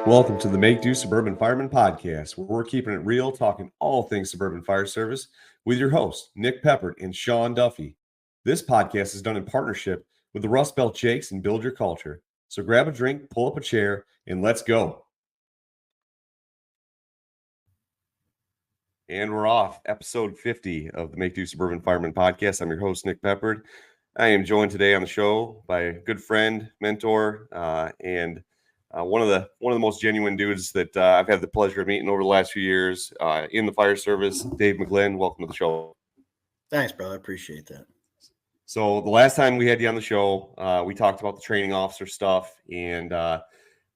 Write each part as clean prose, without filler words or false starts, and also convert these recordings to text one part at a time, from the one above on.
Welcome to the Make Do Suburban Fireman Podcast, where we're keeping it real, talking all things suburban fire service with your hosts, Nick Peppert and Sean Duffy. This podcast is done in partnership with the Rust Belt Jakes and Build Your Culture. So grab a drink, pull up a chair, and let's go. And we're off. Episode 50 of the Make Do Suburban Fireman Podcast. I'm your host, Nick Peppert. I am joined today on the show by a good friend, mentor, and one of the most genuine dudes that I've had the pleasure of meeting over the last few years in the fire service, Dave McGlynn. Welcome to the show. Thanks, brother. I appreciate that. So the last time we had you on the show, we talked about the training officer stuff and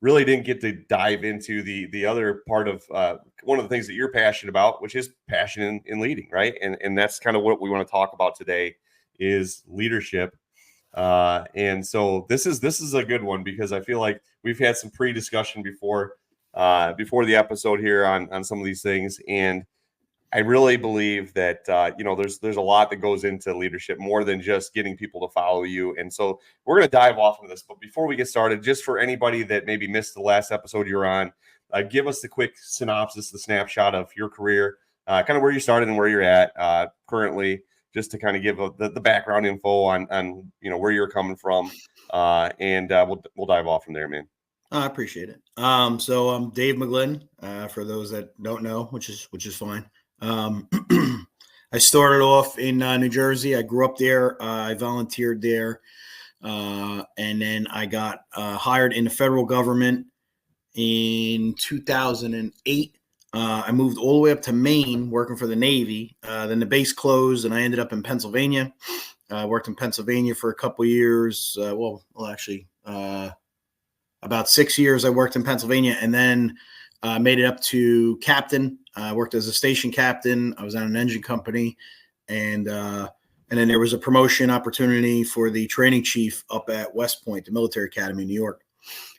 really didn't get to dive into the other part of one of the things that you're passionate about, which is passion in leading, right? And that's kind of what we want to talk about today is leadership. And so this is a good one because I feel like we've had some pre-discussion before the episode here on some of these things. And I really believe that, there's a lot that goes into leadership more than just getting people to follow you. And so we're going to dive off into this. But before we get started, just for anybody that maybe missed the last episode you're on, give us the quick synopsis, the snapshot of your career, kind of where you started and where you're at currently, just to kind of give the background info on where you're coming from. And we'll dive off from there, man. I appreciate it. So I'm Dave McGlynn, for those that don't know, which is fine. I started off in New Jersey. I grew up there. I volunteered there. And then I got hired in the federal government in 2008. I moved all the way up to Maine working for the Navy. Then the base closed and I ended up in Pennsylvania. I worked in Pennsylvania for a couple of years. About 6 years I worked in Pennsylvania and then made it up to captain. I worked as a station captain. I was on an engine company, and then there was a promotion opportunity for the training chief up at West Point, the military academy in New York.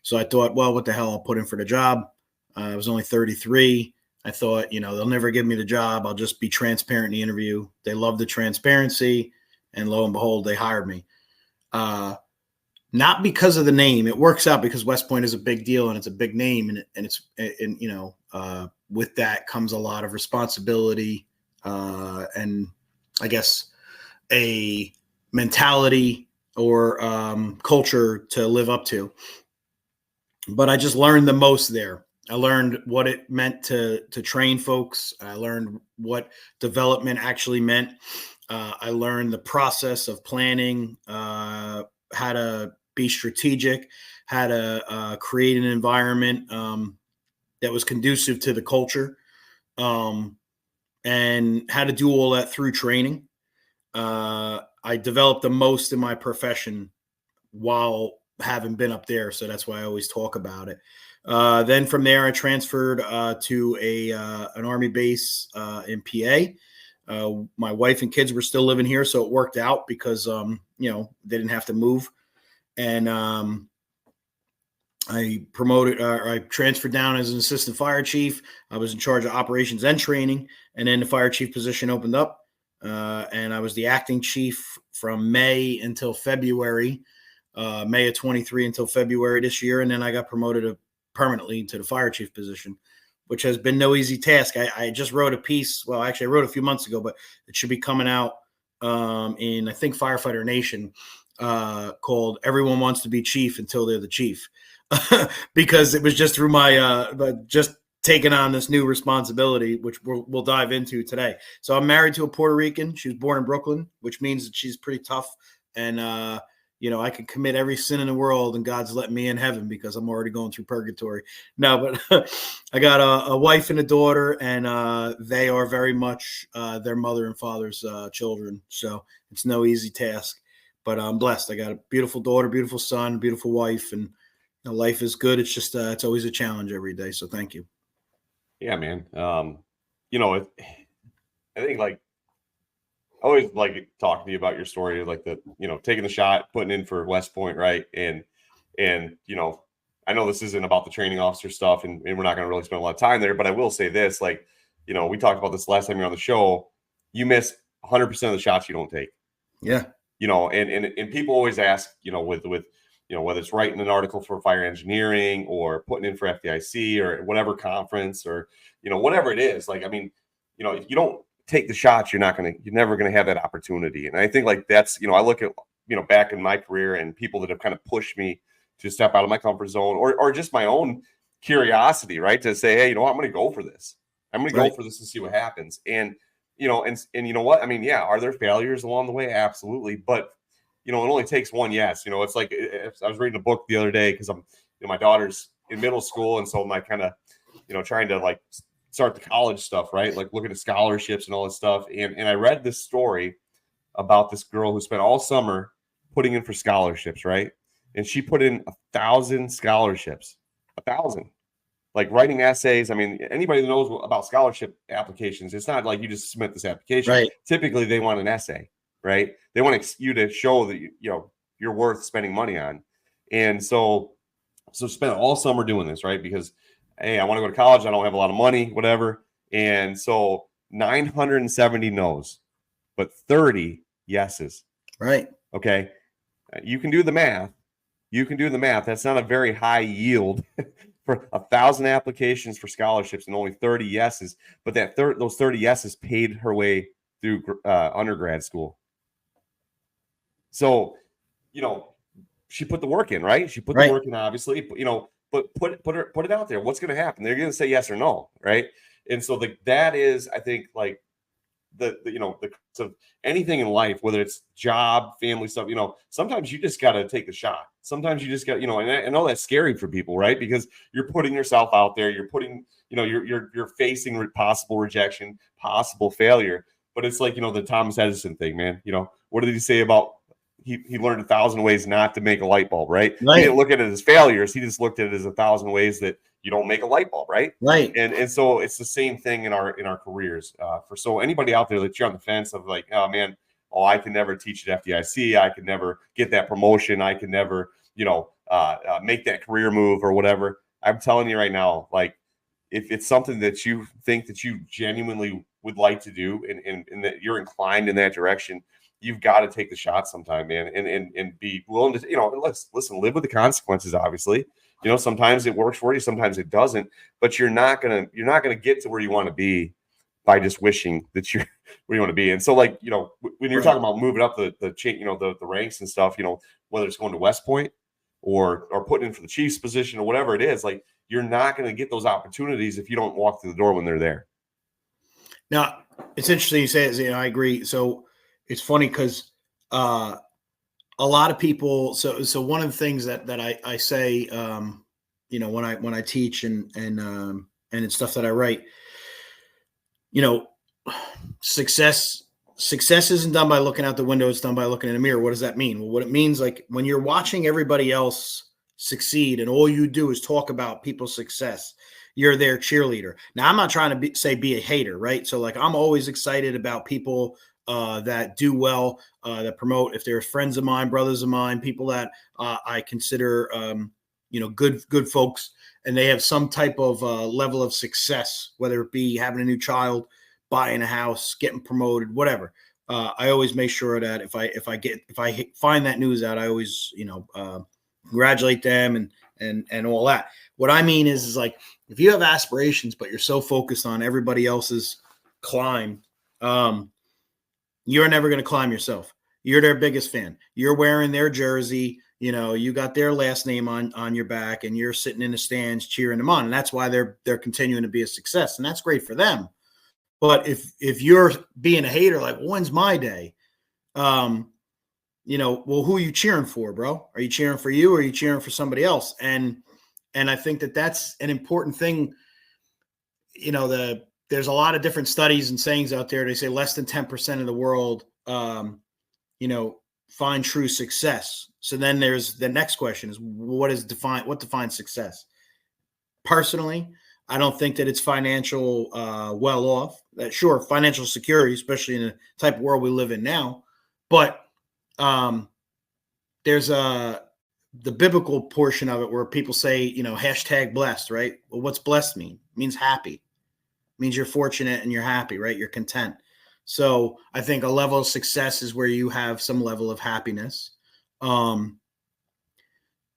So I thought, well, what the hell? I'll put in for the job. I was only 33. I thought, they'll never give me the job. I'll just be transparent in the interview. They loved the transparency, and lo and behold, they hired me. Not because of the name. It works out because West Point is a big deal and it's a big name, and with that comes a lot of responsibility and I guess a mentality or culture to live up to. But I just learned the most there. I learned what it meant to train folks. I learned what development actually meant. I learned the process of planning, how to be strategic, how to create an environment that was conducive to the culture, and how to do all that through training. I developed the most in my profession while having been up there, so that's why I always talk about it. Then from there, I transferred to an Army base in PA. My wife and kids were still living here, so it worked out because they didn't have to move. And I transferred down as an assistant fire chief. I was in charge of operations and training, and then the fire chief position opened up, and I was the acting chief from May until February, May of 23 until February this year, and then I got promoted permanently to the fire chief position, which has been no easy task. I just wrote a piece. Well, actually, I wrote a few months ago, but it should be coming out in, I think, Firefighter Nation, called "Everyone Wants to Be Chief Until They're the Chief," because it was just through my just taking on this new responsibility, which we'll dive into today. So I'm married to a Puerto Rican. She was born in Brooklyn, which means that she's pretty tough, and I can commit every sin in the world, and God's letting me in heaven because I'm already going through purgatory. No, but I got a wife and a daughter, and they are very much their mother and father's children. So it's no easy task. But I'm blessed. I got a beautiful daughter, beautiful son, beautiful wife, and life is good. It's just it's always a challenge every day. So thank you. Yeah, man. I think I always like talking to you about your story, like taking the shot, putting in for West Point, right? And I know this isn't about the training officer stuff, and we're not going to really spend a lot of time there. But I will say this, we talked about this last time you were on the show. You miss 100% of the shots you don't take. Yeah. And people always ask, with whether it's writing an article for fire engineering or putting in for FDIC or whatever conference or, whatever it is. Like, I mean, if you don't take the shots, you're never going to have that opportunity. And I think like that's, I look at, back in my career and people that have kind of pushed me to step out of my comfort zone or just my own curiosity, right? To say, hey, I'm going to go for this. I'm going to go for this and see what happens. And, and you know what? I mean, yeah, are there failures along the way? Absolutely. But, it only takes one yes. It's like I was reading a book the other day because I'm, my daughter's in middle school. And so I'm like kind of, trying to like start the college stuff, right? Like looking at scholarships and all this stuff. And I read this story about this girl who spent all summer putting in for scholarships, right? And she put in 1,000 scholarships, 1,000. Like writing essays. I mean, anybody that knows about scholarship applications, it's not like you just submit this application. Right. Typically, they want an essay, right? They want you to show that you're worth spending money on. And so spent all summer doing this, right? Because hey, I want to go to college. I don't have a lot of money, whatever. And so 970 no's, but 30 yeses. Right. Okay. You can do the math. That's not a very high yield for 1,000 applications for scholarships and only 30 yeses. But those 30 yeses paid her way through undergrad school. So, she put the work in, right? She put the work in, obviously, but put it out there. What's going to happen? They're going to say yes or no, right? And so that is, I think, like the of anything in life, whether it's job, family stuff, sometimes you just got to take the shot. Sometimes you just got, and I know that's scary for people, right? Because you're putting yourself out there. You're putting, you're facing possible rejection, possible failure. But it's like, the Thomas Edison thing, man. What did he say about? He learned 1,000 ways not to make a light bulb, right? He didn't look at it as failures. He just looked at it as 1,000 ways that you don't make a light bulb, right? Right. And so it's the same thing in our careers. So anybody out there that you're on the fence of like, oh man, I can never teach at FDIC. I can never get that promotion. I can never, make that career move or whatever. I'm telling you right now, like if it's something that you think that you genuinely would like to do and that you're inclined in that direction, you've got to take the shot sometime, man, and be willing to, listen, live with the consequences, obviously. Sometimes it works for you, sometimes it doesn't, but you're not gonna get to where you want to be by just wishing that you're where you want to be. And so, like, when you're talking about moving up the chain, the ranks and stuff, whether it's going to West Point or putting in for the Chiefs position or whatever it is, like you're not going to get those opportunities if you don't walk through the door when they're there. Now, it's interesting you say it. I agree. So it's funny because a lot of people. So one of the things that I say, when I teach and it's stuff that I write, success isn't done by looking out the window. It's done by looking in a mirror. What does that mean? Well, what it means, like when you're watching everybody else succeed and all you do is talk about people's success, you're their cheerleader. Now, I'm not trying to be a hater, right? So like, I'm always excited about people that do well, that promote. If they're friends of mine, brothers of mine, people that I consider, good folks, and they have some type of level of success, whether it be having a new child, buying a house, getting promoted, whatever. I always make sure that if I find that news out, I always, congratulate them and all that. What I mean is like, if you have aspirations, but you're so focused on everybody else's climb, you're never going to climb yourself. You're their biggest fan. You're wearing their jersey. You got their last name on your back, and you're sitting in the stands cheering them on. And that's why they're continuing to be a success. And that's great for them. But if you're being a hater, like, when's my day? Well, who are you cheering for, bro? Are you cheering for you or are you cheering for somebody else? And I think that's an important thing. There's a lot of different studies and sayings out there. They say less than 10% of the world, find true success. So then there's the next question is what defines success? Personally, I don't think that it's financial well off. Sure, financial security, especially in the type of world we live in now. But there's the biblical portion of it where people say, hashtag blessed, right? Well, what's blessed mean? It means happy. It means you're fortunate and you're happy, right? You're content. So I think a level of success is where you have some level of happiness.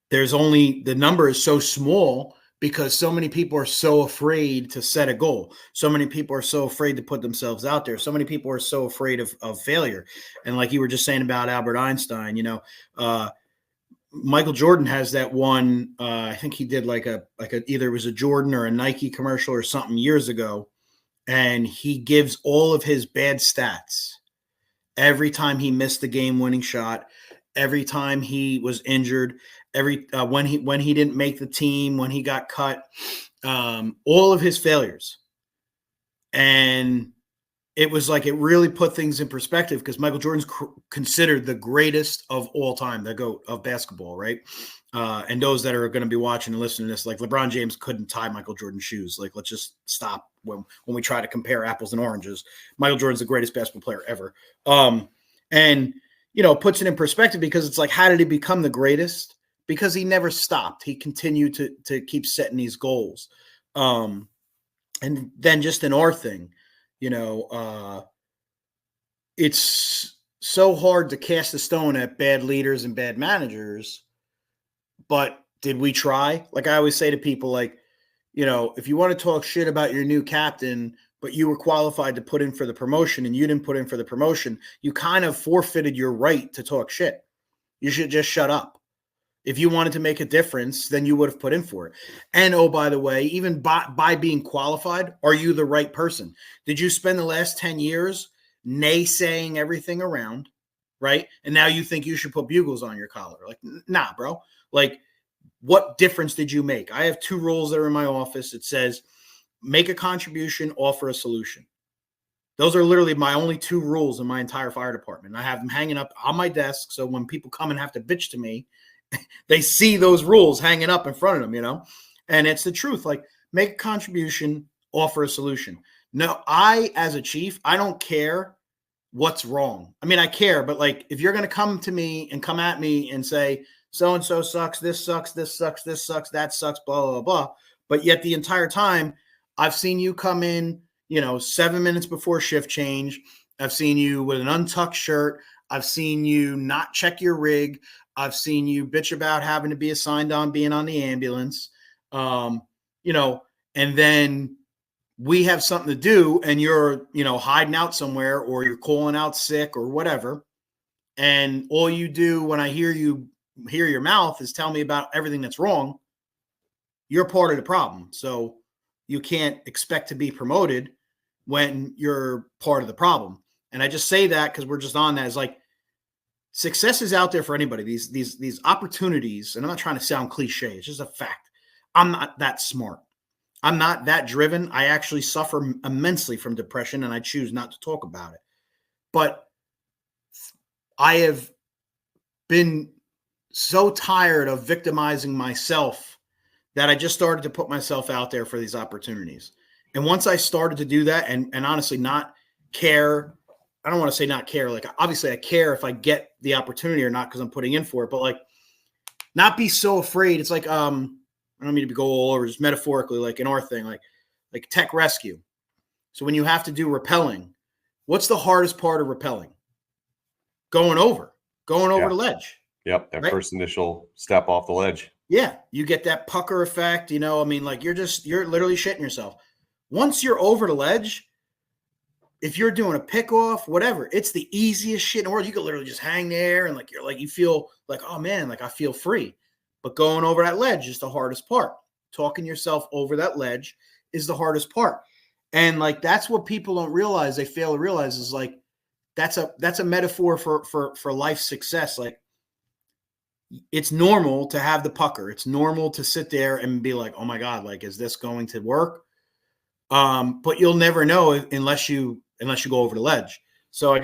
the number is so small because so many people are so afraid to set a goal. So many people are so afraid to put themselves out there. So many people are so afraid of failure. And like you were just saying about Albert Einstein, Michael Jordan has that one. I think he did like a either it was a Jordan or a Nike commercial or something years ago, and he gives all of his bad stats every time he missed the game-winning shot, every time he was injured, when he didn't make the team, when he got cut, all of his failures, and it was like it really put things in perspective because Michael Jordan's considered the greatest of all time, the GOAT of basketball, right? And those that are going to be watching and listening to this, like LeBron James couldn't tie Michael Jordan's shoes. Like, let's just stop when we try to compare apples and oranges. Michael Jordan's the greatest basketball player ever. And, puts it in perspective because it's like, how did he become the greatest? Because he never stopped. He continued to keep setting these goals. And then just in our thing, it's so hard to cast a stone at bad leaders and bad managers, but did we try? Like I always say to people, like, if you want to talk shit about your new captain, but you were qualified to put in for the promotion and you didn't put in for the promotion, you kind of forfeited your right to talk shit. You should just shut up. If you wanted to make a difference, then you would have put in for it. And, oh, by the way, even by being qualified, are you the right person? Did you spend the last 10 years naysaying everything around, right? And now you think you should put bugles on your collar. Like, nah, bro. Like, what difference did you make? I have 2 rules that are in my office. It says, make a contribution, offer a solution. Those are literally my only 2 rules in my entire fire department. I have them hanging up on my desk. So when people come and have to bitch to me, they see those rules hanging up in front of them, and it's the truth. Like, make a contribution, offer a solution. No, I, as a chief, I don't care what's wrong. I mean, I care, but like, if you're going to come to me and come at me and say, so-and-so sucks, this sucks, this sucks, this sucks, that sucks, blah, blah, blah. But yet the entire time I've seen you come in, 7 minutes before shift change. I've seen you with an untucked shirt. I've seen you not check your rig. I've seen you bitch about having to be assigned on being on the ambulance, and then we have something to do and you're, hiding out somewhere or you're calling out sick or whatever. And all you do when I hear your mouth is tell me about everything that's wrong. You're part of the problem. So you can't expect to be promoted when you're part of the problem. And I just say that because we're just on that. It's like, success is out there for anybody. These opportunities, and I'm not trying to sound cliche. It's just a fact. I'm not that smart. I'm not that driven. I actually suffer immensely from depression, and I choose not to talk about it. But I have been so tired of victimizing myself that I just started to put myself out there for these opportunities. And once I started to do that and honestly not care, I don't want to say not care. Like, obviously I care if I get the opportunity or not because I'm putting in for it, but like, not be so afraid. It's like, I don't mean to go all over, just metaphorically, like in our thing, like tech rescue. So when you have to do rappelling, what's the hardest part of rappelling? Going over the ledge. Yep. That first initial step off the ledge. Yeah. You get that pucker effect, like you're literally shitting yourself. Once you're over the ledge, if you're doing a pick off, whatever, it's the easiest shit in the world. You could literally just hang there and like, you feel like, oh man, like I feel free. But going over that ledge is the hardest part. Talking yourself over that ledge is the hardest part. And like, that's what people don't realize. They fail to realize is like, that's a metaphor for life success. Like, it's normal to have the pucker. It's normal to sit there and be like, oh my God, like, is this going to work? But you'll never know unless you go over the ledge. So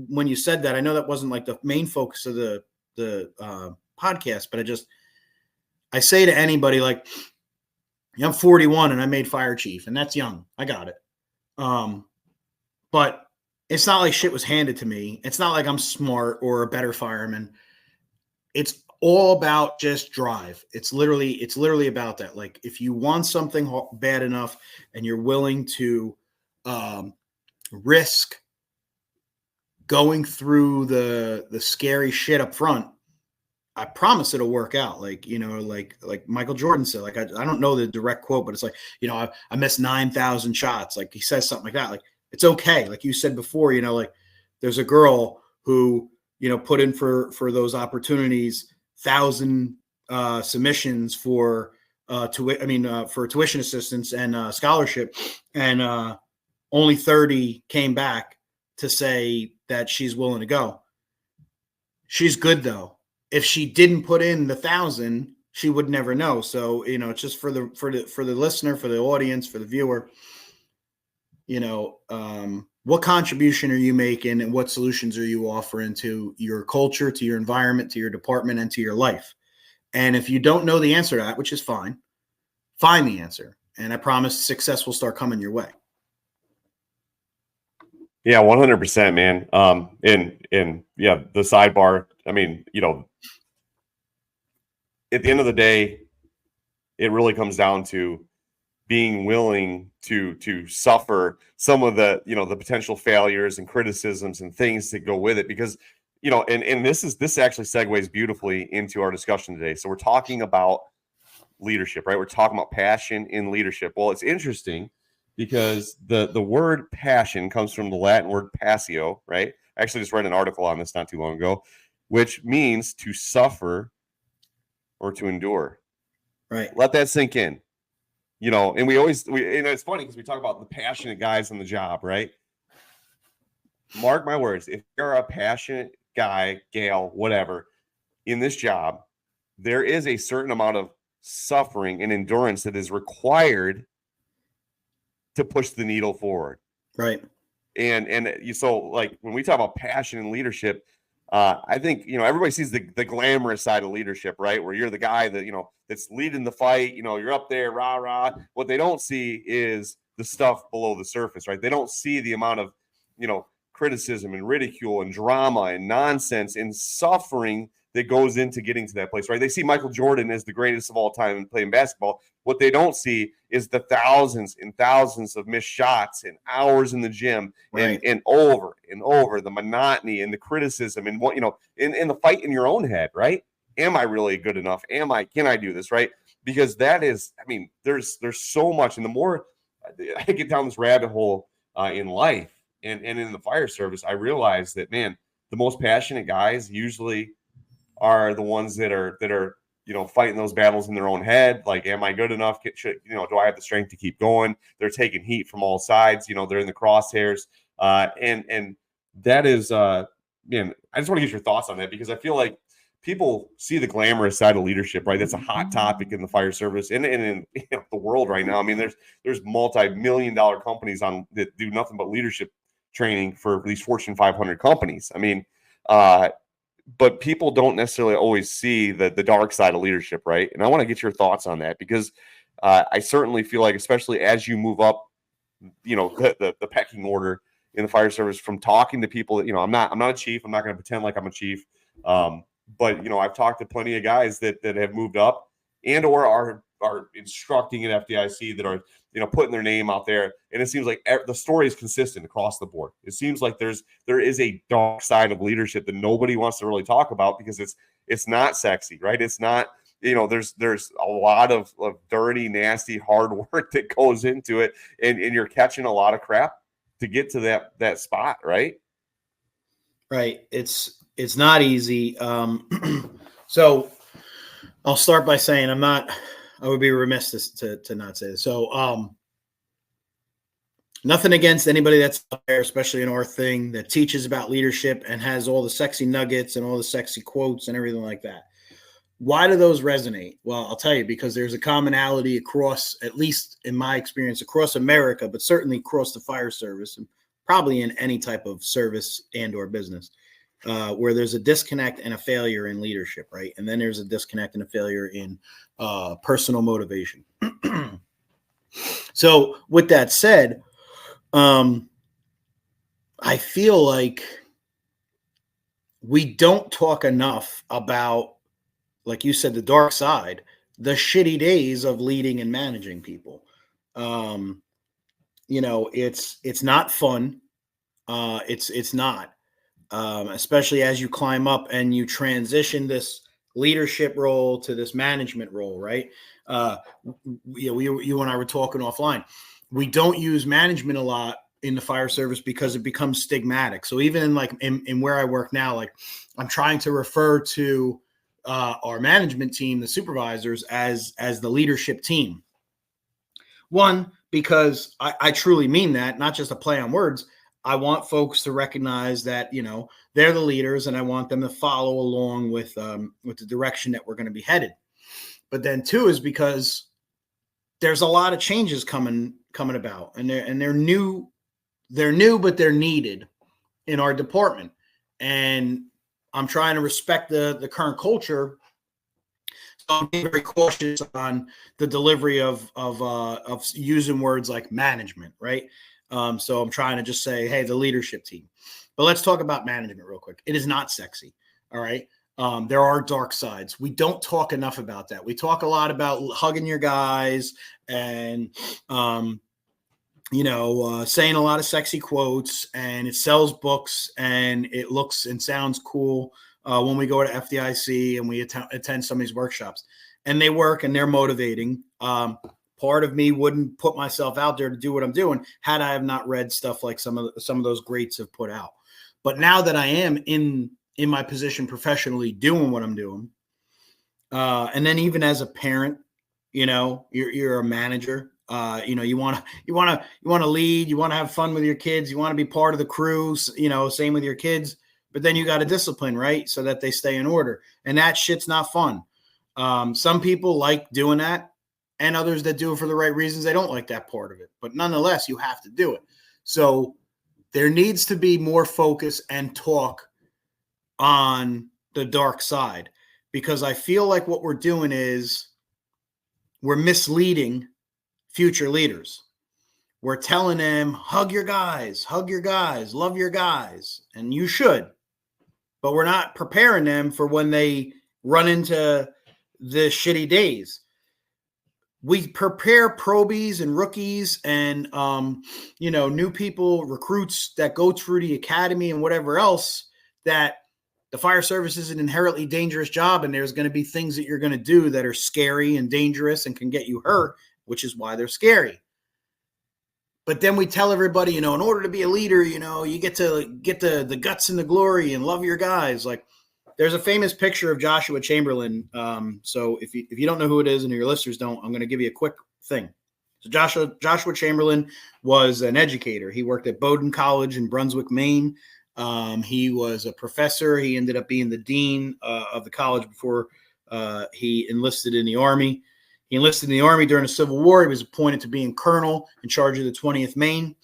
when you said that, I know that wasn't like the main focus of the podcast, but I say to anybody, like, I'm 41 and I made fire chief, and that's young. I got it. But it's not like shit was handed to me. It's not like I'm smart or a better fireman. It's all about just drive. It's literally about that. Like, if you want something bad enough and you're willing to risk going through the scary shit up front, I promise it'll work out. Like, like Michael Jordan said, like, I don't know the direct quote, but it's like, I missed 9,000 shots. Like he says something like that. Like, it's okay. Like you said before, like there's a girl who, put in for those opportunities, 1,000 submissions for for tuition assistance and scholarship, and only 30 came back to say that she's willing to go. She's good though. If she didn't put in the 1,000, she would never know. So, it's just for the listener, for the audience, for the viewer, what contribution are you making and what solutions are you offering to your culture, to your environment, to your department, and to your life? And if you don't know the answer to that, which is fine, find the answer. And I promise success will start coming your way. Yeah, 100%, man. And yeah, the sidebar, I mean, at the end of the day, it really comes down to being willing to suffer some of the, the potential failures and criticisms and things that go with it, because, and this actually segues beautifully into our discussion today. So we're talking about leadership, right? We're talking about passion in leadership. Well, it's interesting because the word passion comes from the Latin word passio, right? I actually just read an article on this not too long ago, which means to suffer or to endure. Right. Let that sink in. And it's funny because we talk about the passionate guys on the job, right? Mark my words, if you're a passionate guy, gal, whatever, in this job, there is a certain amount of suffering and endurance that is required to push the needle forward. Right. So like when we talk about passion and leadership, I think, everybody sees the glamorous side of leadership, right? Where you're the guy that, that's leading the fight, you're up there, rah, rah. What they don't see is the stuff below the surface, right? They don't see the amount of, criticism and ridicule and drama and nonsense and suffering that goes into getting to that place, right? They see Michael Jordan as the greatest of all time in playing basketball. What they don't see is the thousands and thousands of missed shots and hours in the gym, right, and over and over, the monotony and the criticism and what, in the fight in your own head, right? Am I really good enough? Can I do this, right? Because that is, I mean, there's so much. And the more I get down this rabbit hole in life and in the fire service, I realize that, man, the most passionate guys usually are the ones that are fighting those battles in their own head. Like, am I good enough? Do I have the strength to keep going? They're taking heat from all sides. They're in the crosshairs. And that is, man, I just want to get your thoughts on that, because I feel like people see the glamorous side of leadership, right? That's a hot topic in the fire service and in the world right now. I mean, there's multi-million-dollar companies that do nothing but leadership training for these Fortune 500 companies. I mean, but people don't necessarily always see the dark side of leadership, right? And I want to get your thoughts on that, because I certainly feel like, especially as you move up, the pecking order in the fire service, from talking to people that, I'm not a chief. I'm not going to pretend like I'm a chief. But I've talked to plenty of guys that have moved up and or are instructing at FDIC, that are putting their name out there, and it seems like the story is consistent across the board. It seems like there is a dark side of leadership that nobody wants to really talk about, because it's not sexy, right? It's not, there's a lot of dirty, nasty, hard work that goes into it, and you're catching a lot of crap to get to that spot, right? Right. It's not easy. So I'll start by saying I would be remiss to not say this. So, nothing against anybody that's out there, especially in our thing, that teaches about leadership and has all the sexy nuggets and all the sexy quotes and everything like that. Why do those resonate? Well, I'll tell you, because there's a commonality across, at least in my experience, across America, but certainly across the fire service, and probably in any type of service and or business, where there's a disconnect and a failure in leadership, right? And then there's a disconnect and a failure in personal motivation. So with that said, I feel like we don't talk enough about, like you said, the dark side, the shitty days of leading and managing people. It's not fun. It's not, especially as you climb up and you transition this leadership role to this management role, right? You and I were talking offline. We don't use management a lot in the fire service because it becomes stigmatic. So even in where I work now, like I'm trying to refer to our management team, the supervisors, as the leadership team. One, because I truly mean that, not just a play on words. I want folks to recognize that, they're the leaders, and I want them to follow along with the direction that we're going to be headed. But then two is because there's a lot of changes coming about, and they're new, but they're needed in our department. And I'm trying to respect the current culture. So I'm being very cautious on the delivery of using words like management, right? So I'm trying to just say, hey, the leadership team. But let's talk about management real quick. It is not sexy, all right? There are dark sides. We don't talk enough about that. We talk a lot about hugging your guys and, saying a lot of sexy quotes, and it sells books and it looks and sounds cool when we go to FDIC and we attend some of these workshops, and they work and they're motivating. Part of me wouldn't put myself out there to do what I'm doing had I have not read stuff like some of those greats have put out. But now that I am in my position professionally doing what I'm doing, and then even as a parent, you're a manager. You want to lead, you want to have fun with your kids, you want to be part of the crew, same with your kids, but then you got to discipline, right? So that they stay in order. And that shit's not fun. Some people like doing that, and others that do it for the right reasons, they don't like that part of it, but nonetheless, you have to do it. So there needs to be more focus and talk on the dark side, because I feel like what we're doing is we're misleading future leaders. We're telling them, hug your guys, love your guys, and you should. But we're not preparing them for when they run into the shitty days. We prepare probies and rookies and, new people, recruits that go through the academy and whatever else, that the fire service is an inherently dangerous job, and there's going to be things that you're going to do that are scary and dangerous and can get you hurt, which is why they're scary. But then we tell everybody, in order to be a leader, you get to get the guts and the glory and love your guys. Like, there's a famous picture of Joshua Chamberlain. So if you don't know who it is and your listeners don't, I'm going to give you a quick thing. So Joshua Chamberlain was an educator. He worked at Bowdoin College in Brunswick, Maine. He was a professor. He ended up being the dean of the college before he enlisted in the Army. He enlisted in the Army during the Civil War. He was appointed to being colonel in charge of the 20th Maine.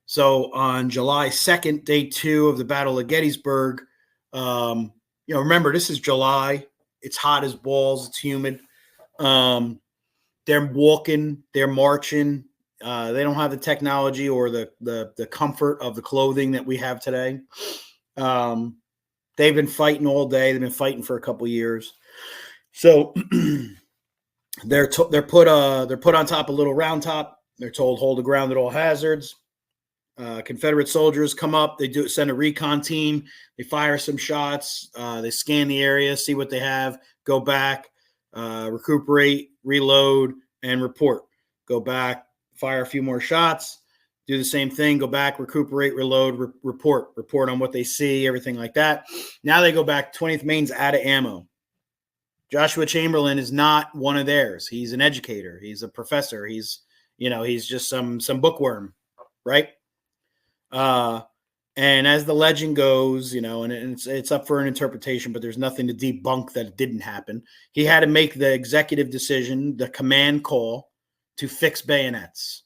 So on July 2nd, day 2 of the Battle of Gettysburg, remember, this is July. It's hot as balls. It's humid. They're walking. They're marching. They don't have the technology or the comfort of the clothing that we have today. They've been fighting all day. They've been fighting for a couple years. So they're put on top of Little Round Top. They're told, hold the ground at all hazards. Confederate soldiers come up. They send a recon team. They fire some shots. They scan the area, see what they have, go back, recuperate, reload, and report. Go back, fire a few more shots, do the same thing, go back, recuperate, reload, report on what they see, everything like that. Now they go back. 20th Maine's out of ammo. Joshua Chamberlain is not one of theirs. He's an educator. He's a professor. He's just some bookworm, right? And as the legend goes, and it's up for an interpretation, but there's nothing to debunk that it didn't happen. He had to make the executive decision, the command call, to fix bayonets.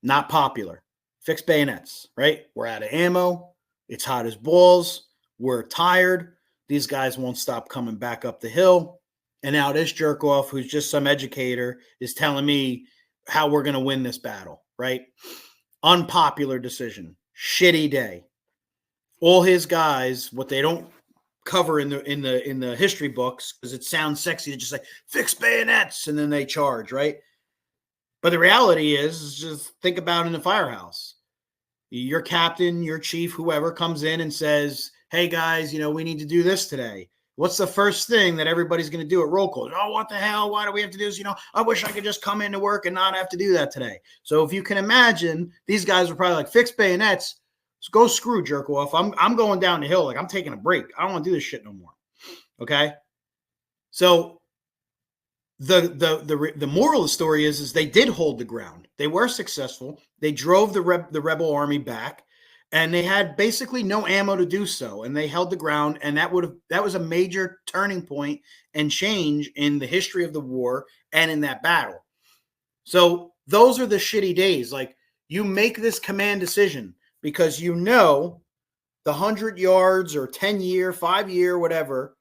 Not popular. Fix bayonets, right? We're out of ammo. It's hot as balls. We're tired. These guys won't stop coming back up the hill. And now this jerk off, who's just some educator, is telling me how we're going to win this battle, right? Unpopular decision. Shitty day. All his guys, what they don't cover in the history books, because it sounds sexy to just say, fix bayonets, and then they charge, right? But the reality is just think about in the firehouse. Your captain, your chief, whoever comes in and says, hey guys, we need to do this today. what's the first thing that everybody's going to do at roll call? Oh, what the hell? Why do we have to do this? I wish I could just come into work and not have to do that today. So if you can imagine, these guys were probably like, fix bayonets. So go screw, jerk off. I'm going down the hill. Like, I'm taking a break. I don't want to do this shit no more. Okay. So the moral of the story is they did hold the ground. They were successful. They drove the rebel army back, and they had basically no ammo to do so. And they held the ground. And that was a major turning point and change in the history of the war and in that battle. So those are the shitty days. Like, you make this command decision because the 100 yards or 10-year, 5-year, whatever,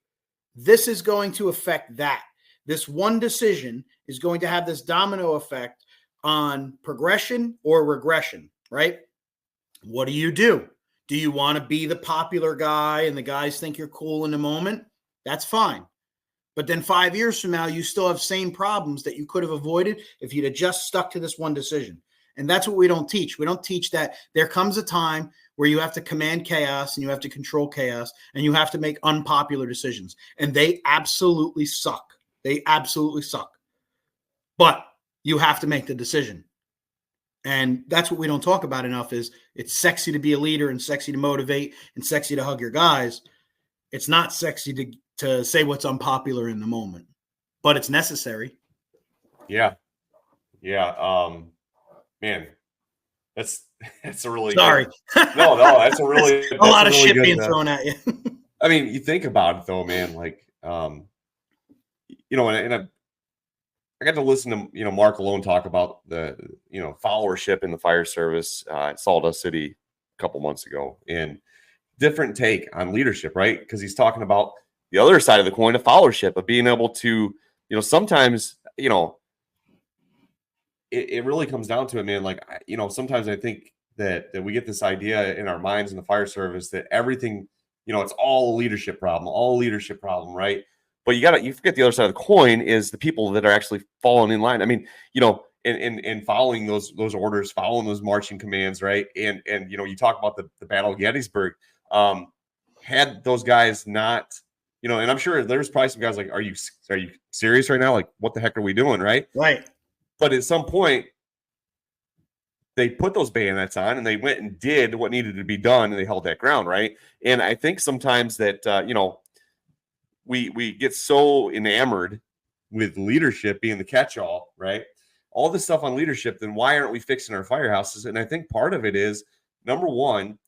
this is going to affect that. This one decision is going to have this domino effect on progression or regression, right? What do you do? Do you want to be the popular guy and the guys think you're cool in the moment? That's fine. But then 5 years from now, you still have same problems that you could have avoided if you'd have just stuck to this one decision. And that's what we don't teach. We don't teach that there comes a time where you have to command chaos and you have to control chaos and you have to make unpopular decisions. And they absolutely suck. They absolutely suck. But you have to make the decision. And that's what we don't talk about enough is it's sexy to be a leader and sexy to motivate and sexy to hug your guys. It's not sexy to say what's unpopular in the moment, but it's necessary. Yeah. Yeah. Man, that's a really sorry. No, that's a really a lot of shit being thrown at you. I mean, you think about it though, man, like, and I got to listen to, Mark Alone talk about the, followership in the fire service at Sawdust City a couple months ago, and different take on leadership, right? Because he's talking about the other side of the coin of followership, of being able to, sometimes, it really comes down to it, man. Like, sometimes I think that we get this idea in our minds in the fire service that everything, it's all a leadership problem, right? But you forget the other side of the coin is the people that are actually falling in line. I mean, and following those orders, following those marching commands, right? And you talk about the Battle of Gettysburg. Had those guys not, and I'm sure there's probably some guys like, are you serious right now? Like, what the heck are we doing, right? Right. But at some point, they put those bayonets on and they went and did what needed to be done, and they held that ground, right? And I think sometimes that we get so enamored with leadership being the catch-all, right? All this stuff on leadership, then why aren't we fixing our firehouses? And I think part of it is, number one,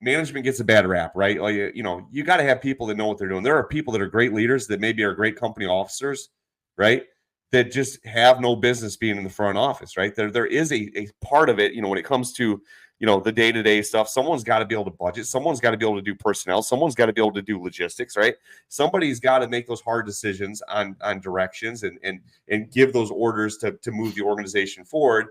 management gets a bad rap, right? Like, you got to have people that know what they're doing. There are people that are great leaders that maybe are great company officers, right? That just have no business being in the front office, right? There is a part of it, when it comes to, the day-to-day stuff. Someone's got to be able to budget. Someone's got to be able to do personnel. Someone's got to be able to do logistics, right? Somebody's got to make those hard decisions on directions and give those orders to move the organization forward,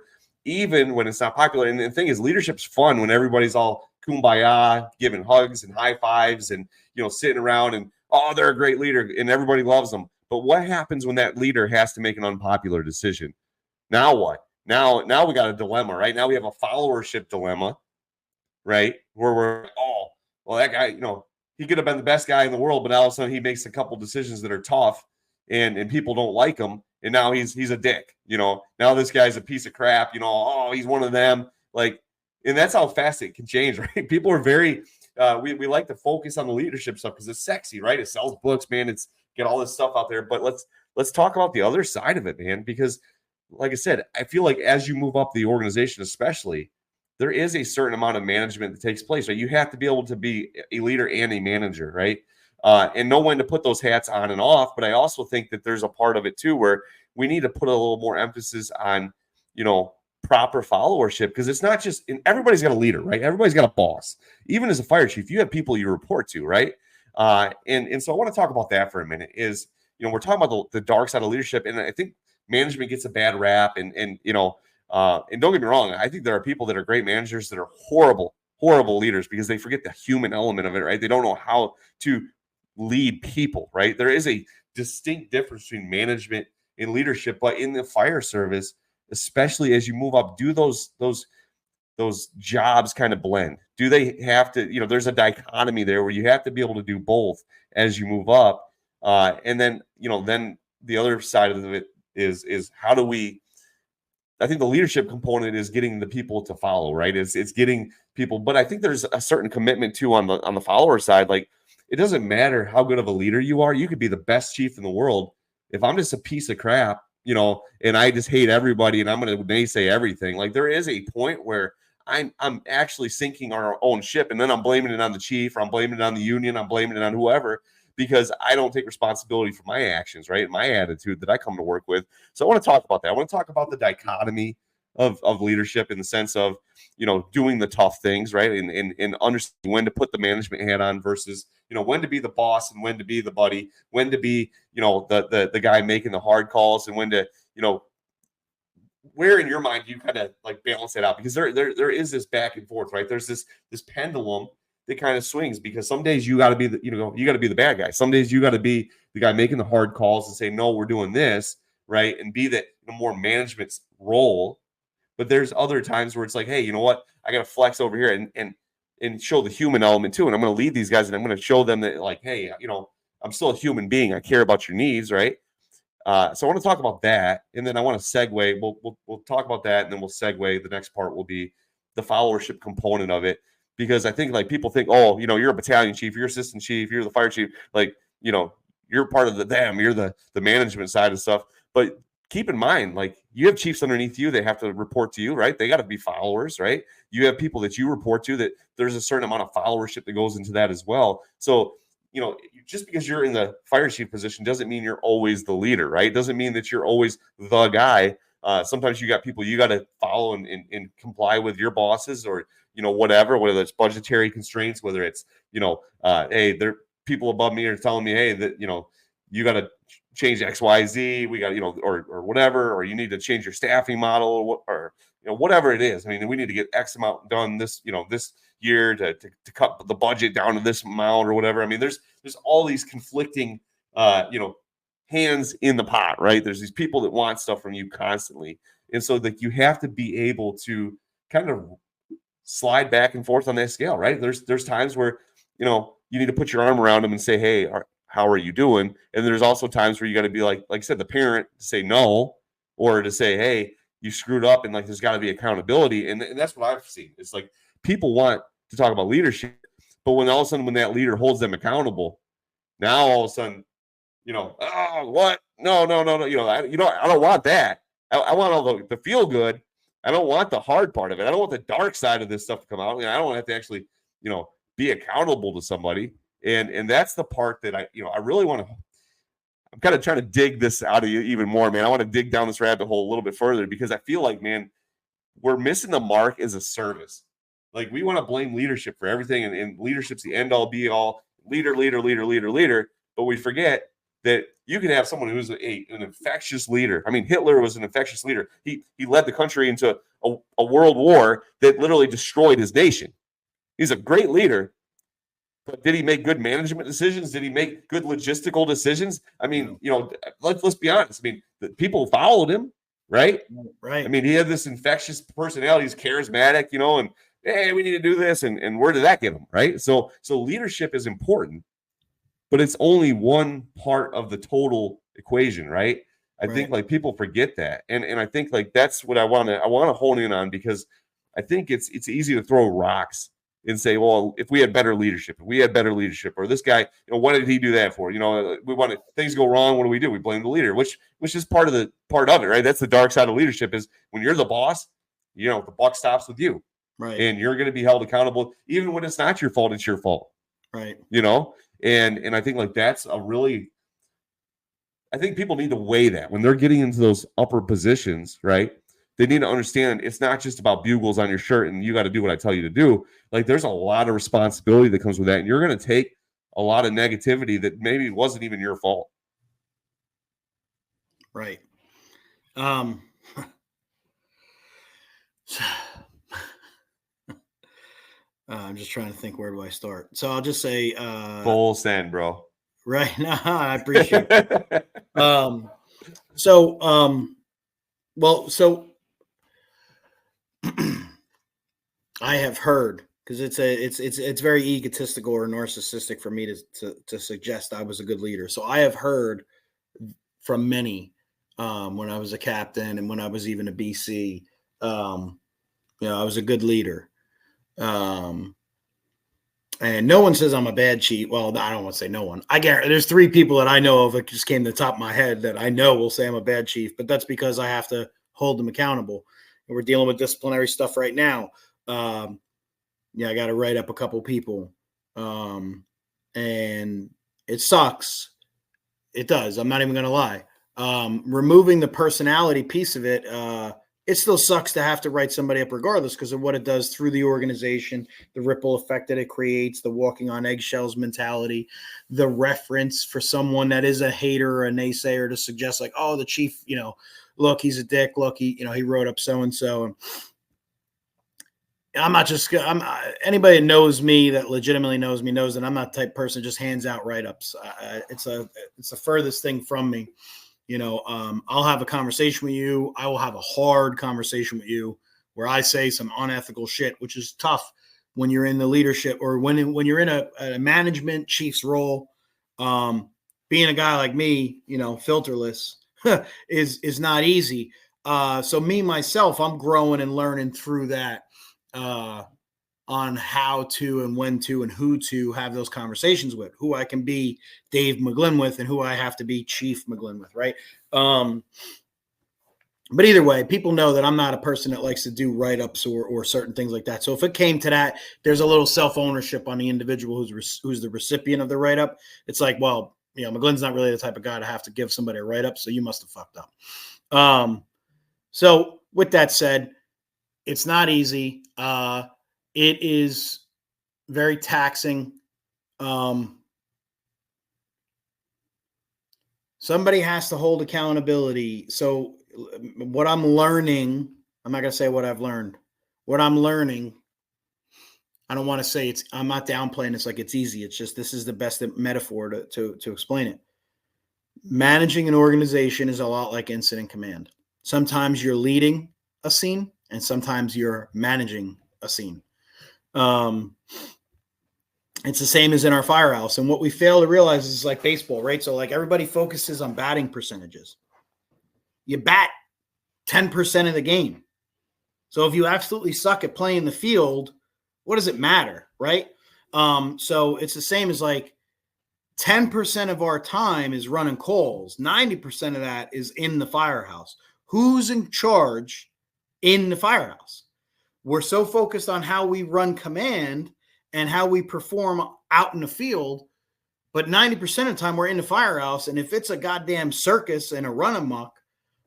even when it's not popular. And the thing is, leadership's fun when everybody's all kumbaya, giving hugs and high fives and, sitting around and, oh, they're a great leader and everybody loves them. But what happens when that leader has to make an unpopular decision? Now what? Now we got a dilemma, right? Now we have a followership dilemma, right? Where we're, oh, well, that guy, he could have been the best guy in the world, but all of a sudden he makes a couple decisions that are tough and people don't like him. And now he's a dick, now this guy's a piece of crap, oh, he's one of them. Like, and that's how fast it can change, right? People are very, we like to focus on the leadership stuff because it's sexy, right? It sells books, man. It's get all this stuff out there. But let's talk about the other side of it, man, because like I said, I feel like as you move up the organization, especially, there is a certain amount of management that takes place, right? You have to be able to be a leader and a manager, right? And know when to put those hats on and off. But I also think that there's a part of it too where we need to put a little more emphasis on, proper followership, because it's not just everybody's got a leader, right? Everybody's got a boss. Even as a fire chief, you have people you report to, right? And so I want to talk about that for a minute. Is we're talking about the dark side of leadership, and I think management gets a bad rap, and don't get me wrong, I think there are people that are great managers that are horrible leaders because they forget the human element of it, right? They don't know how to lead people, right? There is a distinct difference between management and leadership, but in the fire service, especially as you move up, do those jobs kind of blend? Do they have to, there's a dichotomy there where you have to be able to do both as you move up. And then, then the other side of it is how do we, I think the leadership component is getting the people to follow, right? It's getting people, but I think there's a certain commitment too on the follower side. Like, it doesn't matter how good of a leader you are. You could be the best chief in the world. If I'm just a piece of crap, and I just hate everybody and I'm going to naysay everything, like there is a point where I'm actually sinking our own ship, and then I'm blaming it on the chief, or I'm blaming it on the union, I'm blaming it on whoever, because I don't take responsibility for my actions, right? My attitude that I come to work with. So I want to talk about that. I want to talk about the dichotomy of leadership in the sense of, doing the tough things, right? And understanding when to put the management hat on versus, when to be the boss and when to be the buddy, when to be, the guy making the hard calls, and when to, where in your mind do you kind of like balance it out? Because there is this back and forth, right? There's this pendulum that kind of swings, because some days you got to be you got to be the bad guy. Some days you got to be the guy making the hard calls and say, no, we're doing this, right? And be that more management role. But there's other times where it's like, hey, you know what? I got to flex over here and show the human element too. And I'm going to lead these guys, and I'm going to show them that, like, hey, I'm still a human being. I care about your needs, right? So I want to talk about that, and then I want to segue. We'll talk about that, and then we'll segue. The next part will be the followership component of it, because I think, like, people think, oh, you're a battalion chief, you're assistant chief, you're the fire chief, like, you're part of you're the management side of stuff. But keep in mind, like, you have chiefs underneath you, they have to report to you, right? They got to be followers, right? You have people that you report to, that there's a certain amount of followership that goes into that as well. So, just because you're in the fire chief position doesn't mean you're always the leader, right? Doesn't mean that you're always the guy. Sometimes you got people you got to follow and comply with your bosses, or, whatever, whether it's budgetary constraints, whether it's, hey, there people above me are telling me, hey, that, you got to change X, Y, Z. We got, or whatever, or you need to change your staffing model, or whatever it is. I mean, we need to get X amount done this, this year to cut the budget down to this amount or whatever. I mean, there's all these conflicting, hands in the pot, right? There's these people that want stuff from you constantly. And so that you have to be able to kind of slide back and forth on that scale, right? There's times where, you need to put your arm around them and say, hey, how are you doing? And there's also times where you got to be like I said, the parent, to say no, or to say, hey, you screwed up, and like, there's got to be accountability. And that's what I've seen. It's like, people want to talk about leadership, but when all of a sudden, when that leader holds them accountable, now all of a sudden, oh, what? No. I don't want that. I want all the feel good. I don't want the hard part of it. I don't want the dark side of this stuff to come out. I don't have to actually, be accountable to somebody. And that's the part that I really want to, I'm kind of trying to dig this out of you even more, man. I want to dig down this rabbit hole a little bit further, because I feel like, man, we're missing the mark as a service. Like, we want to blame leadership for everything, and leadership's the end all be all, leader. But we forget that you can have someone who's an infectious leader. I mean, Hitler was an infectious leader. He led the country into a world war that literally destroyed his nation. He's a great leader, but did he make good management decisions? Did he make good logistical decisions? I mean, let's be honest. I mean, the people followed him, right? Right. I mean, he had this infectious personality. He's charismatic, and hey, we need to do this. And where did that get him, right? So leadership is important, but it's only one part of the total equation, right? I think, like, people forget that. And I think, like, that's what I want to hone in on, because I think it's easy to throw rocks and say, well, if we had better leadership, or this guy, what did he do that for? We want things go wrong. What do? We blame the leader, which is part of it, right? That's the dark side of leadership, is when you're the boss, the buck stops with you, right? And you're going to be held accountable, even when it's not your fault. It's your fault, right? And I think, like, that's I think people need to weigh that when they're getting into those upper positions, right? They need to understand it's not just about bugles on your shirt and you got to do what I tell you to do. Like, there's a lot of responsibility that comes with that. And you're going to take a lot of negativity that maybe wasn't even your fault. Right. I'm just trying to think, where do I start? So I'll just say, full send, bro. Right. No, I appreciate it. Well, so I have heard because it's very egotistical or narcissistic for me to suggest I was a good leader. So I have heard from many when I was a captain and when I was even a BC, I was a good leader. And no one says I'm a bad chief. Well, I don't want to say no one. I guarantee there's 3 people that I know of that just came to the top of my head that I know will say I'm a bad chief, but that's because I have to hold them accountable. And we're dealing with disciplinary stuff right now. I got to write up a couple people. And it sucks. It does. I'm not even going to lie. Removing the personality piece of it, it still sucks to have to write somebody up regardless because of what it does through the organization, the ripple effect that it creates, the walking on eggshells mentality, the reference for someone that is a hater or a naysayer to suggest like, oh, the chief, look, he's a dick. Look, he wrote up so-and-so. And anybody that knows me that legitimately knows me knows that I'm not the type of person that just hands out write-ups. It's the furthest thing from me. I'll have a conversation with you. I will have a hard conversation with you where I say some unethical shit, which is tough when you're in the leadership or when you're in a management chief's role. Being a guy like me, filterless is not easy. So me, myself, I'm growing and learning through that on how to and when to and who to have those conversations with, who I can be Dave McGlynn with and who I have to be Chief McGlynn with, right? But either way, people know that I'm not a person that likes to do write-ups or certain things like that. So if it came to that, there's a little self-ownership on the individual who's the recipient of the write-up. It's like, well, McGlynn's not really the type of guy to have to give somebody a write-up, so you must have fucked up. So with that said, it's not easy. It is very taxing. Somebody has to hold accountability. So what I'm learning, I'm not going to say what I've learned. What I'm learning, I don't want to say I'm not downplaying. It's like it's easy. It's just this is the best metaphor to explain it. Managing an organization is a lot like incident command. Sometimes you're leading a scene and sometimes you're managing a scene. It's the same as in our firehouse. And what we fail to realize is like baseball, right? So like everybody focuses on batting percentages. You bat 10% of the game. So if you absolutely suck at playing the field, what does it matter, right? So it's the same as like 10% of our time is running calls. 90% of that is in the firehouse. Who's in charge in the firehouse? We're so focused on how we run command and how we perform out in the field, but 90% of the time we're in the firehouse. And if it's a goddamn circus and a run amok,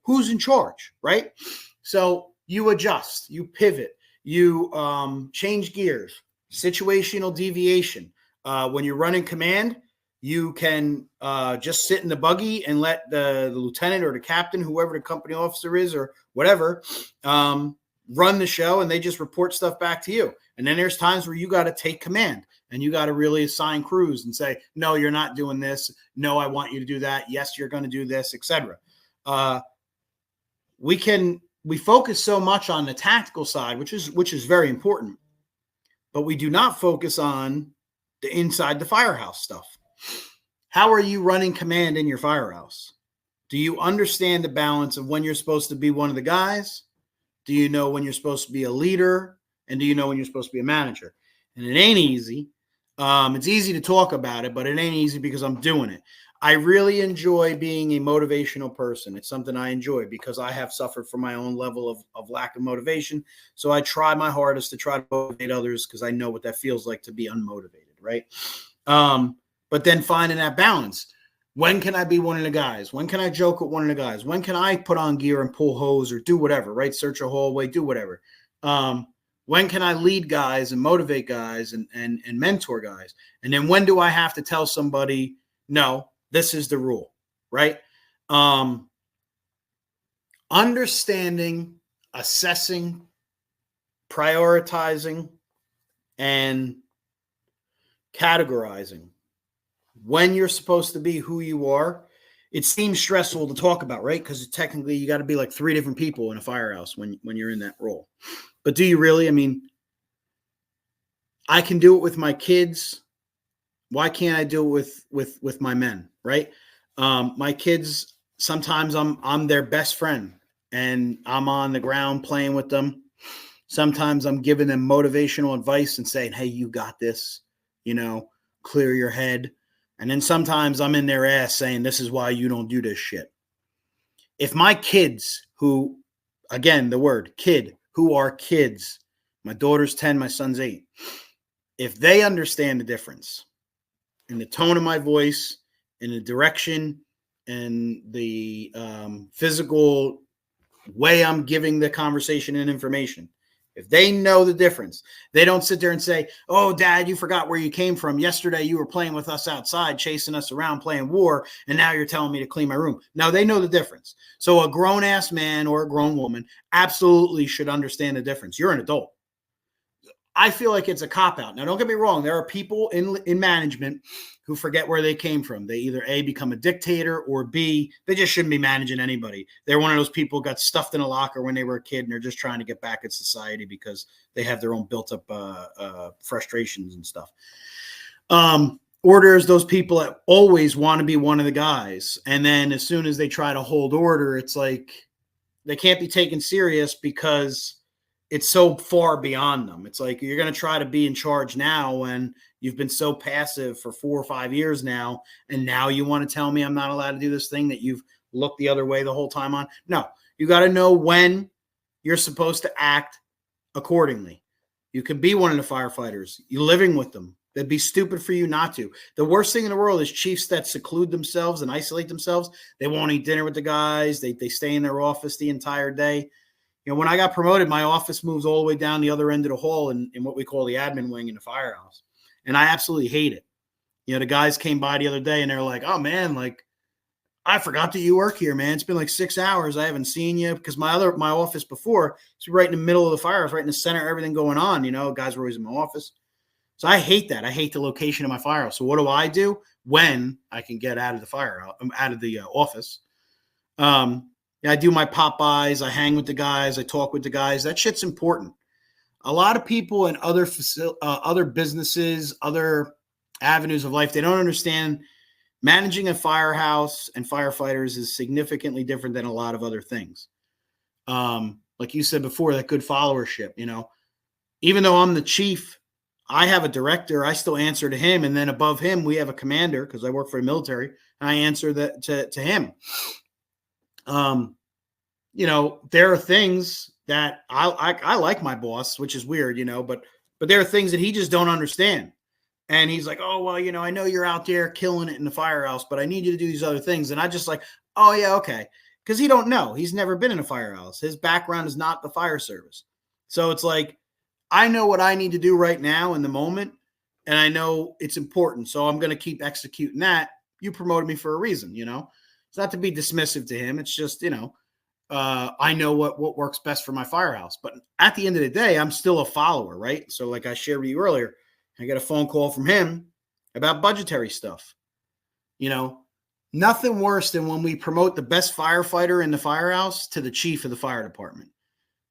who's in charge, right? So you adjust, you pivot, you change gears, situational deviation. When you're running command, you can just sit in the buggy and let the lieutenant or the captain, whoever the company officer is or whatever, run the show and they just report stuff back to you. And then there's times where you got to take command and you got to really assign crews and say, no, you're not doing this. No, I want you to do that. Yes, you're going to do this, etc. We focus so much on the tactical side, which is very important, but we do not focus on the inside the firehouse stuff. How are you running command in your firehouse? Do you understand the balance of when you're supposed to be one of the guys? Do you know when you're supposed to be a leader? And do you know when you're supposed to be a manager? And it ain't easy. It's easy to talk about it, but it ain't easy because I'm doing it. I really enjoy being a motivational person. It's something I enjoy because I have suffered from my own level of lack of motivation. So I try my hardest to try to motivate others because I know what that feels like to be unmotivated, right? But then finding that balance. When can I be one of the guys? When can I joke with one of the guys? When can I put on gear and pull hose or do whatever, right? Search a hallway, do whatever. When can I lead guys and motivate guys and mentor guys? And then when do I have to tell somebody, no, this is the rule, right? Understanding, assessing, prioritizing, and categorizing when you're supposed to be who you are. It seems stressful to talk about, right? Because technically you got to be like 3 different people in a firehouse when you're in that role. But do you really? I mean, I can do it with my kids. Why can't I do it with my men, right? My kids, sometimes I'm their best friend and I'm on the ground playing with them. Sometimes I'm giving them motivational advice and saying, hey, you got this, clear your head. And then sometimes I'm in their ass saying, this is why you don't do this shit. If my kids who, again, the word kid, who are kids, my daughter's 10, my son's 8, if they understand the difference in the tone of my voice, in the direction, and the physical way I'm giving the conversation and information, if they know the difference, they don't sit there and say, oh, Dad, you forgot where you came from. Yesterday, you were playing with us outside, chasing us around, playing war, and now you're telling me to clean my room. No, they know the difference. So a grown-ass man or a grown woman absolutely should understand the difference. You're an adult. I feel like it's a cop-out. Now, don't get me wrong. There are people in management who forget where they came from. They either A, become a dictator, or B, they just shouldn't be managing anybody. They're one of those people who got stuffed in a locker when they were a kid, and they're just trying to get back at society because they have their own built-up frustrations and stuff. Or there's those people that always want to be one of the guys, and then as soon as they try to hold order, it's like they can't be taken serious because it's so far beyond them. It's like you're going to try to be in charge now when you've been so passive for 4 or 5 years now, and now you want to tell me I'm not allowed to do this thing that you've looked the other way the whole time on? No, you got to know when you're supposed to act accordingly. You can be one of the firefighters. You're living with them. It'd be stupid for you not to. The worst thing in the world is chiefs that seclude themselves and isolate themselves. They won't eat dinner with the guys. They stay in their office the entire day. When I got promoted, my office moves all the way down the other end of the hall in what we call the admin wing in the firehouse. And I absolutely hate it. The guys came by the other day and they're like, oh man, like I forgot that you work here, man. It's been like 6 hours. I haven't seen you because my office before is right in the middle of the firehouse, right in the center of everything going on. Guys were always in my office. So I hate that. I hate the location of my firehouse. So what do I do when I can get out of the firehouse, out of the office? I do my pop-bys. I hang with the guys. I talk with the guys. That shit's important. A lot of people in other businesses, other avenues of life, they don't understand managing a firehouse and firefighters is significantly different than a lot of other things. Like you said before, that good followership, even though I'm the chief, I have a director. I still answer to him. And then above him, we have a commander because I work for the military and I answer to him. There are things that I like my boss, which is weird, but there are things that he just don't understand. And he's like, oh, well, I know you're out there killing it in the firehouse, but I need you to do these other things. And I just like, oh yeah, okay. Cause he don't know. He's never been in a firehouse. His background is not the fire service. So it's like, I know what I need to do right now in the moment. And I know it's important. So I'm going to keep executing that. You promoted me for a reason, It's not to be dismissive to him. It's just, I know what works best for my firehouse. But at the end of the day, I'm still a follower, right? So like I shared with you earlier, I got a phone call from him about budgetary stuff. Nothing worse than when we promote the best firefighter in the firehouse to the chief of the fire department.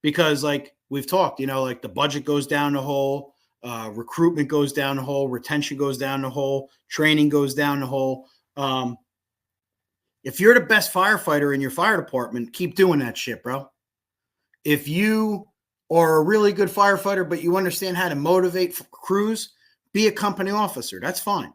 Because like we've talked, like the budget goes down the hole, recruitment goes down the hole, retention goes down the hole, training goes down the hole. If you're the best firefighter in your fire department, keep doing that shit, bro. If you are a really good firefighter, but you understand how to motivate crews, be a company officer. That's fine.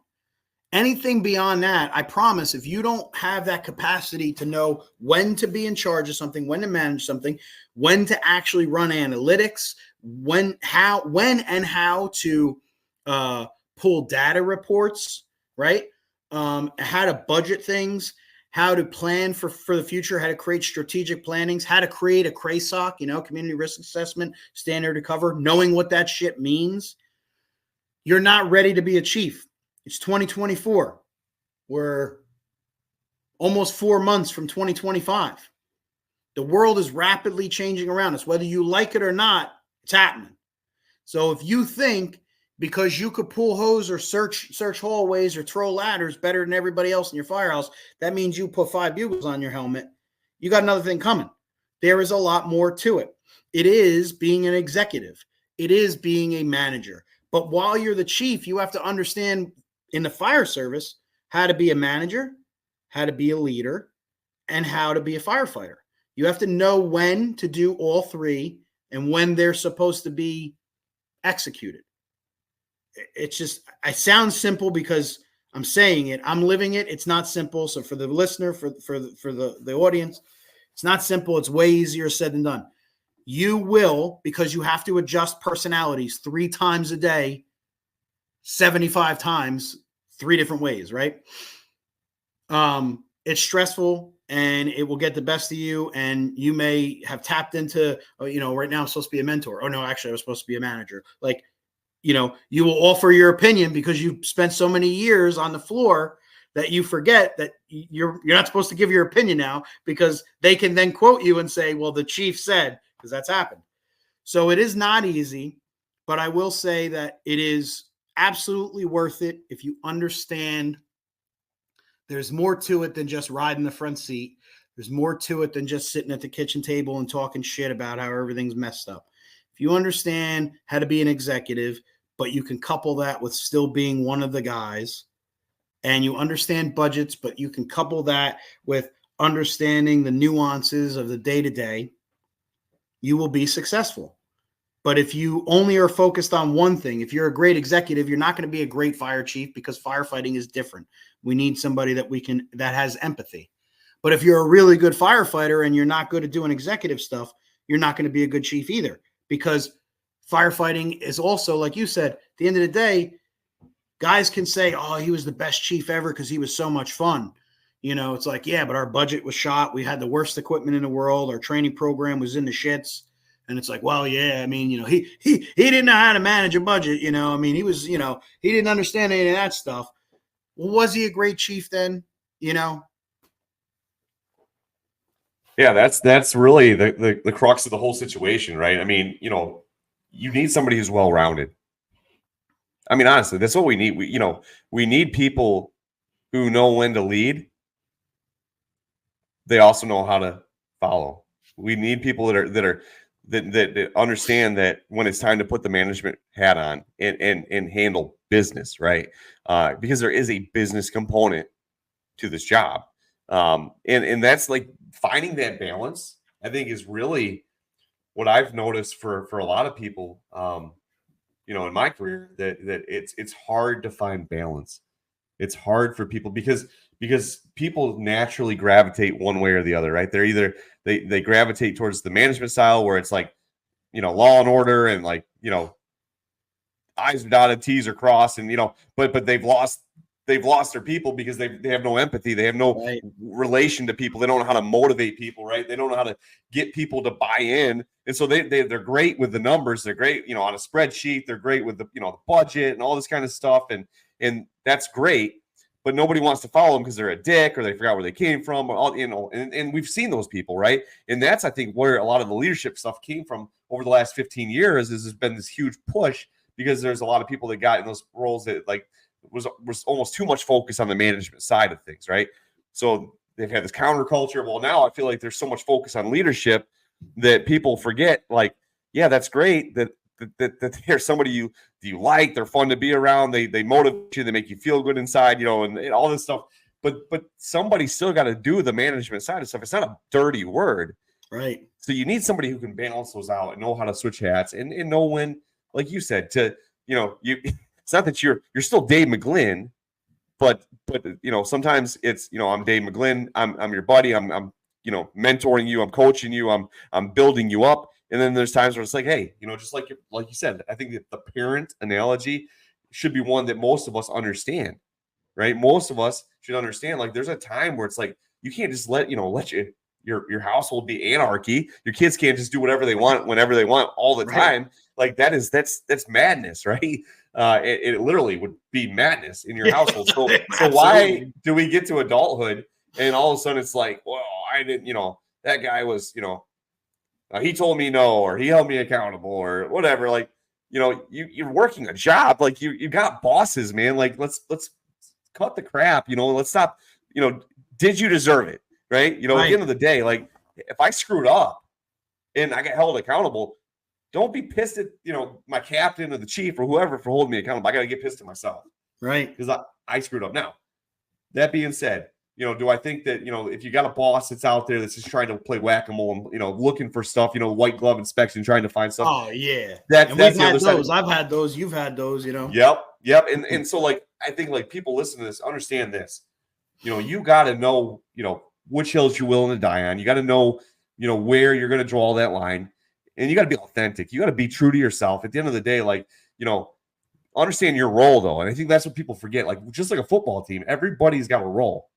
Anything beyond that, I promise, if you don't have that capacity to know when to be in charge of something, when to manage something, when to actually run analytics, when and how to pull data reports, right? How to budget things, how to plan for the future, how to create strategic plannings, how to create a CRASOC, community risk assessment, standard to cover, knowing what that shit means. You're not ready to be a chief. It's 2024. We're almost 4 months from 2025. The world is rapidly changing around us. Whether you like it or not, it's happening. So if you think because you could pull hose or search hallways or throw ladders better than everybody else in your firehouse, that means you put 5 bugles on your helmet, you got another thing coming. There is a lot more to it. It is being an executive. It is being a manager. But while you're the chief, you have to understand in the fire service how to be a manager, how to be a leader, and how to be a firefighter. You have to know when to do all three and when they're supposed to be executed. It's just, I sound simple because I'm saying it. I'm living it. It's not simple. So for the listener, for the audience, it's not simple. It's way easier said than done. You will, because you have to adjust personalities 3 times a day, 75 times, 3 different ways, right? It's stressful and it will get the best of you. And you may have tapped into, right now I'm supposed to be a mentor. Oh no, actually I was supposed to be a manager. Like, you will offer your opinion because you've spent so many years on the floor that you forget that you're not supposed to give your opinion now, because they can then quote you and say, well, the chief said, because that's happened. So it is not easy, but I will say that it is absolutely worth it if you understand there's more to it than just riding the front seat. There's more to it than just sitting at the kitchen table and talking shit about how everything's messed up. If you understand how to be an executive, but you can couple that with still being one of the guys, and you understand budgets, but you can couple that with understanding the nuances of the day-to-day, you will be successful. But if you only are focused on one thing, if you're a great executive, you're not going to be a great fire chief, because firefighting is different. We need somebody that has empathy. But if you're a really good firefighter and you're not good at doing executive stuff, you're not going to be a good chief either, because firefighting is also, like you said, at the end of the day, guys can say, oh, he was the best chief ever because he was so much fun. It's like, yeah, but our budget was shot. We had the worst equipment in the world. Our training program was in the shits. And it's like, well, yeah, I mean, he didn't know how to manage a budget. I mean, he was, he didn't understand any of that stuff. Well, was he a great chief then? Yeah, that's really the crux of the whole situation, right? I mean, you need somebody who's well-rounded. I mean, honestly, that's what we need. We need people who know when to lead. They also know how to follow. We need people that understand that when it's time to put the management hat on and handle business, right? Because there is a business component to this job. And that's like finding that balance, I think, is really what I've noticed for a lot of people, in my career, that it's hard to find balance. It's hard for people because people naturally gravitate one way or the other, right? They're either they gravitate towards the management style where it's like, law and order and like, I's are dotted, T's are crossed, and but they've lost their people because they have no empathy. They have no relation to people. They don't know how to motivate people, right? They don't know how to get people to buy in. And so they're great with the numbers. They're great, on a spreadsheet. They're great with the, the budget and all this kind of stuff. And that's great, but nobody wants to follow them because they're a dick or they forgot where they came from, or all, and we've seen those people, right? And that's, I think, where a lot of the leadership stuff came from over the last 15 years. There's been this huge push because there's a lot of people that got in those roles that was almost too much focus on the management side of things, right? So they've had this counterculture. Well, now I feel like there's so much focus on leadership that people forget, like, yeah, that's great that they're somebody you like, they're fun to be around, they motivate you, they make you feel good inside, and all this stuff. But somebody still got to do the management side of stuff. It's not a dirty word, right? So you need somebody who can balance those out and know how to switch hats and know when, like you said, to it's not that you're still Dave McGlynn, but sometimes it's I'm Dave McGlynn, I'm your buddy, I'm mentoring you, I'm coaching you, I'm building you up. And then there's times where it's like, hey, just like you said, I think that the parent analogy should be one that most of us understand, right? Most of us should understand, like, there's a time where it's like, you can't just let your household be anarchy. Your kids can't just do whatever they want, whenever they want, all the time. Like, that's madness, right? It literally would be madness in your household. So why do we get to adulthood and all of a sudden it's like, well, I didn't, that guy was, he told me no, or he held me accountable, or whatever. Like, you're working a job. Like, you got bosses, man. Like, let's cut the crap. Let's stop. Did you deserve it? Right. At the end of the day, like, if I screwed up and I get held accountable, Don't be pissed at, my captain or the chief or whoever for holding me accountable. I got to get pissed at myself. Right. Because I screwed up. Now, that being said, do I think that, if you got a boss that's out there that's just trying to play whack-a-mole and, looking for stuff, white glove inspection, trying to find stuff. Oh, yeah. That's we've the had other those. side. I've had those. You've had those, Yep. And so, like, I think, like, people listen to this, understand this. You got to know, which hills you're willing to die on. You got to know, where you're going to draw that line. And you got to be authentic. You got to be true to yourself. At the end of the day, like, understand your role, though. And I think that's what people forget. Like, just like a football team, everybody's got a role.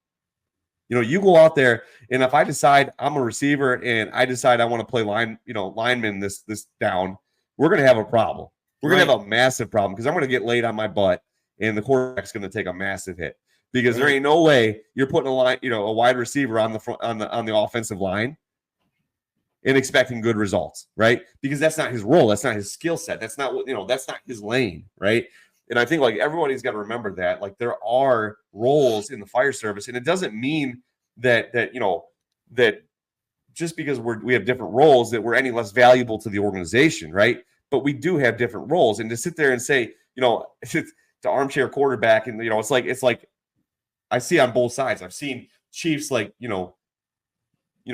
You go out there, and if I decide I'm a receiver and I decide I want to play lineman this down, we're going to have a problem. We're going to have a massive problem because I'm going to get laid on my butt, and the quarterback's going to take a massive hit because there ain't no way you're putting a wide receiver on the front on the offensive line and expecting good results, right? Because that's not his role. That's not his skill set. That's not what, that's not his lane, right? And I think, like, everybody's got to remember that, like, there are roles in the fire service, and it doesn't mean that just because we have different roles that we're any less valuable to the organization, right? But we do have different roles, and to sit there and say, to armchair quarterback, and it's like I see on both sides. I've seen chiefs like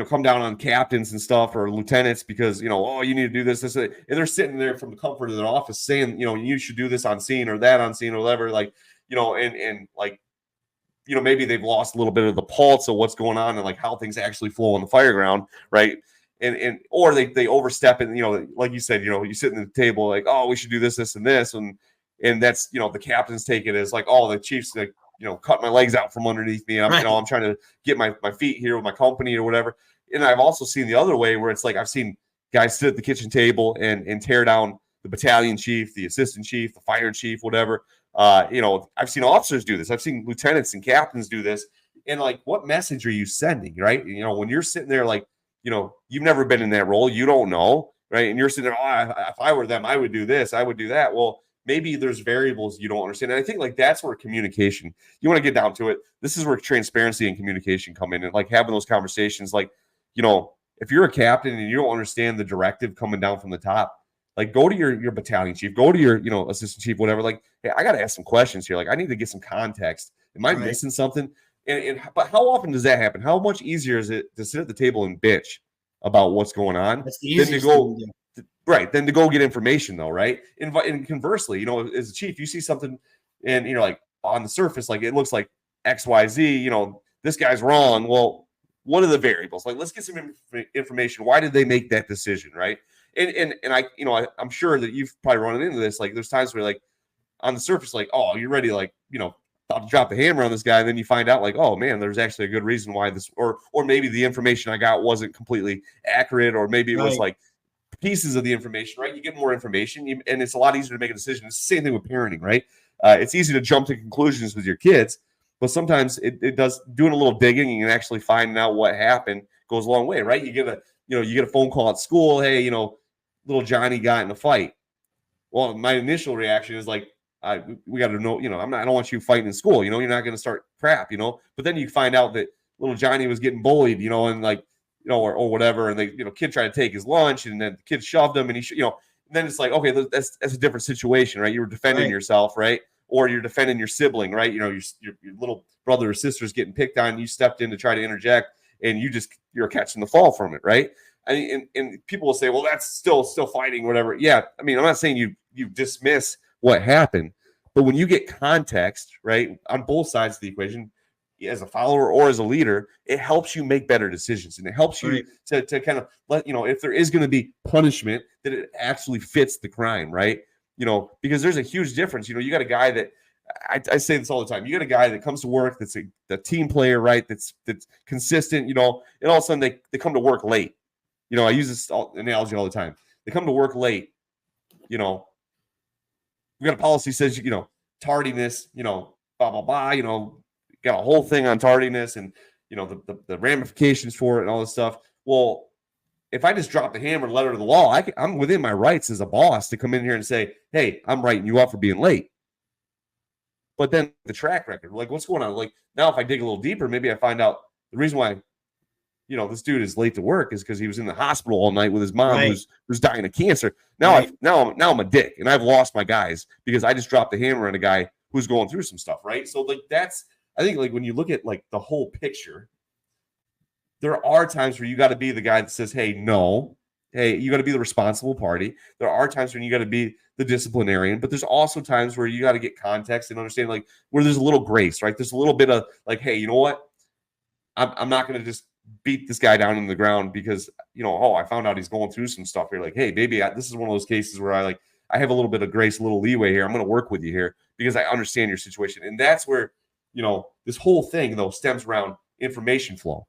come down on captains and stuff or lieutenants because, oh, you need to do this, and they're sitting there from the comfort of their office saying, you should do this on scene or that on scene or whatever, like, and like, maybe they've lost a little bit of the pulse of what's going on and like how things actually flow on the fire ground, right? And or they overstep it, like you said, you sit at the table like, oh, we should do this, this, and this, and that's, the captains take it as like, oh, the chief's like, cut my legs out from underneath me. And I'm trying to get my feet here with my company or whatever. And I've also seen the other way where it's like, I've seen guys sit at the kitchen table and tear down the battalion chief, the assistant chief, the fire chief, whatever. I've seen officers do this. I've seen lieutenants and captains do this. And like, what message are you sending, right? When you're sitting there, like, you've never been in that role, you don't know, right? And you're sitting there, oh, if I were them, I would do this, I would do that. Well, maybe there's variables you don't understand. And I think, like, that's where communication, you want to get down to it. This is where transparency and communication come in, and like having those conversations. Like, if you're a captain and you don't understand the directive coming down from the top, like, go to your battalion chief, go to your, assistant chief, whatever. Like, hey, I got to ask some questions here. Like, I need to get some context. Am I missing something? But how often does that happen? How much easier is it to sit at the table and bitch about what's going on than to go, right? Than to go get information, though, right? And conversely, as a chief, you see something and like on the surface, like, it looks like XYZ, this guy's wrong. Well, what are the variables? Like, let's get some information. Why did they make that decision, right? And I'm sure that you've probably run into this. Like, there's times where, like, on the surface, like, oh, you're ready, like, about to drop the hammer on this guy, and then you find out, like, oh man, there's actually a good reason why this, or maybe the information I got wasn't completely accurate, or maybe it was like pieces of the information, right? You get more information, and it's a lot easier to make a decision. It's the same thing with parenting, right? It's easy to jump to conclusions with your kids, but sometimes it does, doing a little digging and actually finding out what happened goes a long way, right? You get a phone call at school, hey, little Johnny got in a fight. Well, my initial reaction is like, we got to know, I don't want you fighting in school, you're not going to start crap, but then you find out that little Johnny was getting bullied, and like, or whatever. And they, kid tried to take his lunch, and then the kid shoved him, and and then it's like, okay, that's a different situation, right? You were defending yourself, right? Or you're defending your sibling, right? Your little brother or sister's getting picked on, you stepped in to try to interject, and you're catching the fall from it, right? And people will say, well, that's still fighting, whatever. Yeah, I mean, I'm not saying you dismiss what happened, but when you get context, right, on both sides of the equation, as a follower or as a leader, it helps you make better decisions, and it helps you to kind of let, if there is going to be punishment, that it actually fits the crime, right? Because there's a huge difference. You got a guy that, I say this all the time, you got a guy that comes to work that's a team player, right? That's consistent, and all of a sudden they come to work late. I use this analogy all the time. They come to work late. We got a policy says, tardiness, blah, blah, blah, got a whole thing on tardiness and, the ramifications for it and all this stuff. Well, if I just drop the hammer, letter of the law, I'm within my rights as a boss to come in here and say, hey, I'm writing you up for being late. But then the track record, like, what's going on? Like, now if I dig a little deeper, maybe I find out the reason why this dude is late to work is because he was in the hospital all night with his mom Right. who's dying of cancer. Now Right. now I'm a dick and I've lost my guys because I just dropped the hammer on a guy who's going through some stuff, right? So like I think like when you look at like the whole picture, there are times where you got to be the guy that says, hey, no. Hey, you got to be the responsible party. There are times when you got to be the disciplinarian, but there's also times where you got to get context and understand like where there's a little grace, right? There's a little bit of like, hey, you know what? I'm not going to just beat this guy down in the ground because, I found out he's going through some stuff here. Like, hey, maybe this is one of those cases where I have a little bit of grace, a little leeway here. I'm going to work with you here because I understand your situation. And that's where, this whole thing, though, stems around information flow,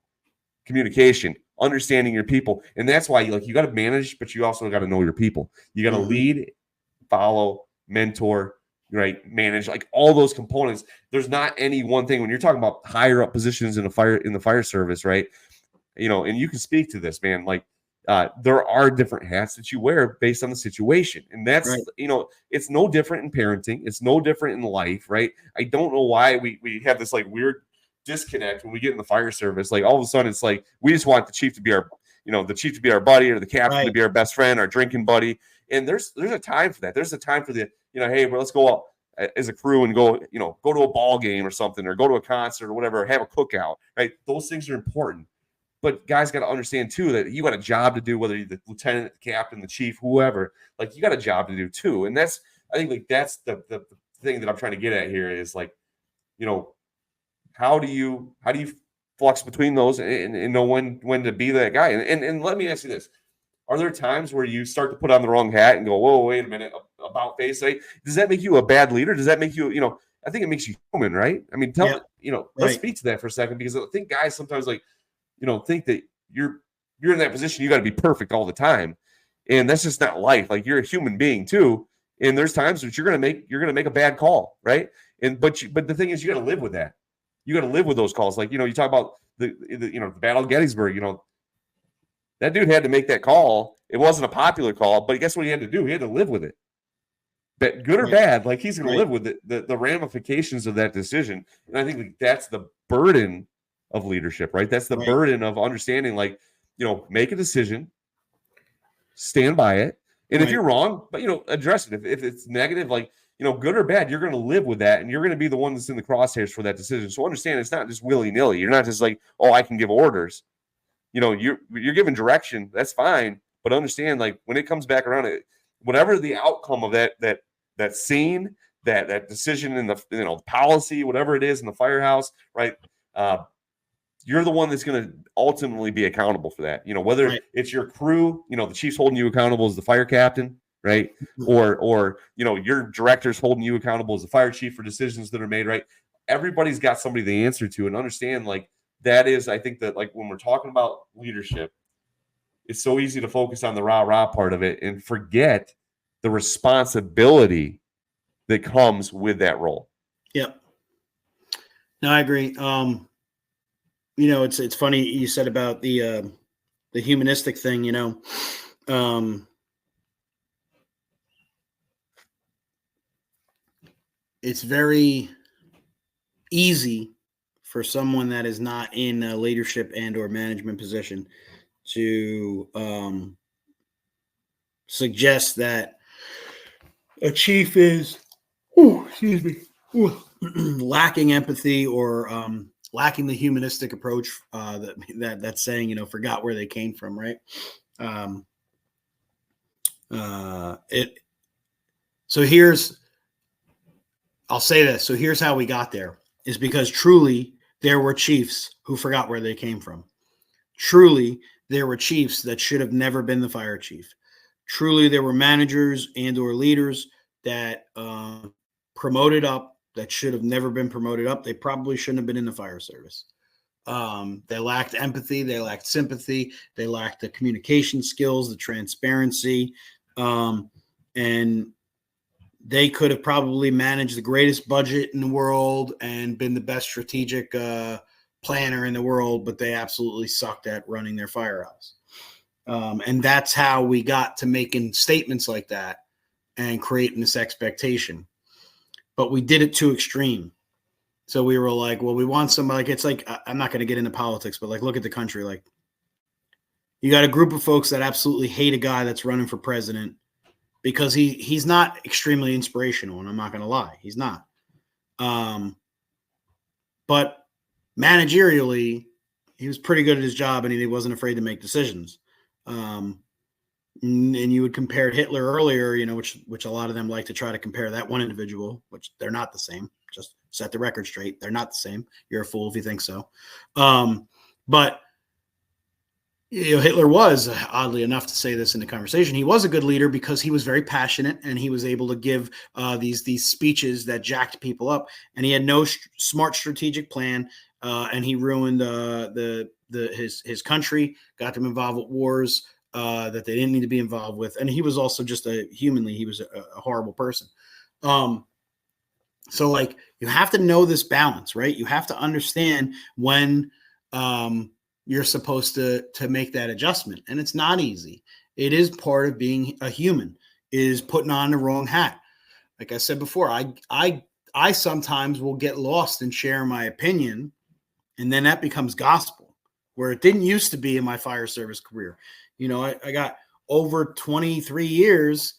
communication, understanding your people. And that's why you got to manage, but you also got to know your people. You got to lead, follow, mentor, right? Manage, like all those components. There's not any one thing when you're talking about higher up positions in the fire service, right? And you can speak to this, man. Like there are different hats that you wear based on the situation. And that's, right. It's no different in parenting. It's no different in life, right? I don't know why we have this like weird disconnect when we get in the fire service. Like all of a sudden it's like we just want the chief to be our buddy or the captain to be our best friend, our drinking buddy. And there's a time for that. There's a time for the hey, well, let's go out as a crew and go to a ball game or something, or go to a concert or whatever, or have a cookout, right? Those things are important. But guys got to understand too that you got a job to do, whether you're the lieutenant, the captain, the chief, whoever, like you got a job to do too. And I think like that's the thing that I'm trying to get at here is like, how do you flux between those and know when to be that guy? And let me ask you this. Are there times where you start to put on the wrong hat and go, whoa, wait a minute, about face? Right? Does that make you a bad leader? Does that make you, I think it makes you human, right? I mean, let's speak to that for a second, because I think guys sometimes think that you're in that position, you got to be perfect all the time. And that's just not life. Like you're a human being too. And there's times that you're going to make a bad call. Right. But the thing is, you got to live with that. You got to live with those calls. Like, you talk about the Battle of Gettysburg, that dude had to make that call. It wasn't a popular call, but guess what he had to do? He had to live with it. But good or bad, like he's going to live with the ramifications of that decision. And I think that's the burden of leadership, right? That's the burden of understanding, like, make a decision, stand by it. And if you're wrong, but, address it. If it's negative, like, good or bad, you're going to live with that. And you're going to be the one that's in the crosshairs for that decision. So understand it's not just willy-nilly. You're not just like, oh, I can give orders. You're giving direction. That's fine. But understand, like, when it comes back around, whatever the outcome of that scene, that decision in the policy, whatever it is in the firehouse, right? You're the one that's going to ultimately be accountable for that. Whether it's your crew, the chief's holding you accountable as the fire captain, right? Or your director's holding you accountable as the fire chief for decisions that are made, right? Everybody's got somebody to answer to, and understand, like, that is, I think that, like, when we're talking about leadership, it's so easy to focus on the rah-rah part of it and forget the responsibility that comes with that role. Yep. No, I agree. It's funny you said about the humanistic thing, it's very easy for someone that is not in a leadership and or management position to suggest that a chief is lacking empathy or lacking the humanistic approach that's saying, forgot where they came from, right? I'll say this. So here's how we got there, is because truly there were chiefs who forgot where they came from. Truly, there were chiefs that should have never been the fire chief. Truly, there were managers and or leaders that promoted up that should have never been promoted up. They probably shouldn't have been in the fire service. They lacked empathy. They lacked sympathy. They lacked the communication skills, the transparency. And they could have probably managed the greatest budget in the world and been the best strategic planner in the world, but they absolutely sucked at running their firehouse. And that's how we got to making statements like that and creating this expectation. But we did it too extreme. So we were like, well, we want somebody, like, it's like, I'm not going to get into politics, but like, look at the country. Like, You got a group of folks that absolutely hate a guy that's running for president because he's not extremely inspirational, and I'm not going to lie, he's not. But managerially, he was pretty good at his job, and he wasn't afraid to make decisions. And you would compare Hitler earlier, which a lot of them like to try to compare that one individual, which they're not the same. Just set the record straight. They're not the same. You're a fool if you think so. But Hitler was, oddly enough to say this in the conversation, he was a good leader because he was very passionate and he was able to give these speeches that jacked people up, and he had no smart strategic plan, and he ruined his country, got them involved with wars that they didn't need to be involved with, and he was also just humanly, he was a horrible person. So like you have to know this balance, right? You have to understand when you're supposed to make that adjustment. And it's not easy. It is part of being a human, is putting on the wrong hat. Like I said before, I sometimes will get lost in sharing my opinion, and then that becomes gospel, where it didn't used to be in my fire service career. I got over 23 years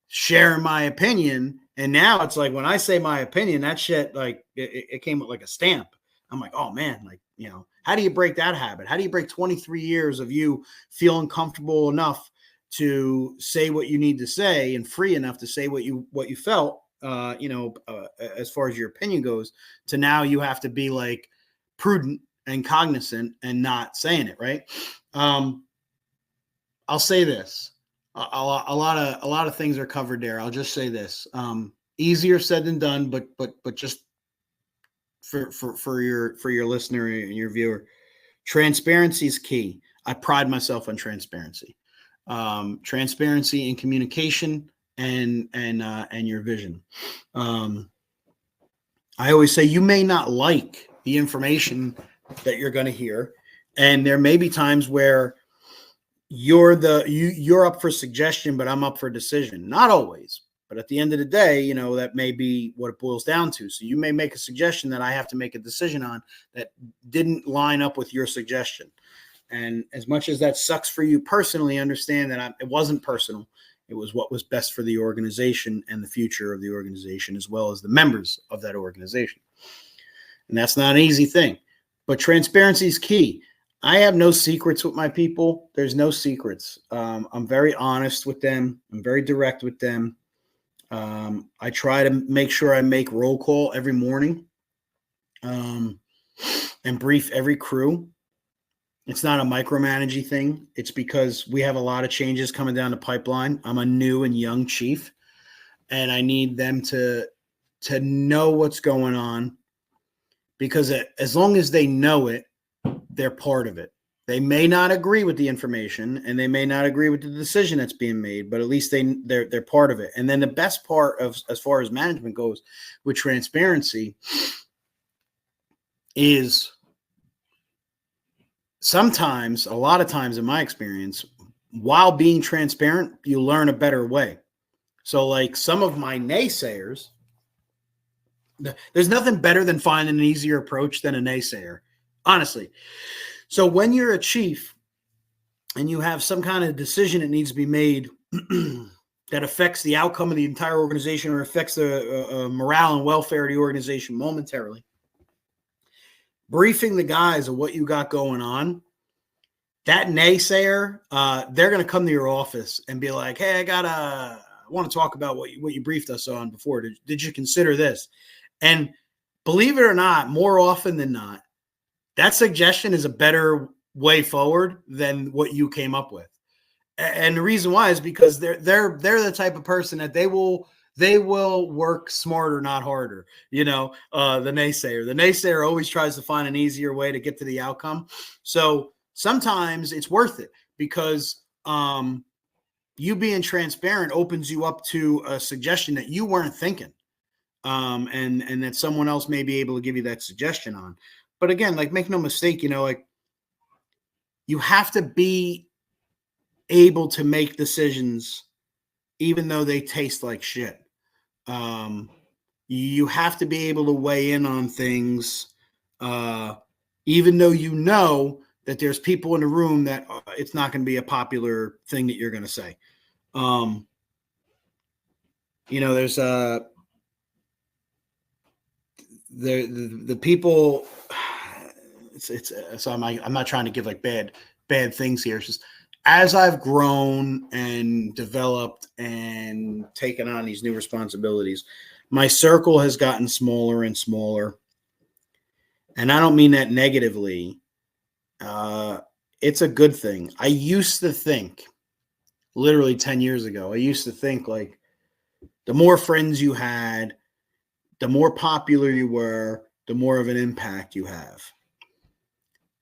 sharing my opinion, and now it's like when I say my opinion, that shit, like it came with like a stamp. I'm like, oh man, like, how do you break that habit? How do you break 23 years of you feeling comfortable enough to say what you need to say and free enough to say what you felt, as far as your opinion goes, to now you have to be like prudent and cognizant and not saying it, right? I'll say this. A lot of things are covered there. I'll just say this. Easier said than done, but just for your listener and your viewer, transparency is key. I pride myself on transparency, transparency in communication and your vision. I always say you may not like the information that you're going to hear, and there may be times where you're up for suggestion, but I'm up for decision. Not always. But at the end of the day, that may be what it boils down to. So you may make a suggestion that I have to make a decision on that didn't line up with your suggestion. And as much as that sucks for you personally, understand that it wasn't personal. It was what was best for the organization and the future of the organization, as well as the members of that organization. And that's not an easy thing. But transparency is key. I have no secrets with my people. There's no secrets. I'm very honest with them. I'm very direct with them. I try to make sure I make roll call every morning and brief every crew. It's not a micromanaging thing. It's because we have a lot of changes coming down the pipeline. I'm a new and young chief, and I need them to know what's going on, because as long as they know it, they're part of it. They may not agree with the information and they may not agree with the decision that's being made, but at least they're part of it. And then the best part of, as far as management goes with transparency, is sometimes, a lot of times in my experience, while being transparent, you learn a better way. So like some of my naysayers, there's nothing better than finding an easier approach than a naysayer, honestly. So when you're a chief and you have some kind of decision that needs to be made that affects the outcome of the entire organization or affects the morale and welfare of the organization momentarily, briefing the guys of what you got going on, that naysayer, they're going to come to your office and be like, hey, I want to talk about what you briefed us on before. Did you consider this? And believe it or not, more often than not, that suggestion is a better way forward than what you came up with. And the reason why is because they're the type of person that they will work smarter, not harder. The naysayer always tries to find an easier way to get to the outcome. So sometimes it's worth it, because you being transparent opens you up to a suggestion that you weren't thinking, and that someone else may be able to give you that suggestion on. But again, like, make no mistake, like, you have to be able to make decisions even though they taste like shit. You have to be able to weigh in on things, even though that there's people in the room that it's not going to be a popular thing that you're going to say. There's the people. So I'm not trying to give like bad things here. It's just as I've grown and developed and taken on these new responsibilities, my circle has gotten smaller and smaller. And I don't mean that negatively. It's a good thing. I used to think, literally 10 years ago, like the more friends you had, the more popular you were, the more of an impact you have.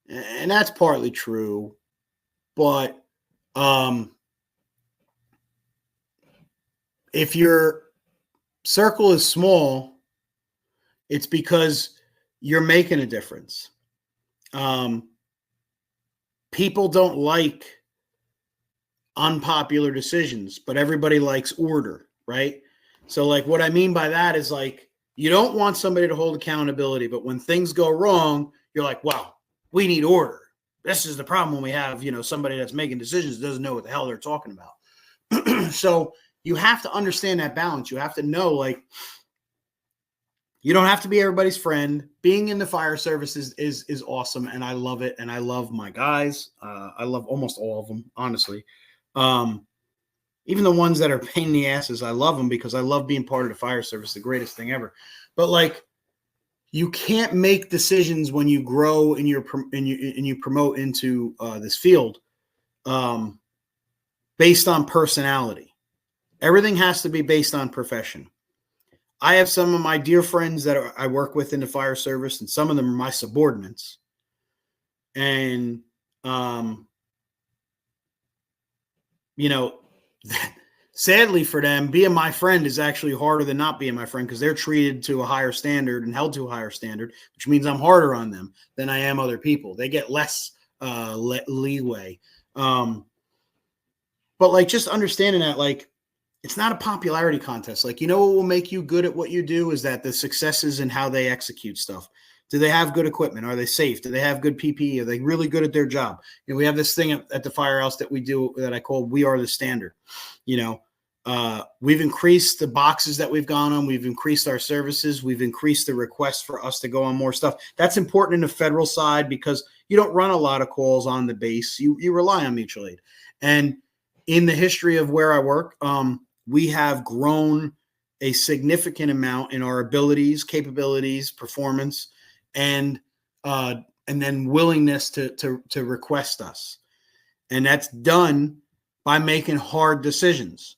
And that's partly true. But if your circle is small, it's because you're making a difference. People don't like unpopular decisions, but everybody likes order, right? So like what I mean by that is like you don't want somebody to hold accountability, but when things go wrong, you're like, wow, we need order. This is the problem when we have, somebody that's making decisions doesn't know what the hell they're talking about. So you have to understand that balance. You have to know, like, you don't have to be everybody's friend. Being in the fire service is awesome, and I love it, and I love my guys. I love almost all of them, honestly. Even the ones that are pain in the asses, I love them because I love being part of the fire service, the greatest thing ever. But like, you can't make decisions when you grow and you promote into this field based on personality. Everything has to be based on profession. I have some of my dear friends that I work with in the fire service, and some of them are my subordinates. And, sadly for them, being my friend is actually harder than not being my friend because they're treated to a higher standard and held to a higher standard, which means I'm harder on them than I am other people. They get less leeway. But like, just understanding that, like, it's not a popularity contest. Like, what will make you good at what you do is that the successes and how they execute stuff. Do they have good equipment? Are they safe? Do they have good PPE? Are they really good at their job? We have this thing at the firehouse that we do that I call "We Are the Standard." We've increased the boxes that we've gone on. We've increased our services. We've increased the requests for us to go on more stuff. That's important in the federal side because you don't run a lot of calls on the base. You rely on mutual aid. And in the history of where I work, we have grown a significant amount in our abilities, capabilities, performance, and then willingness to request us. And that's done by making hard decisions,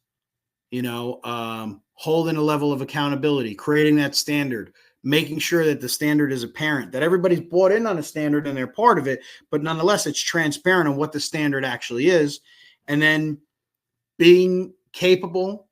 holding a level of accountability, creating that standard, making sure that the standard is apparent, that everybody's bought in on a standard and they're part of it, but nonetheless, it's transparent on what the standard actually is. And then being capable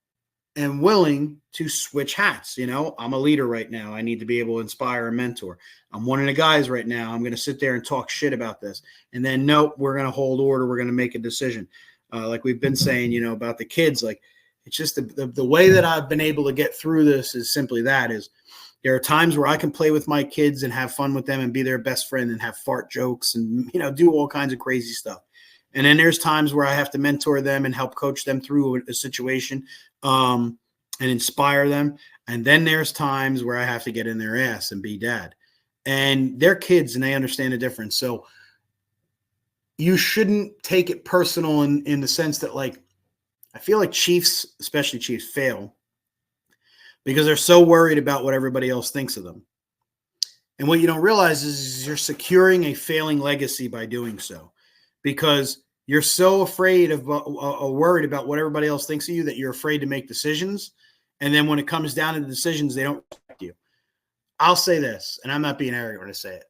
and willing to switch hats. I'm a leader right now. I need to be able to inspire and mentor. I'm one of the guys right now. I'm going to sit there and talk shit about this. And then, nope, we're going to hold order. We're going to make a decision. Like we've been saying, about the kids, like it's just the way that I've been able to get through this is simply that is there are times where I can play with my kids and have fun with them and be their best friend and have fart jokes and, do all kinds of crazy stuff. And then there's times where I have to mentor them and help coach them through a situation and inspire them. And then there's times where I have to get in their ass and be dad. And they're kids and they understand the difference. So you shouldn't take it personal in the sense that, like, I feel like chiefs, especially chiefs, fail because they're so worried about what everybody else thinks of them. And what you don't realize is you're securing a failing legacy by doing so, because you're so afraid of worried about what everybody else thinks of you that you're afraid to make decisions. And then when it comes down to the decisions, they don't respect you. I'll say this, and I'm not being arrogant to say it.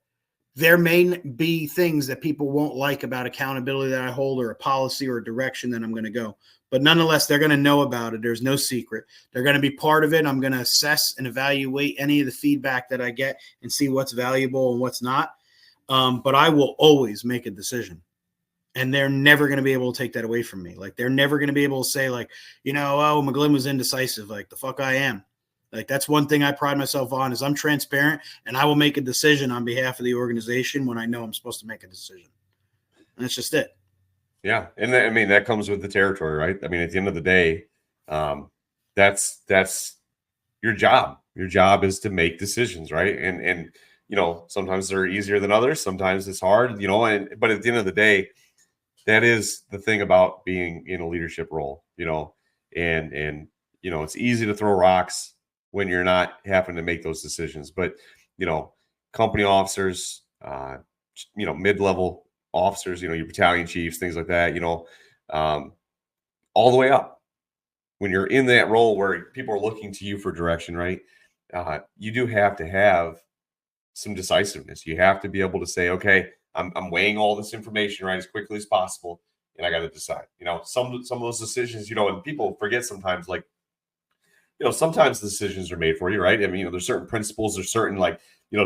There may be things that people won't like about accountability that I hold, or a policy or a direction that I'm going to go. But nonetheless, they're going to know about it. There's no secret. They're going to be part of it. I'm going to assess and evaluate any of the feedback that I get and see what's valuable and what's not. But I will always make a decision. And they're never going to be able to take that away from me. Like, they're never going to be able to say, like, oh, McGlynn was indecisive. Like, the fuck I am. Like, that's one thing I pride myself on is I'm transparent, and I will make a decision on behalf of the organization when I know I'm supposed to make a decision. That's just it. Yeah. And I mean, that comes with the territory, right? I mean, at the end of the day, that's your job. Your job is to make decisions, right? And sometimes they're easier than others. Sometimes it's hard, but at the end of the day, that is the thing about being in a leadership role, and it's easy to throw rocks when you're not having to make those decisions. But, company officers, mid-level officers, your battalion chiefs, things like that, all the way up. When you're in that role where people are looking to you for direction, right? You do have to have some decisiveness. You have to be able to say, okay, I'm weighing all this information right as quickly as possible, and I got to decide. Some of those decisions, and people forget sometimes, like, sometimes the decisions are made for you, right? I mean, there's certain principles, there's certain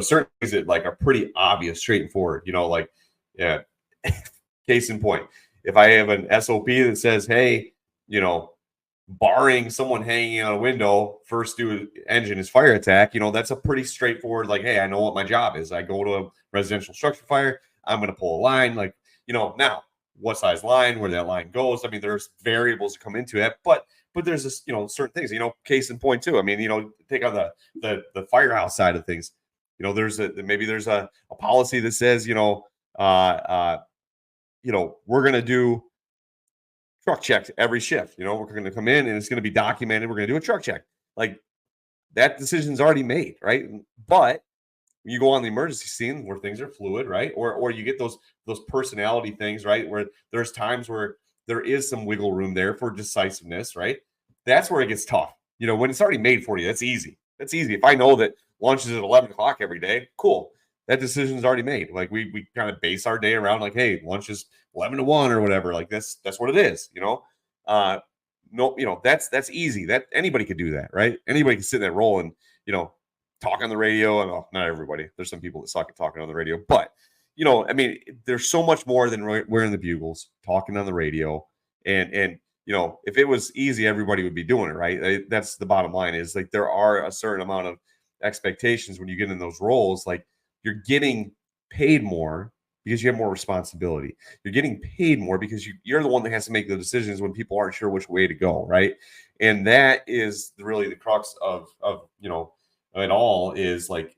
certain things that like are pretty obvious, straightforward. Like, yeah. Case in point, if I have an SOP that says, hey, barring someone hanging out a window, first do engine is fire attack, that's a pretty straightforward, like, hey, I know what my job is. I go to a residential structure fire, I'm going to pull a line, like, now what size line, where that line goes. I mean, there's variables that come into it, but there's this, certain things, case in point too. I mean, take on the firehouse side of things, there's a policy that says, we're going to do truck checks every shift. We're going to come in and it's going to be documented. We're going to do a truck check. Like, that decision's already made, right? But you go on the emergency scene where things are fluid, right? Or you get those personality things, right? Where there's times where there is some wiggle room there for decisiveness, right? That's where it gets tough. When it's already made for you, that's easy. That's easy. If I know that lunch is at 11 o'clock every day, cool. That decision's already made. Like, we kind of base our day around, like, hey, lunch is 11 to 1 or whatever. Like, that's what it is, no, that's easy. That anybody could do that, right? Anybody can sit in that role and, talk on the radio. And not everybody. There's some people that suck at talking on the radio, but I mean, there's so much more than wearing the bugles, talking on the radio, and if it was easy, everybody would be doing it, right? That's the bottom line. Is like, there are a certain amount of expectations when you get in those roles. Like, you're getting paid more because you have more responsibility. You're getting paid more because you're the one that has to make the decisions when people aren't sure which way to go, right? And that is really the crux of it all, is like,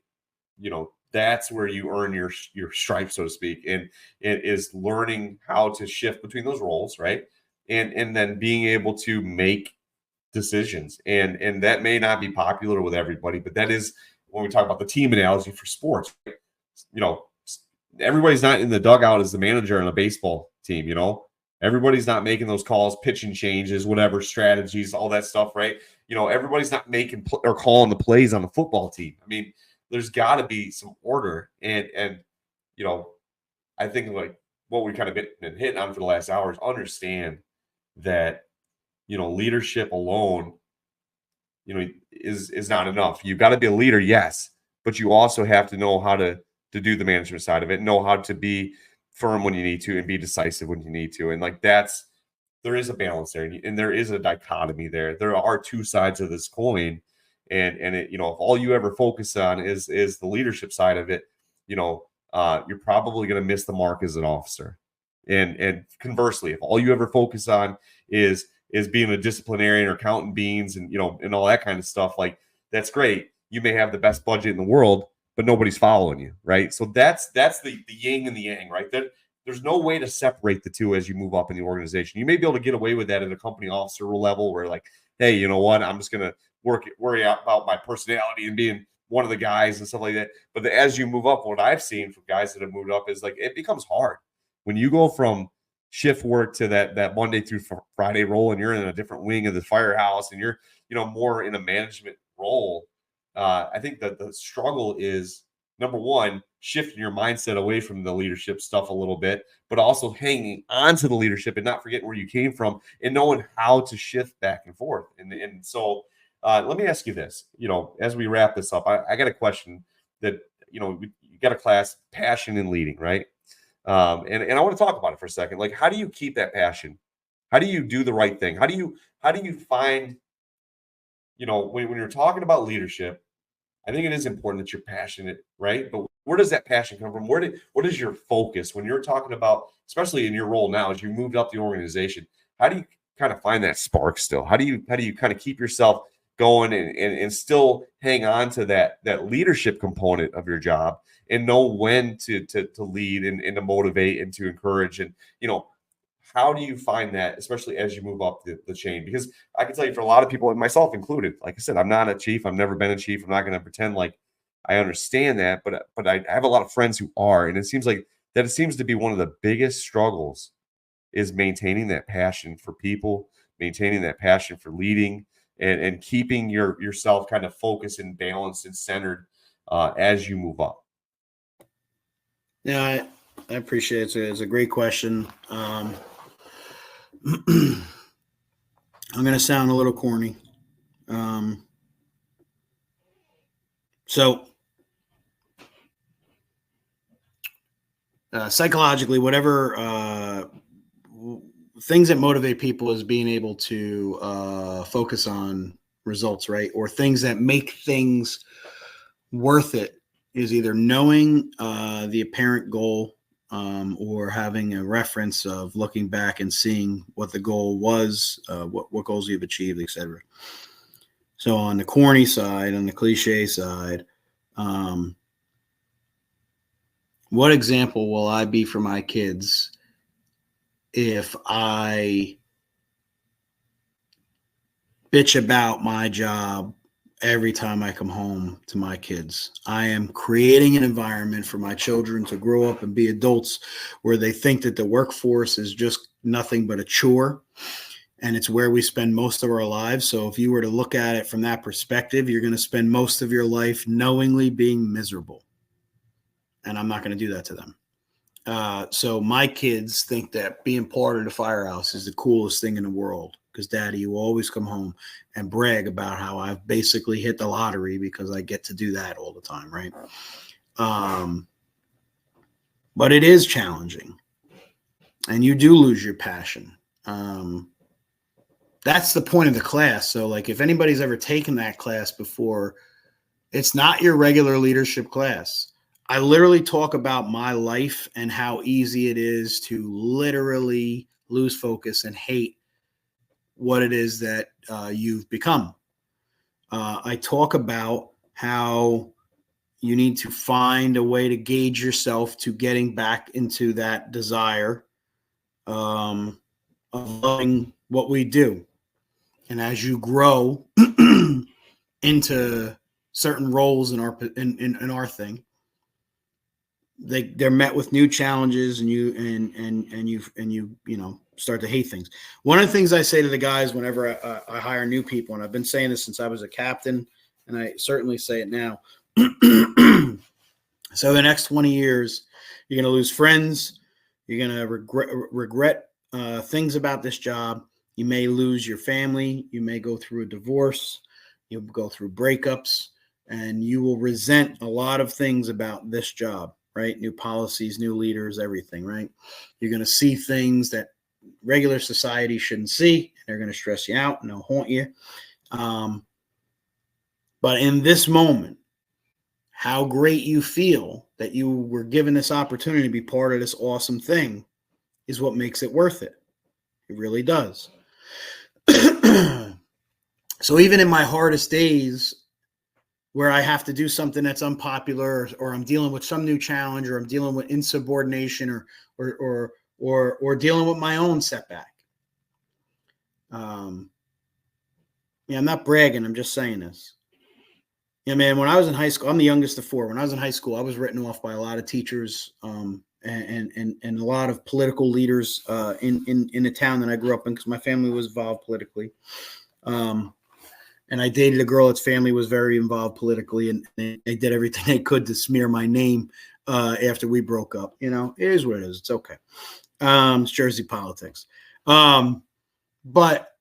that's where you earn your stripes, so to speak, and it is learning how to shift between those roles, right? And then being able to make decisions, and that may not be popular with everybody, but that is when we talk about the team analogy for sports. Right? Everybody's not in the dugout as the manager on a baseball team. Everybody's not making those calls, pitching changes, whatever strategies, all that stuff, right? Everybody's not making or calling the plays on the football team. I mean, there's got to be some order, and I think, like, what we kind of been hitting on for the last hour is understand that leadership alone is not enough. You've got to be a leader, yes, but you also have to know how to do the management side of it, know how to be firm when you need to and be decisive when you need to. And like, there is a balance there, and there is a dichotomy there. There are two sides of this coin, and it, if all you ever focus on is the leadership side of it, you're probably going to miss the mark as an officer. And conversely, if all you ever focus on is being a disciplinarian or counting beans and and all that kind of stuff, like, that's great. You may have the best budget in the world, but nobody's following you, right? So that's the yin and the yang, right? There's no way to separate the two as you move up in the organization. You may be able to get away with that at a company officer level, where, like, hey, you know what? I'm just going to worry about my personality and being one of the guys and stuff like that. But as you move up, what I've seen from guys that have moved up is, like, it becomes hard when you go from shift work to that Monday through Friday role, and you're in a different wing of the firehouse, and you're more in a management role. I think that the struggle is, number one, shifting your mindset away from the leadership stuff a little bit, but also hanging on to the leadership and not forgetting where you came from and knowing how to shift back and forth. And so let me ask you this, as we wrap this up, I got a question that, you got a class, passion in leading, right? And I want to talk about it for a second. Like, how do you keep that passion? How do you do the right thing? How do you find, when you're talking about leadership, I think it is important that you're passionate, right? But where does that passion come from? What is your focus when you're talking about, especially in your role now as you moved up the organization? How do you kind of find that spark still? How do you kind of keep yourself going and still hang on to that leadership component of your job and know when to lead and to motivate and to encourage? And how do you find that, especially as you move up the chain? Because I can tell you, for a lot of people, and myself included, like I said, I'm not a chief. I've never been a chief. I'm not going to pretend like I understand that, but I have a lot of friends who are, and it seems to be one of the biggest struggles is maintaining that passion for people, maintaining that passion for leading, and keeping yourself kind of focused and balanced and centered as you move up. Yeah, I appreciate it. It's a great question. I'm going to sound a little corny. Psychologically, whatever things that motivate people is being able to focus on results, right? Or things that make things worth it is either knowing the apparent goal or having a reference of looking back and seeing what the goal was, what goals you've achieved, etc. So on the corny side, on the cliche side, what example will I be for my kids if I bitch about my job every time I come home to my kids? I am creating an environment for my children to grow up and be adults where they think that the workforce is just nothing but a chore, and it's where we spend most of our lives. So if you were to look at it from that perspective, you're going to spend most of your life knowingly being miserable. And I'm not going to do that to them. So my kids think that being part of the firehouse is the coolest thing in the world, because Daddy, you always come home and brag about how I've basically hit the lottery because I get to do that all the time, right? But it is challenging, and you do lose your passion. That's the point of the class. So, like, if anybody's ever taken that class before, it's not your regular leadership class. I literally talk about my life and how easy it is to literally lose focus and hate what it is that you've become. I talk about how you need to find a way to gauge yourself to getting back into that desire of loving what we do. And as you grow into certain roles in our thing, they're met with new challenges, and you start to hate things. One of the things I say to the guys whenever I hire new people, and I've been saying this since I was a captain, and I certainly say it now. So the next 20 years, you're going to lose friends. You're going to regret things about this job. You may lose your family. You may go through a divorce. You'll go through breakups, and you will resent a lot of things about this job, right? New policies, new leaders, everything, right? You're going to see things that regular society shouldn't see. They're going to stress you out and they'll haunt you. But in this moment, how great you feel that you were given this opportunity to be part of this awesome thing is what makes it worth it. It really does. So even in my hardest days, where I have to do something that's unpopular, or I'm dealing with some new challenge, or I'm dealing with insubordination, or dealing with my own setback. I'm not bragging. I'm just saying this. Yeah, man, when I was in high school, I'm the youngest of four. When I was in high school, I was written off by a lot of teachers and a lot of political leaders in the town that I grew up in, because my family was involved politically. And I dated a girl that's family was very involved politically, and they did everything they could to smear my name after we broke up. It is what it is. It's okay. It's Jersey politics. But,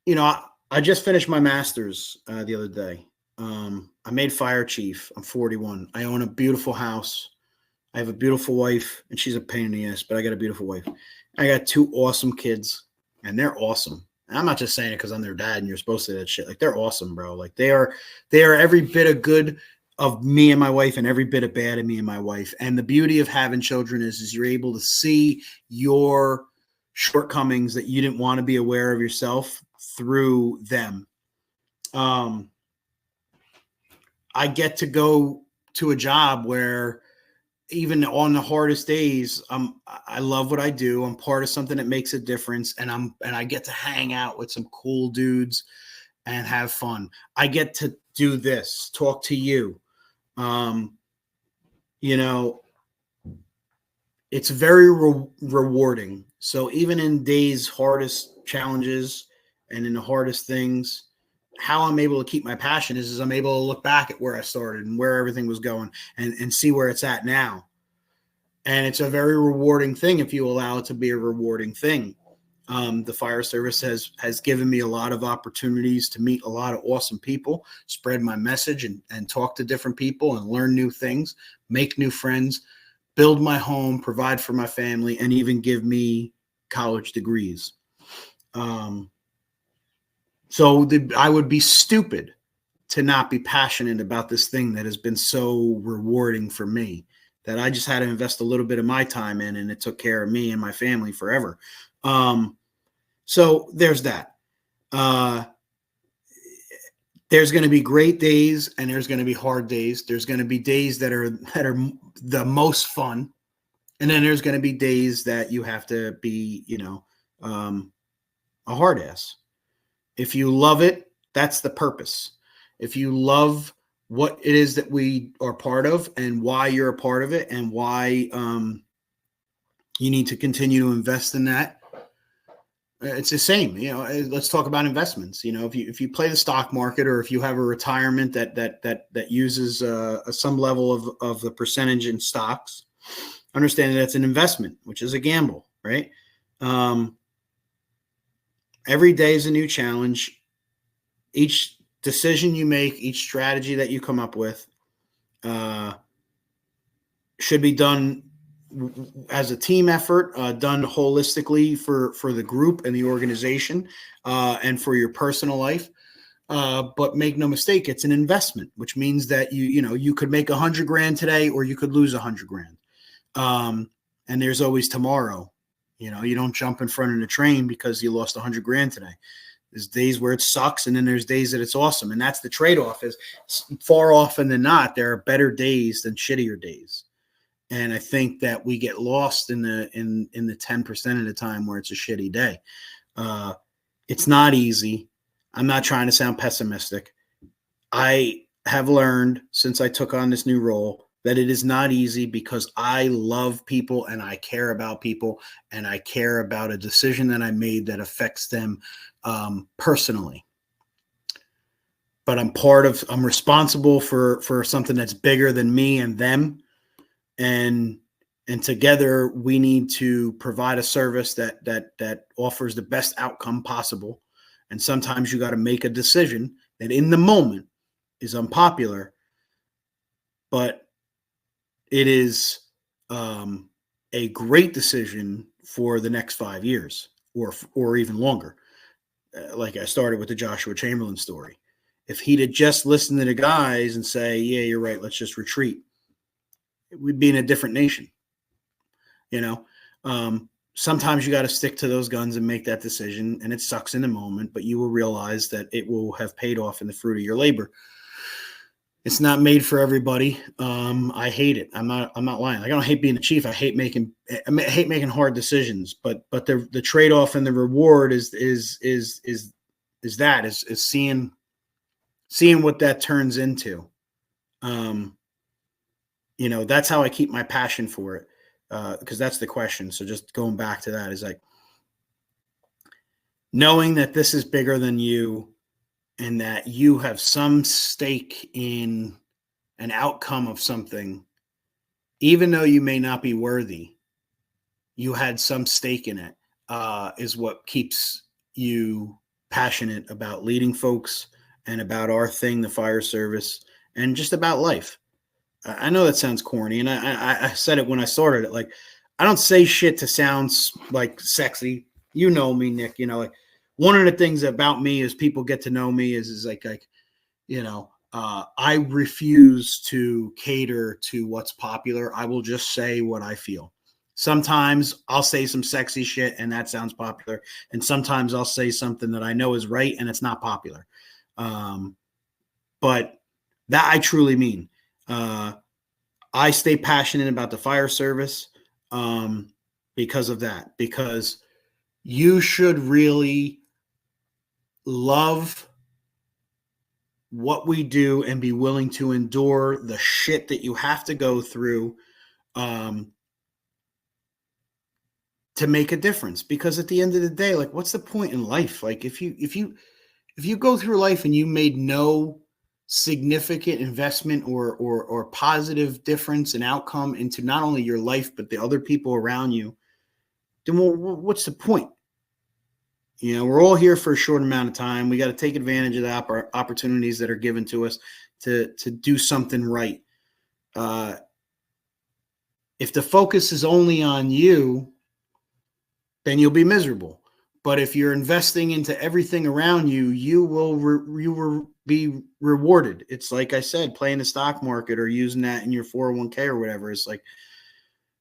I just finished my master's the other day. I made fire chief. I'm 41. I own a beautiful house. I have a beautiful wife, and she's a pain in the ass, but I got a beautiful wife. I got two awesome kids, and they're awesome. And I'm not just saying it because I'm their dad and you're supposed to say that shit. Like, they're awesome, bro. Like, they are every bit of good of me and my wife and every bit of bad of me and my wife. And the beauty of having children is you're able to see your shortcomings that you didn't want to be aware of yourself through them. I get to go to a job where even on the hardest days, I love what I do. I'm part of something that makes a difference, and I get to hang out with some cool dudes and have fun. I get to do this, talk to you. You know, it's very rewarding. So even in days, hardest challenges and in the hardest things, how I'm able to keep my passion is I'm able to look back at where I started and where everything was going and see where it's at now. And it's a very rewarding thing if you allow it to be a rewarding thing. The fire service has given me a lot of opportunities to meet a lot of awesome people, spread my message and talk to different people and learn new things, make new friends, build my home, provide for my family, and even give me college degrees. So I would be stupid to not be passionate about this thing that has been so rewarding for me, that I just had to invest a little bit of my time in, and it took care of me and my family forever. So there's that. There's going to be great days and there's going to be hard days. There's going to be days that are the most fun. And then there's going to be days that you have to be, a hard ass. If you love it, that's the purpose. If you love what it is that we are part of and why you're a part of it and why you need to continue to invest in that, it's the same. Let's talk about investments. If you play the stock market, or if you have a retirement that uses some level of the percentage in stocks, understand that it's an investment, which is a gamble, right? Every day is a new challenge. Each decision you make, each strategy that you come up with, should be done as a team effort, done holistically for the group and the organization, and for your personal life. But make no mistake, it's an investment, which means that you could make $100,000 today, or you could lose $100,000. And there's always tomorrow. You don't jump in front of the train because you lost $100,000 today. There's days where it sucks, and then there's days that it's awesome. And that's the trade-off. Is far often than not, there are better days than shittier days. And I think that we get lost in the 10% of the time where it's a shitty day. It's not easy. I'm not trying to sound pessimistic. I have learned since I took on this new role that it is not easy, because I love people and I care about people, and I care about a decision that I made that affects them personally. But I'm responsible for something that's bigger than me and them. And together we need to provide a service that offers the best outcome possible. And sometimes you got to make a decision that in the moment is unpopular, but it is a great decision for the next 5 years or even longer. Like I started with the Joshua Chamberlain story. If he'd have just listened to the guys and say, yeah, you're right, let's just retreat, we'd be in a different nation. Sometimes you got to stick to those guns and make that decision, and it sucks in the moment, but you will realize that it will have paid off in the fruit of your labor. It's not made for everybody. I hate it. I'm not lying. I don't hate being a chief. I hate making hard decisions, but the trade-off and the reward is seeing what that turns into. That's how I keep my passion for it. Because that's the question. So just going back to that is like knowing that this is bigger than you, and that you have some stake in an outcome of something, even though you may not be worthy, you had some stake in it, is what keeps you passionate about leading folks and about our thing, the fire service, and just about life. I know that sounds corny, and I said it when I started it. Like, I don't say shit to sound like sexy. You know me, Nick. Like, one of the things about me is people get to know me is like I refuse to cater to what's popular. I will just say what I feel. Sometimes I'll say some sexy shit and that sounds popular. And sometimes I'll say something that I know is right and it's not popular. But that I truly mean. I stay passionate about the fire service because of that, because you should really love what we do and be willing to endure the shit that you have to go through to make a difference. Because at the end of the day, like, what's the point in life? Like, if you go through life and you made no significant investment or positive difference and outcome into not only your life but the other people around you, then what's the point? You know, we're all here for a short amount of time. We got to take advantage of the opportunities that are given to us to do something right. If the focus is only on you, then you'll be miserable. But if you're investing into everything around you, you will be rewarded. It's like I said, playing the stock market or using that in your 401k or whatever. It's like,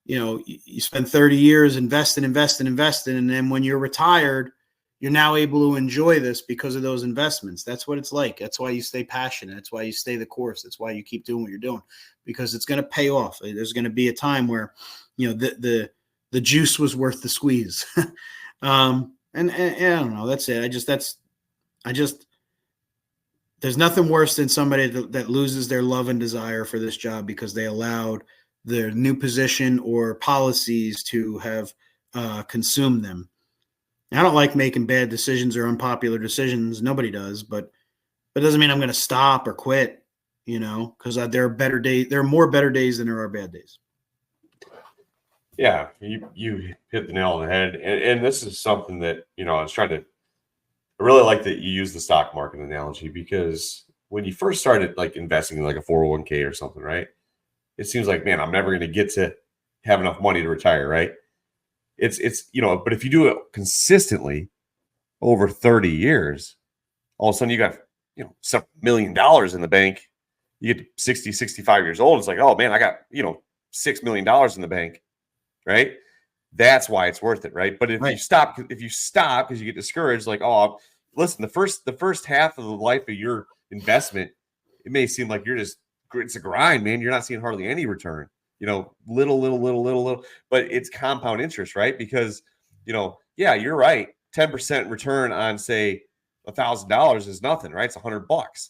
you know, you spend 30 years investing, and then when you're retired, you're now able to enjoy this because of those investments. That's what it's like. That's why you stay passionate. That's why you stay the course. That's why you keep doing what you're doing, because it's going to pay off. There's going to be a time where, you know, the juice was worth the squeeze. And I don't know. That's it. There's nothing worse than somebody that loses their love and desire for this job because they allowed their new position or policies to have consumed them. I don't like making bad decisions or unpopular decisions. Nobody does, but it doesn't mean I'm going to stop or quit, you know, because there are better days. There are more better days than there are bad days. Yeah, you hit the nail on the head. And this is something that, you know, I really like that you use the stock market analogy, because when you first started like investing in like a 401k or something, right? It seems like, man, I'm never going to get to have enough money to retire, right? It's, you know, but if you do it consistently over 30 years, all of a sudden you got, you know, $7 million in the bank. You get to 60, 65 years old. It's like, oh man, I got, you know, $6 million in the bank, right? That's why it's worth it, right? But if you stop because you get discouraged, like, oh, listen, the first half of the life of your investment, it may seem like it's a grind, man. You're not seeing hardly any return. You know, little, but it's compound interest, right? Because, you know, yeah, you're right. 10% return on, say, $1,000 is nothing, right? It's $100.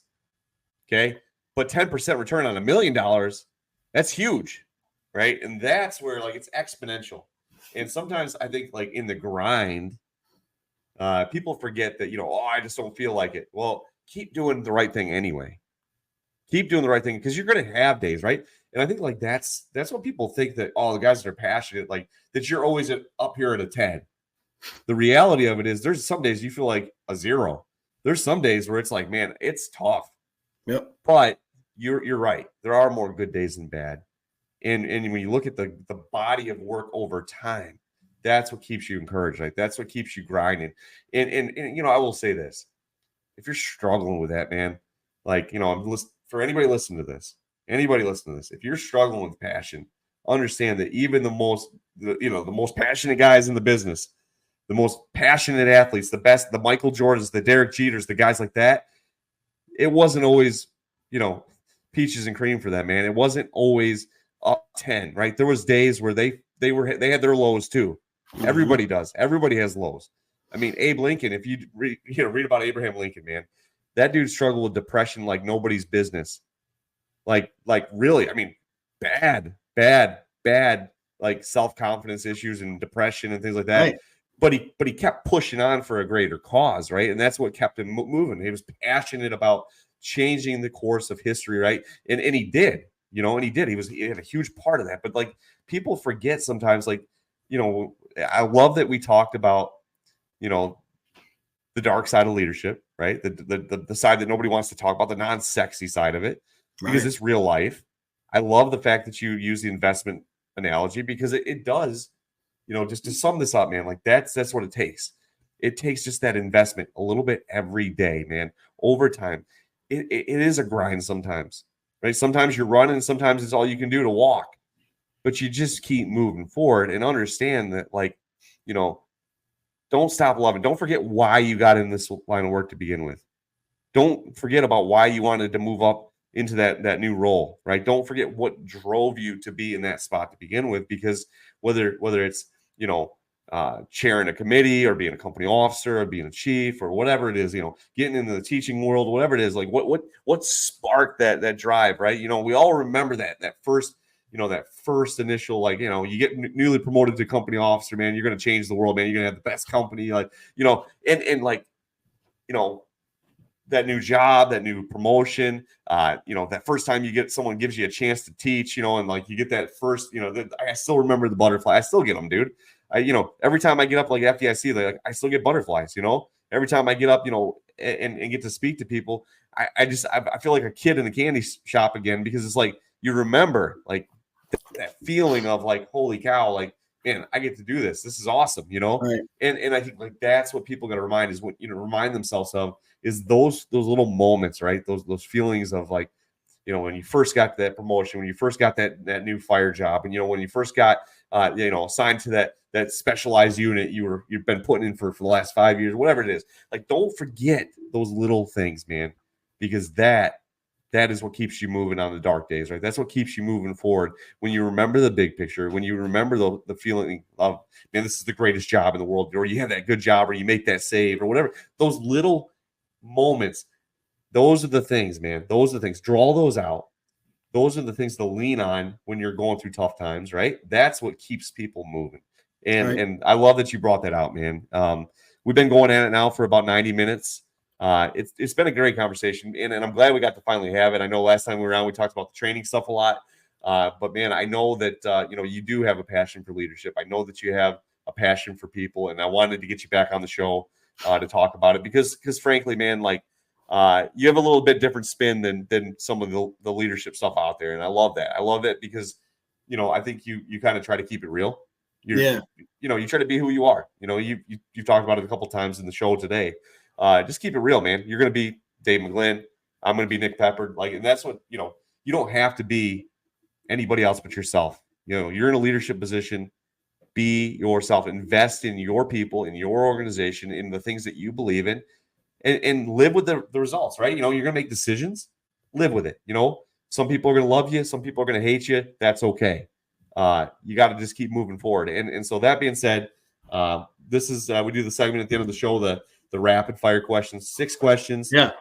Okay. But 10% return on $1 million, that's huge, right? And that's where, like, it's exponential. And sometimes I think, like, in the grind, people forget that, you know, oh, I just don't feel like it. Well, keep doing the right thing anyway. Keep doing the right thing, because you're going to have days, right? And I think, like, that's what people think, that, oh, the guys that are passionate, like, that you're always up here at a 10. The reality of it is there's some days you feel like a 0. There's some days where it's like, man, it's tough. Yep. But you're right. There are more good days than bad. And when you look at the body of work over time, that's what keeps you encouraged. Like, that's what keeps you grinding. And you know, I will say this: if you're struggling with that, man, like, you know, for anybody listening to this, if you're struggling with passion, understand that even the most passionate guys in the business, the most passionate athletes, the best, the Michael Jordans, the Derek Jeters, the guys like that, it wasn't always, you know, peaches and cream for them, man. It wasn't always up 10, right? There was days where they had their lows too. Everybody does. Everybody has lows. I mean, Abe Lincoln, if you read about Abraham Lincoln, man, that dude struggled with depression like nobody's business. Like really, I mean, bad, like self-confidence issues and depression and things like that. Right. But he kept pushing on for a greater cause, right? And that's what kept him moving. He was passionate about changing the course of history, right? And he did, you know, and he did. He had a huge part of that. But, like, people forget sometimes, like, you know, I love that we talked about, you know, the dark side of leadership, right? The side that nobody wants to talk about, the non-sexy side of it, because it's real life. I love the fact that you use the investment analogy, because it does, you know, just to sum this up, man, like, that's what it takes. It takes just that investment a little bit every day, man, over time. it is a grind sometimes, right? Sometimes you're running, sometimes it's all you can do to walk, but you just keep moving forward and understand that, like, you know, don't stop loving. Don't forget why you got in this line of work to begin with. Don't forget about why you wanted to move up into that new role, right? Don't forget what drove you to be in that spot to begin with, because whether it's, you know, chairing a committee or being a company officer or being a chief or whatever it is, you know, getting into the teaching world, whatever it is, like what sparked that drive, right? You know, we all remember that first, you know, that first initial, like, you know, you get newly promoted to company officer, man, you're going to change the world, man. You're going to have the best company, like, you know, and like, you know, that new job, that new promotion, you know, that first time you get someone gives you a chance to teach, you know, and like you get that first, you know, I still remember the butterfly. I still get them, dude. You know, every time I get up like FDIC, like I still get butterflies, you know, every time I get up, you know, and get to speak to people, I feel like a kid in the candy shop again, because it's like, you remember like that feeling of like, holy cow, like, man, I get to do this. This is awesome, you know? Right. And I think like that's what people got to remind is what, you know, remind themselves of is those little moments, right? Those feelings of like, you know, when you first got that promotion, when you first got that new fire job, and, you know, when you first got, you know, assigned to that specialized unit you've been putting in for the last 5 years, whatever it is. Like, don't forget those little things, man, because that is what keeps you moving on the dark days, right? That's what keeps you moving forward. When you remember the big picture, when you remember the feeling of, man, this is the greatest job in the world, or you have that good job, or you make that save, or whatever. Those little moments, those are the things, man. Those are the things. Draw those out. Those are the things to lean on when you're going through tough times, right? That's what keeps people moving. And I love that you brought that out, man. We've been going at it now for about 90 minutes. It's been a great conversation, and I'm glad we got to finally have it. I know last time we were on, we talked about the training stuff a lot, but man, I know that you know, you do have a passion for leadership. I know that you have a passion for people, and I wanted to get you back on the show to talk about it because frankly, man, like you have a little bit different spin than some of the leadership stuff out there, and I love that. I love that because, you know, I think you kind of try to keep it real. You know, you try to be who you are. You know, you've talked about it a couple times in the show today. Just keep it real, man. You're going to be Dave McGlynn. I'm going to be Nick Pepper. Like, and that's what, you know, you don't have to be anybody else but yourself. You know, you're in a leadership position. Be yourself. Invest in your people, in your organization, in the things that you believe in, and live with the results, right? You know, you're going to make decisions. Live with it. You know, some people are going to love you. Some people are going to hate you. That's okay. You got to just keep moving forward. And so that being said, this is we do the segment at the end of the show, the rapid fire questions, 6 questions. Yeah.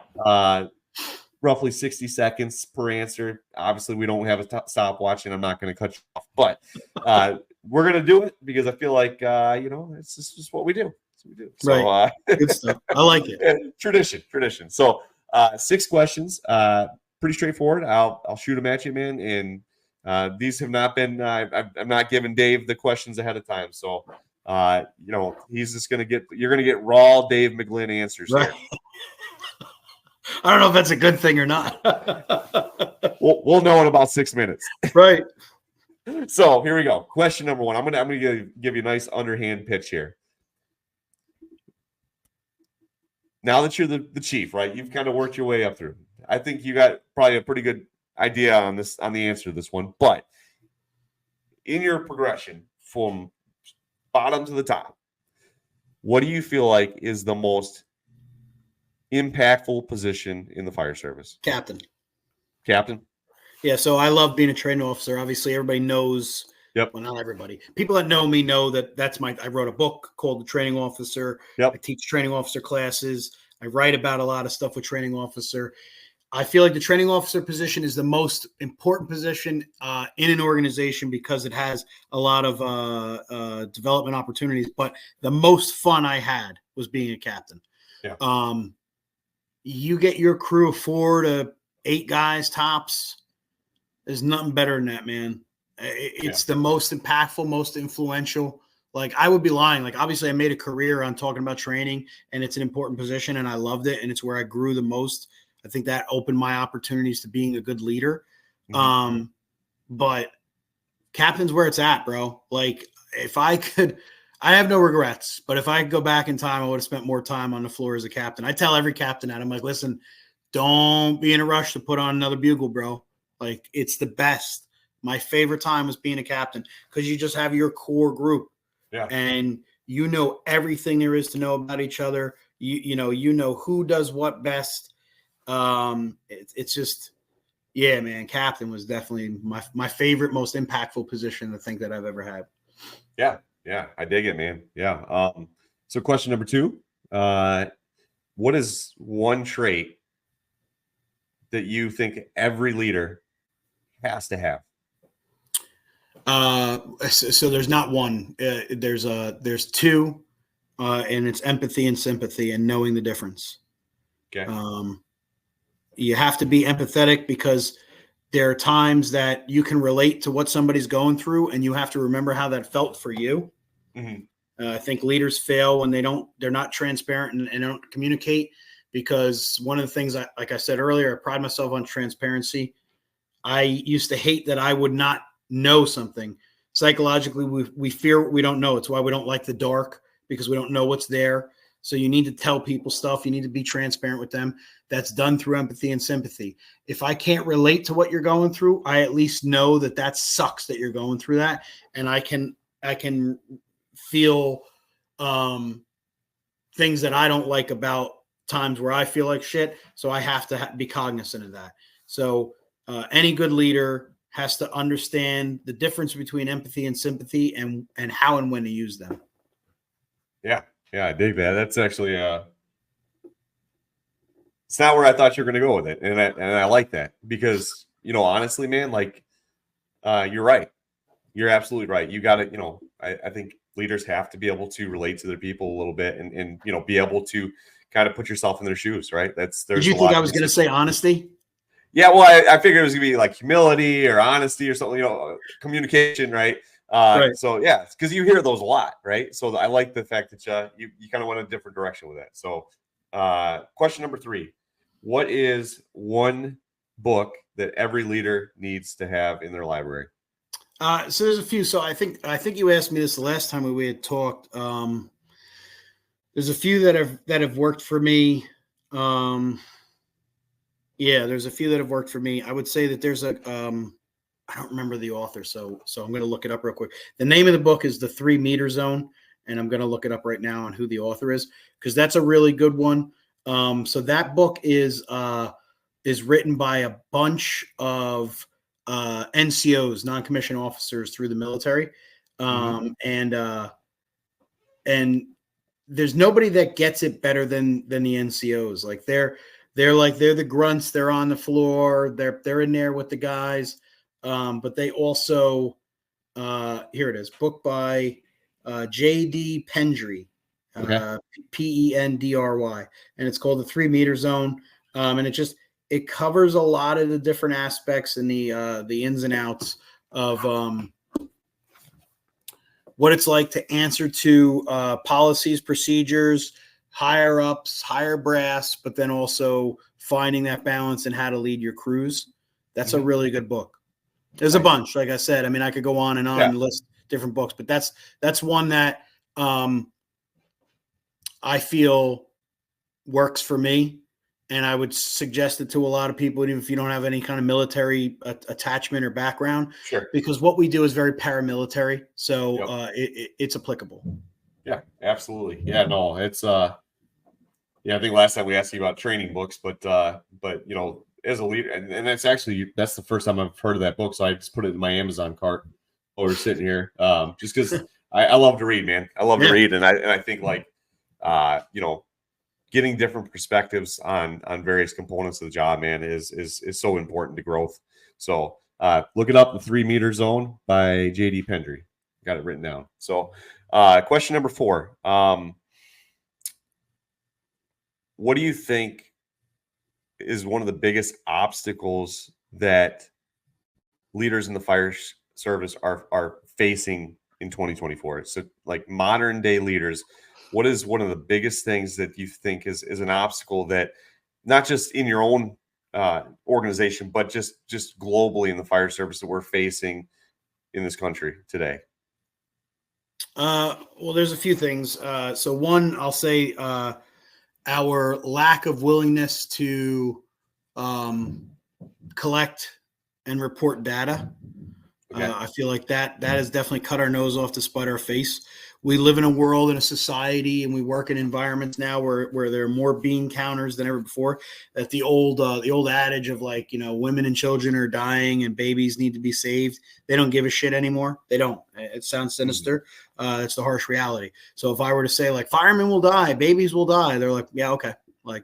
Roughly 60 seconds per answer. Obviously, we don't have a stopwatch, and I'm not going to cut you off, but we're going to do it because I feel like, you know, it's just what we do. That's what we do. So, right. Good stuff. I like it. Tradition. So 6 questions, pretty straightforward. I'll shoot them at you, man. And these have not been, I'm not giving Dave the questions ahead of time. So, you know, he's just going to you're going to get raw Dave McGlynn answers. Right. I don't know if that's a good thing or not. We'll know in about 6 minutes. Right. So here we go. Question number 1. I'm gonna give you a nice underhand pitch here. Now that you're the chief, right? You've kind of worked your way up through. I think you got probably a pretty good idea on the answer to this one. But in your progression from bottom to the top, what do you feel like is the most impactful position in the fire service? Captain. Yeah, so I love being a training officer. Obviously, everybody knows. Yep. Well, not everybody. People that know me know that's I wrote a book called The Training Officer. Yep. I teach training officer classes. I write about a lot of stuff with training officer. I feel like the training officer position is the most important position in an organization because it has a lot of development opportunities. But the most fun I had was being a captain. Yeah. You get your crew of 4 to 8 guys tops. There's nothing better than that, man. It's the most impactful, most influential. Like, I would be lying. Like, obviously I made a career on talking about training, and it's an important position, and I loved it, and it's where I grew the most. I think that opened my opportunities to being a good leader. Mm-hmm. But captain's where it's at, bro. Like, if I could, I have no regrets, but if I could go back in time, I would have spent more time on the floor as a captain. I tell every captain that. I'm like, listen, don't be in a rush to put on another bugle, bro. Like, it's the best. My favorite time was being a captain because you just have your core group. Yeah. And you know everything there is to know about each other. You know who does what best. It's just, yeah, man. Captain was definitely my favorite, most impactful position I think that I've ever had. Yeah, I dig it, man. Yeah. So question number 2, what is one trait that you think every leader has to have? So there's not one. There's two, and it's empathy and sympathy and knowing the difference. Okay. You have to be empathetic because there are times that you can relate to what somebody's going through, and you have to remember how that felt for you. Mm-hmm. I think leaders fail when they're not transparent and don't communicate, because one of the things, like I said earlier, I pride myself on transparency. I used to hate that I would not know something. Psychologically, we fear what we don't know. It's why we don't like the dark, because we don't know what's there. So you need to tell people stuff. You need to be transparent with them. That's done through empathy and sympathy. If I can't relate to what you're going through, I at least know that sucks that you're going through that. And I can feel things that I don't like about times where I feel like shit. So I have to be cognizant of that. So any good leader has to understand the difference between empathy and sympathy and how and when to use them. Yeah, I dig that. That's actually it's not where I thought you were going to go with it, and I like that because honestly, man, like you're right. You're absolutely right. You got to, I think leaders have to be able to relate to their people a little bit and be able to kind of put yourself in their shoes, right? Did you think I was going to say honesty? Yeah, well, I figured it was going to be like humility or honesty or something, communication, right? Right. So, yeah, because you hear those a lot, right? So I like the fact that you kind of went a different direction with that. So question number 3, what is one book that every leader needs to have in their library? So there's a few. So I think you asked me this the last time we had talked. There's a few that have worked for me. Yeah, there's a few that have worked for me. I would say that there's I don't remember the author, so I'm going to look it up real quick. The name of the book is The 3 Meter Zone, and I'm going to look it up right now on who the author is, because that's a really good one. So that book is written by a bunch of NCOs, non-commissioned officers through the military, and there's nobody that gets it better than the NCOs. Like they're the grunts. They're on the floor. They're in there with the guys. But they also here it is, book by J.D. Pendry, Pendry, and it's called The 3 Meter Zone. And it covers a lot of the different aspects and the ins and outs of what it's like to answer to policies, procedures, higher ups, higher brass, but then also finding that balance and how to lead your crews. That's a really good book. There's a bunch, like I said. I mean, I could go on and list different books, but that's one that I feel works for me. And I would suggest it to a lot of people, even if you don't have any kind of military attachment or background, because what we do is very paramilitary. So it's applicable. Yeah, absolutely. Yeah, no, it's I think last time we asked you about training books, but as a leader, and that's the first time I've heard of that book. So I just put it in my Amazon cart while we're sitting here. Just because I love to read, man. I love to read. And I think getting different perspectives on various components of the job, man, is so important to growth. So look it up, The 3 Meter Zone by J.D. Pendry. Got it written down. So question number 4. What do you think is one of the biggest obstacles that leaders in the fire service are facing in 2024? So like modern day leaders, what is one of the biggest things that you think is an obstacle that not just in your own organization, but just globally in the fire service that we're facing in this country today? Well, there's a few things. So one, I'll say our lack of willingness to collect and report data. Okay. I feel like that has definitely cut our nose off to spite our face. We live in a world, in a society, and we work in environments now where there are more bean counters than ever before. That the old adage of, like, women and children are dying and babies need to be saved. They don't give a shit anymore. They don't. It sounds sinister. It's the harsh reality. So if I were to say, like, firemen will die, babies will die, they're like, yeah, okay. Like,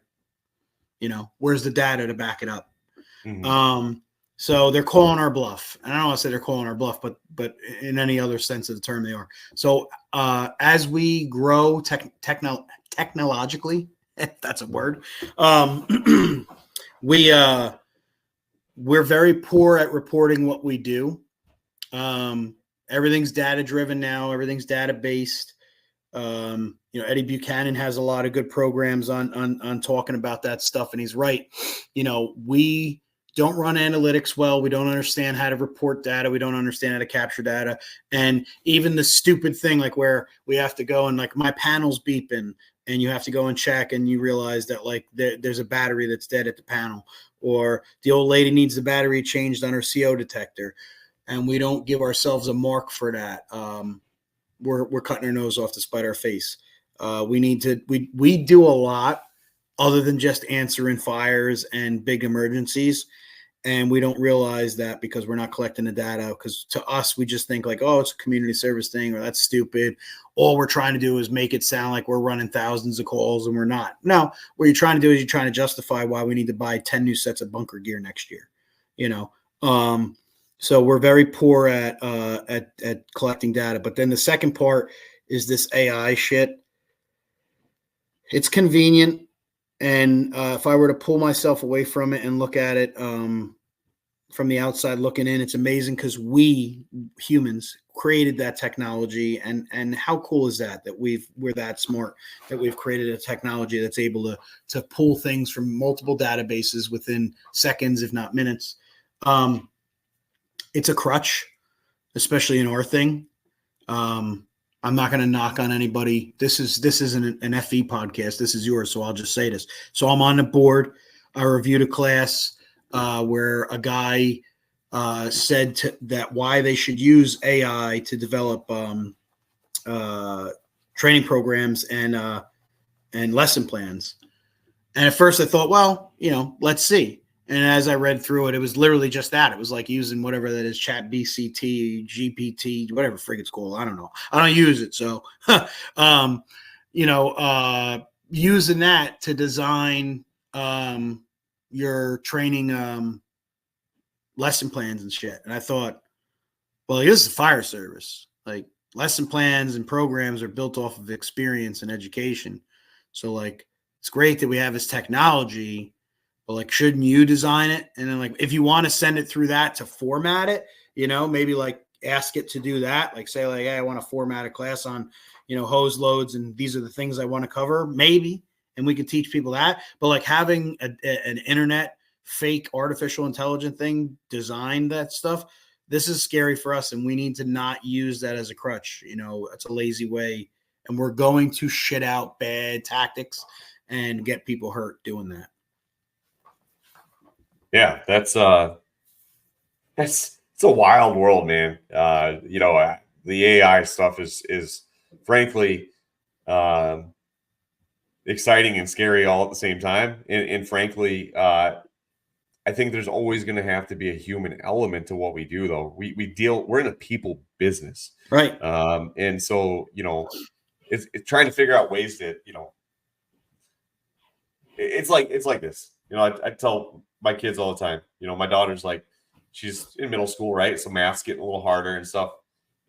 where's the data to back it up? Mm-hmm. So they're calling our bluff. And I don't want to say they're calling our bluff, but in any other sense of the term, they are. So as we grow technologically, if that's a word, we're very poor at reporting what we do. Everything's data driven now. Everything's data based. Eddie Buchanan has a lot of good programs on talking about that stuff, and he's right. We don't run analytics well. We don't understand how to report data. We don't understand how to capture data. And even the stupid thing, like where we have to go and, like, my panel's beeping and you have to go and check, and you realize that, like, there's a battery that's dead at the panel, or the old lady needs the battery changed on her CO detector, and we don't give ourselves a mark for that. We're cutting our nose off to spite our face. We do a lot other than just answering fires and big emergencies. And we don't realize that because we're not collecting the data, because to us, we just think like, oh, it's a community service thing, or that's stupid. All we're trying to do is make it sound like we're running thousands of calls, and we're not. No, what you're trying to do is you're trying to justify why we need to buy 10 new sets of bunker gear next year. So we're very poor at collecting data. But then the second part is this AI shit. It's convenient. And if I were to pull myself away from it and look at it from the outside looking in, it's amazing because we humans created that technology. And how cool is that we're that smart, that we've created a technology that's able to pull things from multiple databases within seconds, if not minutes. It's a crutch, especially in our thing. I'm not going to knock on anybody. This isn't an FE podcast. This is yours, so I'll just say this. So I'm on the board. I reviewed a class where a guy said that why they should use AI to develop training programs and lesson plans. And at first I thought, well, let's see. And as I read through it, it was literally just that. It was like using whatever that is, Chat BCT, GPT, whatever frig it's called. I don't know. I don't use it. So, using that to design your training lesson plans and shit. And I thought, well, this is a fire service. Like, lesson plans and programs are built off of experience and education. So, like, it's great that we have this technology, but, like, shouldn't you design it? And then, like, if you want to send it through that to format it, maybe like ask it to do that. Like, say, like, hey, I want to format a class on, hose loads, and these are the things I want to cover, maybe. And we could teach people that. But, like, having an internet fake artificial intelligence thing design that stuff, this is scary for us. And we need to not use that as a crutch. It's a lazy way. And we're going to shit out bad tactics and get people hurt doing that. Yeah, it's a wild world, man. The AI stuff is frankly exciting and scary all at the same time. And frankly, I think there's always going to have to be a human element to what we do, though. We're in a people business, right? And so it's trying to figure out ways that it's like this. I tell my kids all the time. My daughter's like, she's in middle school, right? So math's getting a little harder and stuff.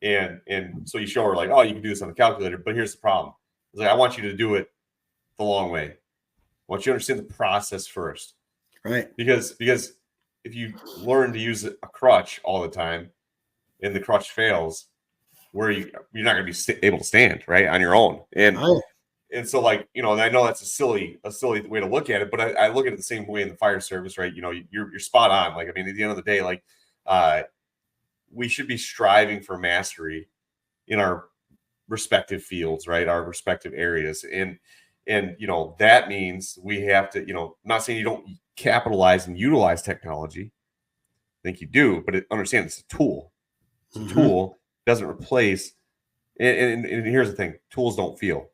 And so you show her like, oh, you can do this on the calculator, but here's the problem. It's like, I want you to do it the long way. I want you to understand the process first. Right. Because if you learn to use a crutch all the time and the crutch fails, you're not going to be able to stand right on your own. And so, like, and I know that's a silly way to look at it, but I look at it the same way in the fire service, right? You're spot on. Like, I mean, at the end of the day, like, we should be striving for mastery in our respective fields, right? Our respective areas. And And, that means we have to, I'm not saying you don't capitalize and utilize technology. I think you do, but understand it's a tool. It's a tool, doesn't replace. And here's the thing: tools don't feel.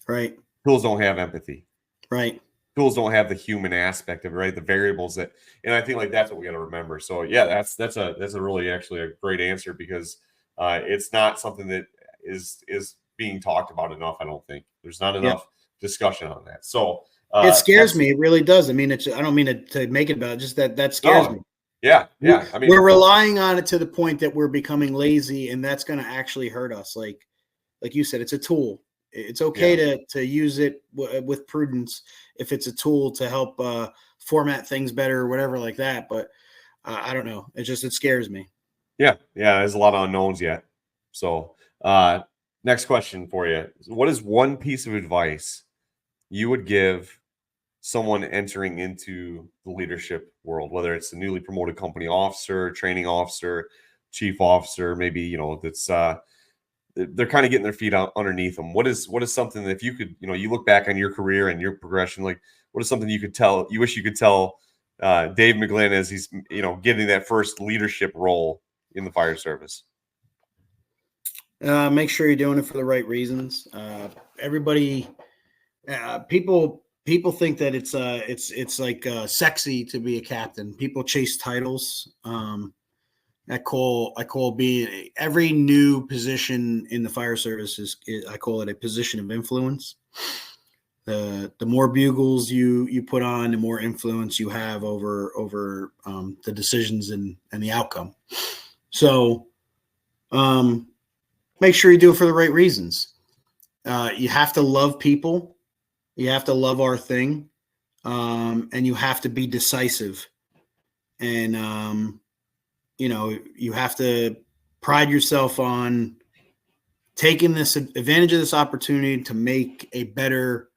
Right. Tools don't have empathy. Right. Tools don't have the human aspect of it, right? The variables that, and I think like that's what we got to remember. So yeah, that's a really actually a great answer, because it's not something that is being talked about enough. I don't think there's not enough discussion on that. So it scares me. It really does. I mean, I don't mean to make it about it, just that scares me. Yeah. I mean, we're relying on it to the point that we're becoming lazy, and that's going to actually hurt us. Like you said, it's a tool. It's okay to use it with prudence if it's a tool to help format things better or whatever like that. But I don't know. It scares me. Yeah. There's a lot of unknowns yet. So next question for you: what is one piece of advice you would give someone entering into the leadership world, whether it's a newly promoted company officer, training officer, chief officer, maybe, that's they're kind of getting their feet out underneath them? What is something that if you could, you look back on your career and your progression, like what is something you wish you could tell Dave McGlynn as he's, getting that first leadership role in the fire service? Make sure you're doing it for the right reasons. Everybody, people think that it's like sexy to be a captain. People chase titles. I call being every new position in the fire service I call it a position of influence. The more bugles you put on, the more influence you have over the decisions and the outcome. So make sure you do it for the right reasons. You have to love people. You have to love our thing. And you have to be decisive. And, you have to pride yourself on taking this advantage of this opportunity to make a better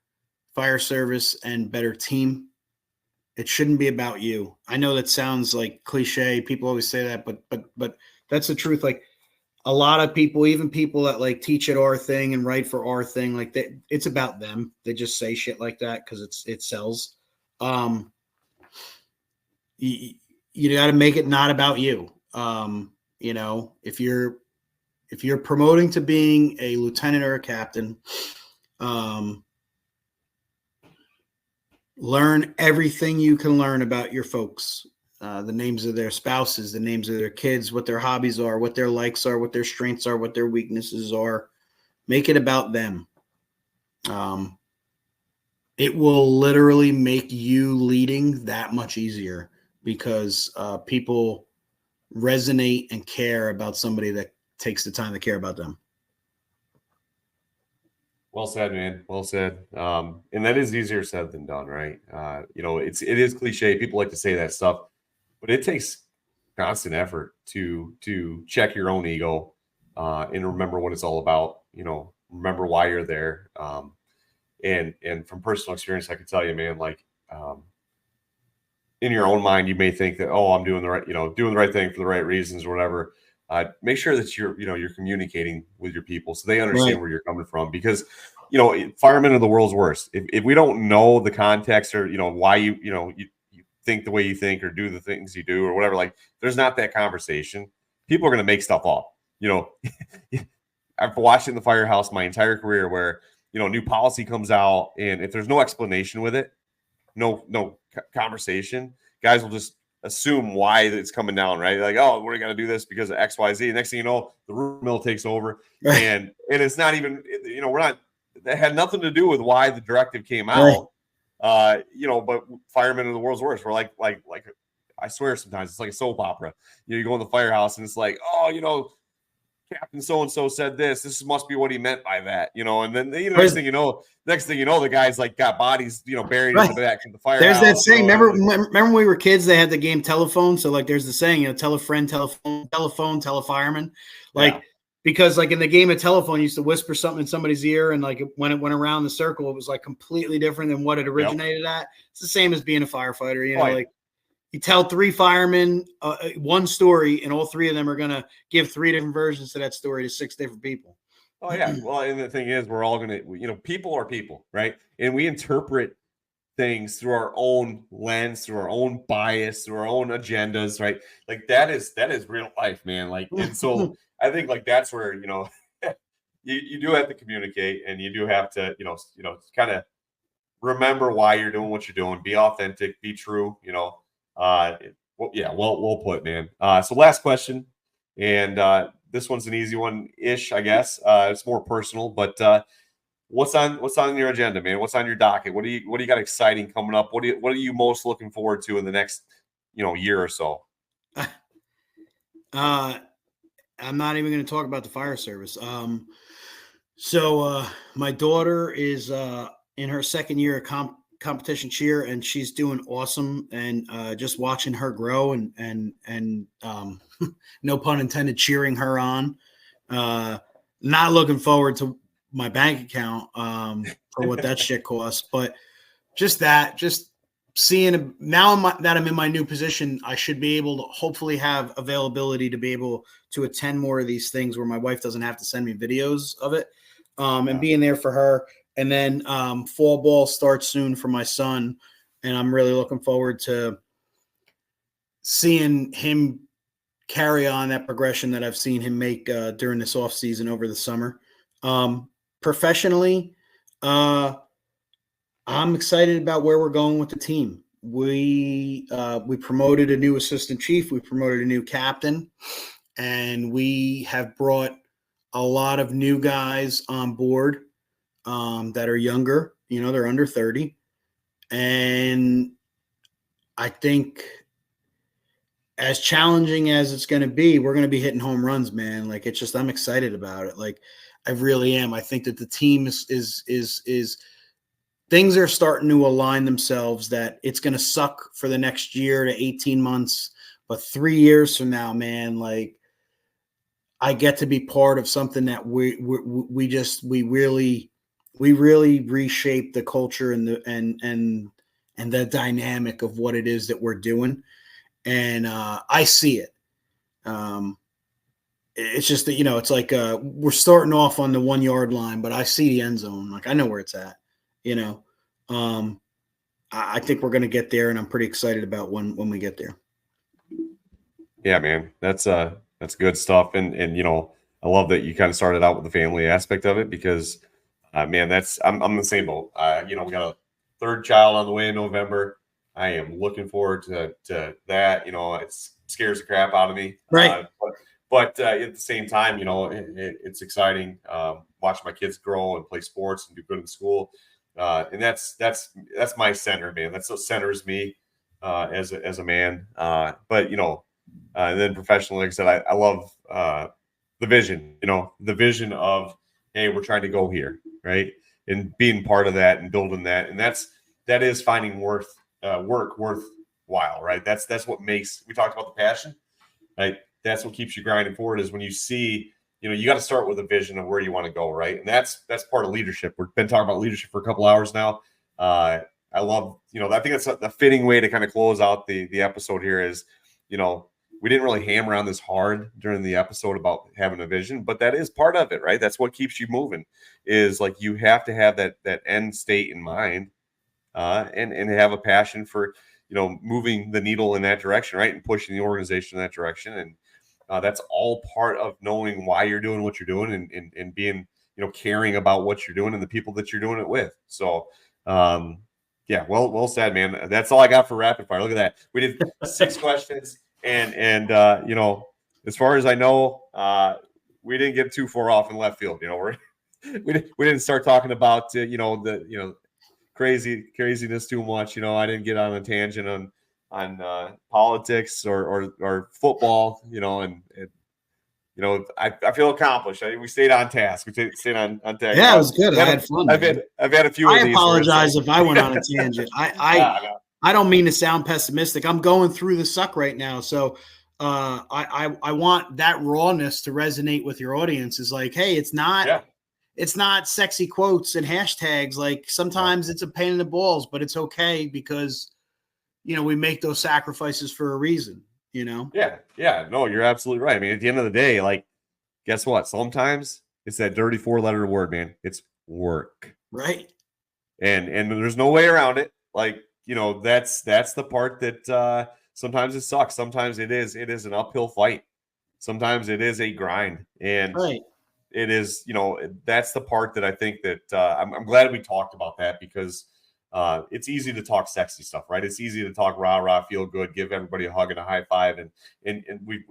fire service and better team. It shouldn't be about you. I know that sounds like cliche. People always say that, but that's the truth. Like a lot of people, even people that like teach at our thing and write for our thing, like that, it's about them. They just say shit like that because it sells. You got to make it not about you. If you're promoting to being a lieutenant or a captain, learn everything you can learn about your folks, the names of their spouses, the names of their kids, what their hobbies are, what their likes are, what their strengths are, what their weaknesses are. Make it about them. It will literally make you leading that much easier because people resonate and care about somebody that takes the time to care about them. Well said, man. Well said. And that is easier said than done, right? It is cliche. People like to say that stuff, but it takes constant effort to check your own ego and remember what it's all about. Remember why you're there. And from personal experience, I can tell you, man, like in your own mind, you may think that, oh, I'm doing the right thing for the right reasons or whatever. Make sure that you're communicating with your people so they understand where you're coming from, because, firemen are the world's worst. If we don't know the context or, why you think the way you think or do the things you do or whatever, like there's not that conversation. People are going to make stuff up. I've watched in the firehouse my entire career where, new policy comes out, and if there's no explanation with it, no conversation, guys will just assume why it's coming down, right? Like, oh, we're going to do this because of X, Y, Z. Next thing you know, the rumor mill takes over, and it's not even, that had nothing to do with why the directive came out. But firemen are the world's worst. We're like I swear sometimes it's like a soap opera. You go in the firehouse and it's like, oh, Captain so-and-so said this. This must be what he meant by that, and then next thing you know, the guy's like got bodies, buried in the back of the firehouse. There's that saying. Remember when we were kids, they had the game telephone. So like, there's the saying, tell a friend, tell a fireman. Because like in the game of telephone, you used to whisper something in somebody's ear, and like when it went around the circle, it was like completely different than what it originated at. It's the same as being a firefighter, like. You tell 3 firemen one story, and all 3 of them are going to give 3 different versions to that story to 6 different people. Oh yeah. Well, and the thing is, we're all gonna, people are people, right? And we interpret things through our own lens, through our own bias, through our own agendas, right? Like that is real life, man. Like, and so I think like that's where you do have to communicate, and you do have to kind of remember why you're doing what you're doing, be authentic, be true. Well put, man. So last question, and this one's an easy one ish, I guess. It's more personal, but what's on your agenda, man? What's on your docket? What do you got exciting coming up? What are you most looking forward to in the next year or so? I'm not even going to talk about the fire service. So my daughter is in her second year of competition cheer, and she's doing awesome. And just watching her grow and no pun intended, cheering her on. Not looking forward to my bank account for what that shit costs, but just seeing now that I'm in my new position, I should be able to hopefully have availability to be able to attend more of these things where my wife doesn't have to send me videos of it, and being there for her. And then fall ball starts soon for my son, and I'm really looking forward to seeing him carry on that progression that I've seen him make during this off season over the summer. Professionally, I'm excited about where we're going with the team. We promoted a new assistant chief. We promoted a new captain, and we have brought a lot of new guys on board that are younger. They're under 30, and I think as challenging as it's going to be, we're going to be hitting home runs, man. Like, it's just, I'm excited about it. Like, I really am. I think that the team is things are starting to align themselves, that it's going to suck for the next year to 18 months, but 3 years from now, man, like, I get to be part of something that we really reshape the culture and the dynamic of what it is that we're doing. And I see it. It's just that, it's like we're starting off on the 1 yard line, but I see the end zone. Like, I know where it's at. I think we're going to get there, and I'm pretty excited about when we get there. Yeah, man, that's good stuff. And I love that you kind of started out with the family aspect of it, because man, I'm the same boat. We got a third child on the way in November. I am looking forward to that. It scares the crap out of me. Right. But at the same time, it's exciting. Watch my kids grow and play sports and do good in school. And that's my center, man. That's what centers me as a man. But and then professionally, like I said, I love the vision. The vision of, hey, we're trying to go here, right? And being part of that and building that, and that is finding work worthwhile, right? That's what makes. We talked about the passion, right? That's what keeps you grinding forward. Is when you see, you got to start with a vision of where you want to go, right? And that's part of leadership. We've been talking about leadership for a couple hours now. I love, I think that's the fitting way to kind of close out the episode here. Is, we didn't really hammer on this hard during the episode about having a vision, but that is part of it, right? That's what keeps you moving. Is like, you have to have that end state in mind, and have a passion for moving the needle in that direction, right, and pushing the organization in that direction. And that's all part of knowing why you're doing what you're doing, and being, caring about what you're doing and the people that you're doing it with. So, yeah, well said, man. That's all I got for rapid fire. Look at that. We did 6 questions, and as far as I know, we didn't get too far off in left field. We didn't start talking about craziness too much. I didn't get on a tangent on politics or football, I feel accomplished. We stayed on task. We stayed on task. Yeah, it was good. I had fun. I've had a few of these. I apologize if I went on a tangent. I don't mean to sound pessimistic. I'm going through the suck right now. So I want that rawness to resonate with your audience. Is like, hey, it's not sexy quotes and hashtags. Like, sometimes it's a pain in the balls, but it's okay, because we make those sacrifices for a reason, Yeah. No, you're absolutely right. I mean, at the end of the day, like, guess what? Sometimes It's that dirty 4-letter word, man. It's work. Right. And there's no way around it. Like, that's the part that sometimes it sucks. Sometimes it is an uphill fight. Sometimes it is a grind. And Right. it is, that's the part that I think that I'm glad we talked about that, because it's easy to talk sexy stuff, right? It's easy to talk rah, feel good, give everybody a hug and a high five. And we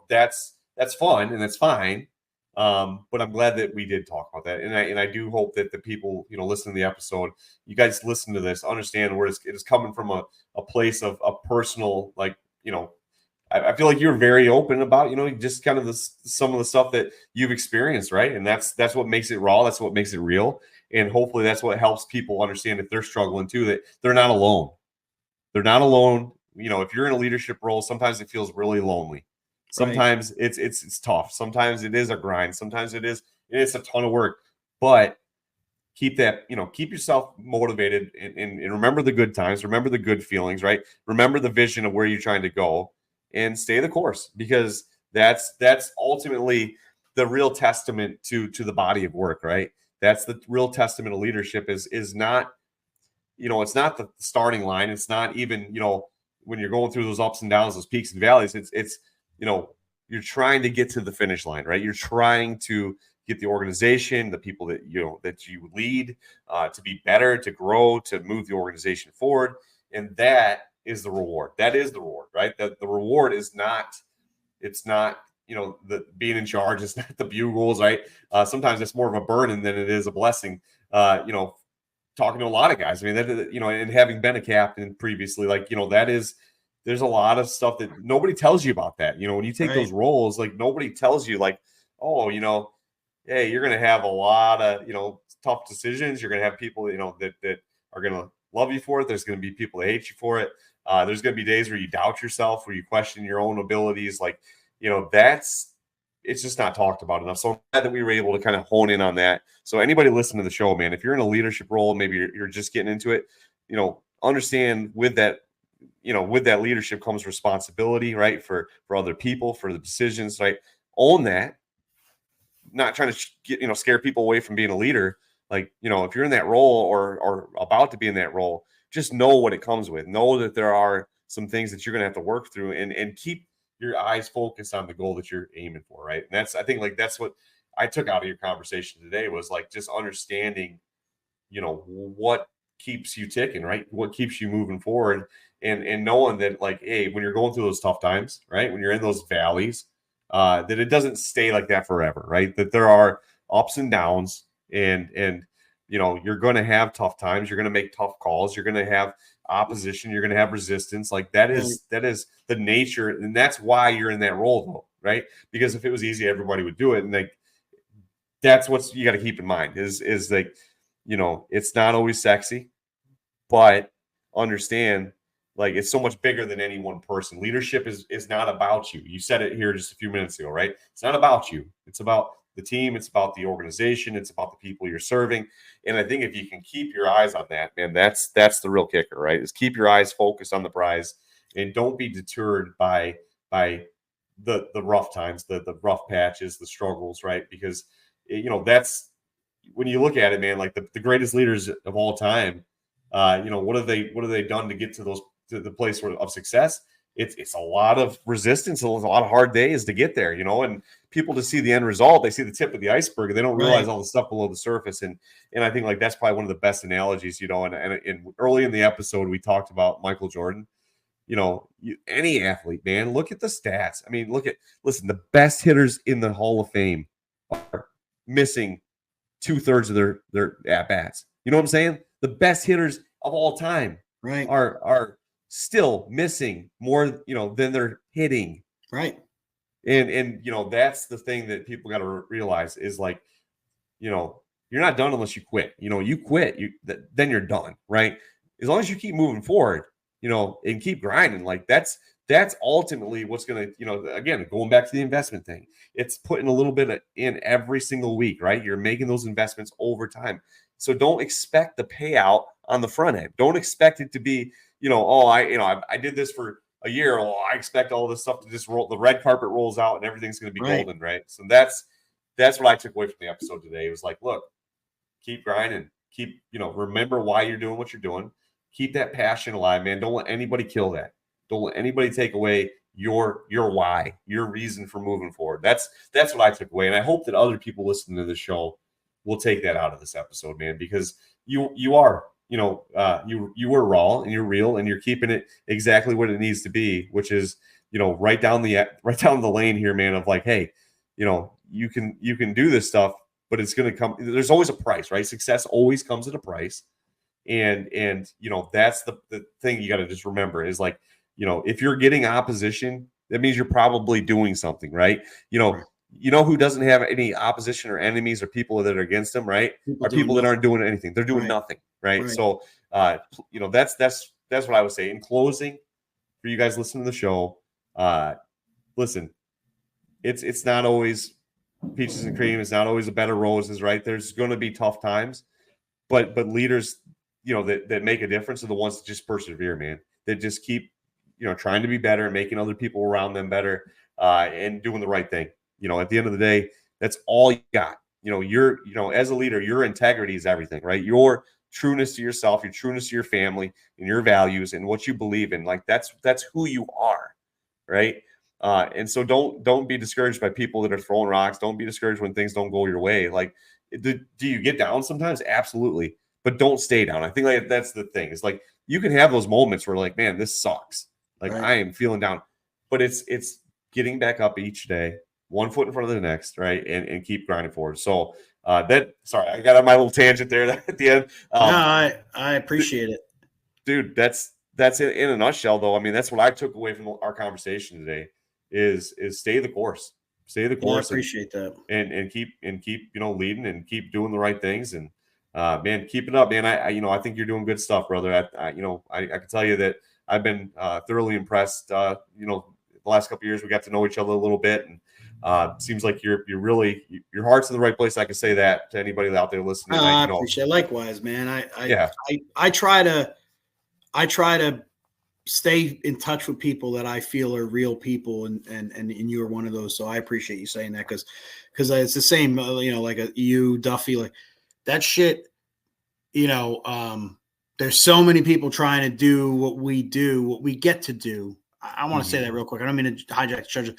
that's fun and that's fine. But I'm glad that we did talk about that. And I do hope that the people, listening to the episode, you guys listen to this, understand where it is coming from a place of a personal, like, I feel like you're very open about, just kind of some of the stuff that you've experienced, right? And that's what makes it raw. That's what makes it real. And hopefully that's what helps people understand, if they're struggling too, that they're not alone. They're not alone. If you're in a leadership role, sometimes it feels really lonely. Sometimes it's tough. Sometimes it is a grind. Sometimes it's a ton of work. But keep that, keep yourself motivated and remember the good times, remember the good feelings, right? Remember the vision of where you're trying to go, and stay the course, because that's ultimately the real testament to the body of work, right? That's the real testament of leadership is not, it's not the starting line. It's not even, when you're going through those ups and downs, those peaks and valleys, it's you're trying to get to the finish line, right? You're trying to get the organization, the people that you lead, to be better, to grow, to move the organization forward. And that is the reward. That is the reward, right? The reward is not, it's not, the being in charge. It's not the bugles, right? Sometimes it's more of a burden than it is a blessing. Talking to a lot of guys, I mean, that, and having been a captain previously, like, there's a lot of stuff that nobody tells you about that. When you take those roles, like, nobody tells you, like, oh, hey, you're going to have a lot of, tough decisions. You're going to have people, that are going to love you for it. There's going to be people that hate you for it. There's going to be days where you doubt yourself, where you question your own abilities. Like, it's just not talked about enough. So I'm glad that we were able to kind of hone in on that. So anybody listening to the show, man, if you're in a leadership role, maybe you're just getting into it, understand with that, with that leadership comes responsibility, right? For other people, for the decisions, right? Own that. Not trying to get, scare people away from being a leader. Like, if you're in that role or about to be in that role, just know what it comes with. Know that there are some things that you're going to have to work through, and keep your eyes focused on the goal that you're aiming for. Right. And I think like, that's what I took out of your conversation today, was like, just understanding, what keeps you ticking, right? What keeps you moving forward, and knowing that, like, hey, when you're going through those tough times, right? When you're in those valleys, that it doesn't stay like that forever, right? That there are ups and downs, and you're going to have tough times. You're going to make tough calls. You're going to have opposition. You're going to have resistance. Like, that is the nature, and that's why you're in that role, though, right? Because if it was easy, everybody would do it, and like, that's what you got to keep in mind is like, it's not always sexy, but understand, like, it's so much bigger than any one person. Leadership is not about you. You said it here just a few minutes ago, right? It's not about you. It's about the team. It's about the organization. It's about the people you're serving. And I think if you can keep your eyes on that, man, that's the real kicker, right? Is keep your eyes focused on the prize, and don't be deterred by the rough times, the rough patches, the struggles, right? Because that's, when you look at it, man, like the greatest leaders of all time, what have they done to get to the place of success? It's a lot of resistance, a lot of hard days to get there, and people to see the end result, they see the tip of the iceberg, and they don't realize all the stuff below the surface. And I think, like, that's probably one of the best analogies, and early in the episode, we talked about Michael Jordan. Any athlete, man, look at the stats. I mean, listen, the best hitters in the Hall of Fame are missing 2/3 of their at bats. You know what I'm saying? The best hitters of all time, right, are still missing more, than they're hitting. Right. And that's the thing that people got to realize is, like, you're not done unless you quit. You quit, then you're done, right? As long as you keep moving forward, and keep grinding, like, that's ultimately what's going to, again, going back to the investment thing, it's putting a little bit in every single week, right? You're making those investments over time. So don't expect the payout on the front end. Don't expect it to be, I did this for a year. Well, I expect all this stuff to just roll. The red carpet rolls out and everything's going to be golden, right? So that's that's what I took away from the episode today. It was like, look, keep grinding, keep, remember why you're doing what you're doing. Keep that passion alive, man. Don't let anybody kill that. Don't let anybody take away your why, your reason for moving forward. That's what I took away. And I hope that other people listening to the show will take that out of this episode, man, because you are, you were raw and you're real and you're keeping it exactly what it needs to be, which is, right down the lane here, man, of like, hey, you can do this stuff, but it's going to come. There's always a price, right? Success always comes at a price. And that's the thing you got to just remember is like, if you're getting opposition, that means you're probably doing something, right? Who doesn't have any opposition or enemies or people that are against them, right? Are people that aren't doing anything. They're doing nothing, right? So, that's what I would say. In closing, for you guys listening to the show, listen, it's not always peaches and cream. It's not always a bed of roses, right? There's going to be tough times, but leaders, that make a difference are the ones that just persevere, man. That just keep, trying to be better and making other people around them better, and doing the right thing. At the end of the day, that's all you got. You're, as a leader, your integrity is everything, right? Your trueness to yourself, your trueness to your family and your values and what you believe in. Like that's who you are, right? And so don't be discouraged by people that are throwing rocks. Don't be discouraged when things don't go your way. Like, do you get down sometimes? Absolutely. But don't stay down. I think like that's the thing. It's like you can have those moments where like, man, this sucks. Like I am feeling down. But it's getting back up each day, one foot in front of the next, right? And keep grinding forward. So sorry, I got on my little tangent there at the end. No, I appreciate it. Dude, that's it in a nutshell, though. I mean, that's what I took away from our conversation today is stay the course. Stay the course. I appreciate that. And keep leading and keep doing the right things. And man, keep it up, man. I think you're doing good stuff, brother. I can tell you that I've been thoroughly impressed. The last couple of years we got to know each other a little bit, and seems like you're really your heart's in the right place. I can say that to anybody out there listening. I appreciate it. Likewise, man. I try to stay in touch with people that I feel are real people, and you're one of those. So I appreciate you saying that because it's the same, like you, Duffy, like that shit, there's so many people trying to do what we do, what we get to do. I want to say that real quick. I don't mean to hijack the judge.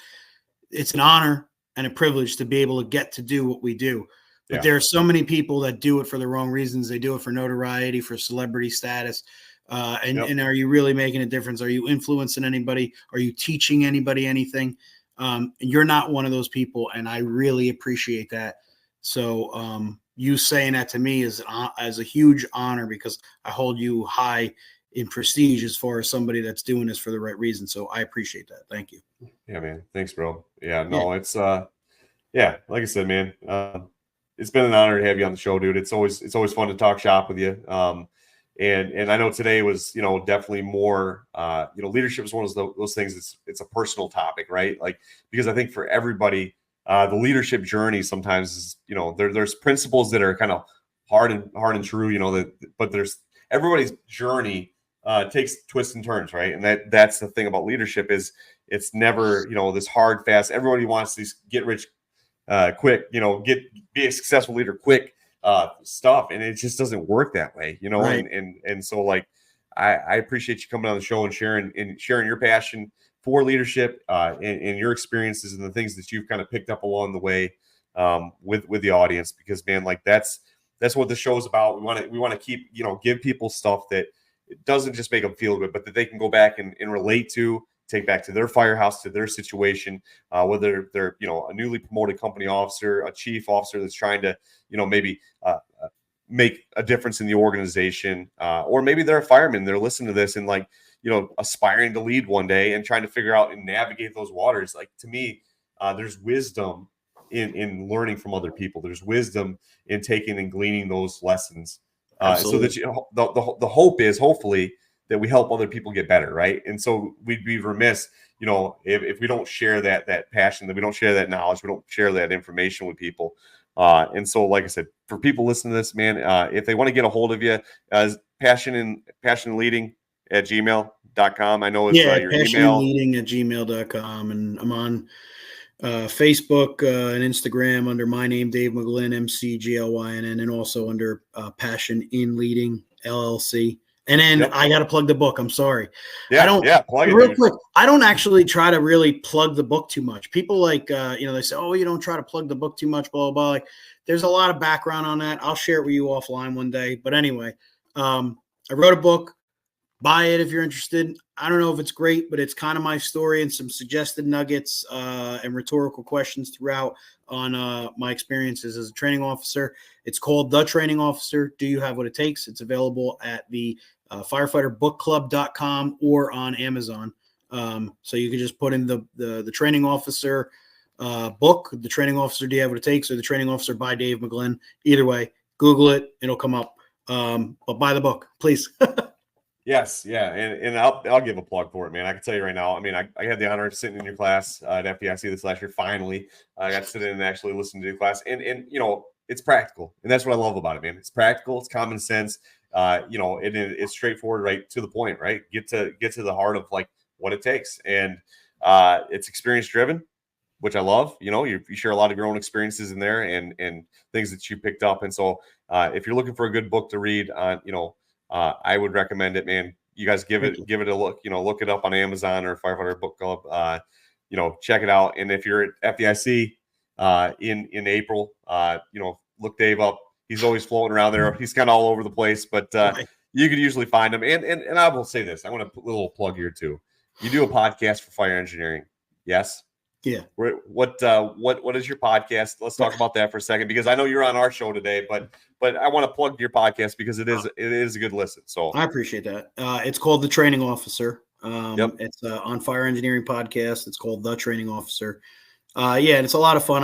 It's an honor and a privilege to be able to get to do what we do. But there are so many people that do it for the wrong reasons. They do it for notoriety, for celebrity status. And are you really making a difference? Are you influencing anybody? Are you teaching anybody anything? And you're not one of those people, and I really appreciate that. So you saying that to me is as a huge honor because I hold you high in prestige as far as somebody that's doing this for the right reason. So I appreciate that. Thank you. Yeah, man. Thanks, bro. Yeah, no, it's like I said, man, it's been an honor to have you on the show, dude. It's always fun to talk shop with you. And I know today was, definitely more, leadership is one of those things. It's a personal topic, right? Like, because I think for everybody, the leadership journey sometimes is, there's principles that are kind of hard and true, but there's everybody's journey takes twists and turns, right? And that's the thing about leadership is it's never, this hard, fast. Everybody wants these get rich quick, be a successful leader quick stuff, and it just doesn't work that way, Right. and so like I appreciate you coming on the show and sharing your passion for leadership and your experiences and the things that you've kind of picked up along the way with the audience, because man, like that's what the show is about. We want to keep, give people stuff that it doesn't just make them feel good, but that they can go back and relate to, take back to their firehouse, to their situation, whether they're, a newly promoted company officer, a chief officer that's trying to, maybe make a difference in the organization, or maybe they're a fireman. They're listening to this and like, aspiring to lead one day and trying to figure out and navigate those waters. Like, to me, there's wisdom in learning from other people. There's wisdom in taking and gleaning those lessons. So that the hope is hopefully that we help other people get better, right? And so we'd be remiss, if we don't share that passion, that we don't share that knowledge, we don't share that information with people. And so, like I said, for people listening to this, man, if they want to get a hold of you, passionleading@gmail.com. I know it's your email. passionleading@gmail.com, and I'm on Facebook and Instagram under my name, Dave McGlynn, McGlynn, and also under Passion in Leading LLC. And then I got to plug the book. I'm sorry. Plug it, real dude. quick. I don't actually try to really plug the book too much. People like, they say, oh, you don't try to plug the book too much, blah, blah, blah. Like, there's a lot of background on that. I'll share it with you offline one day. But anyway, I wrote a book. Buy it if you're interested. I don't know if it's great, but it's kind of my story and some suggested nuggets and rhetorical questions throughout on my experiences as a training officer. It's called The Training Officer. Do you have what it takes? It's available at the firefighterbookclub.com or on Amazon. So you can just put in the training officer book, The Training Officer, Do You Have What It Takes, or The Training Officer by Dave McGlynn. Either way, Google it. It'll come up. But buy the book, please. Yes, yeah, and I'll give a plug for it, man. I can tell you right now. I mean, I had the honor of sitting in your class at FDIC this last year. Finally, I got to sit in and actually listen to your class, and it's practical, and that's what I love about it, man. It's practical, it's common sense. It's straightforward, right to the point, right? Get to the heart of like what it takes, and it's experience driven, which I love. You share a lot of your own experiences in there and things that you picked up, and so if you're looking for a good book to read on, I would recommend it, man. You guys give it a look, look it up on Amazon or Firefighter Book Club, check it out. And if you're at FDIC in April, look Dave up. He's always floating around there. He's kind of all over the place, but you could usually find him. And I will say this, I want to put a little plug here too. You do a podcast for fire engineering. Yes. Yeah. What is your podcast? Let's talk about that for a second, because I know you're on our show today, but I want to plug your podcast because it is a good listen. So I appreciate that. It's called The Training Officer. It's on Fire Engineering Podcast. It's called The Training Officer. And it's a lot of fun.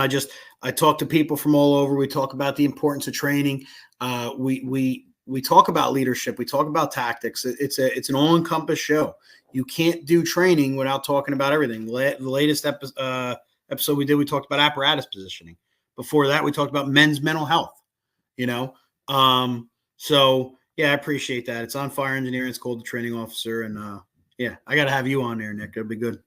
I talk to people from all over. We talk about the importance of training. We talk about leadership. We talk about tactics. It's an all-encompassed show. You can't do training without talking about everything. The latest episode we did, we talked about apparatus positioning. Before that, we talked about men's mental health. So I appreciate that. It's on Fire Engineering. It's called The Training Officer, and I got to have you on there, Nick. It'll be good.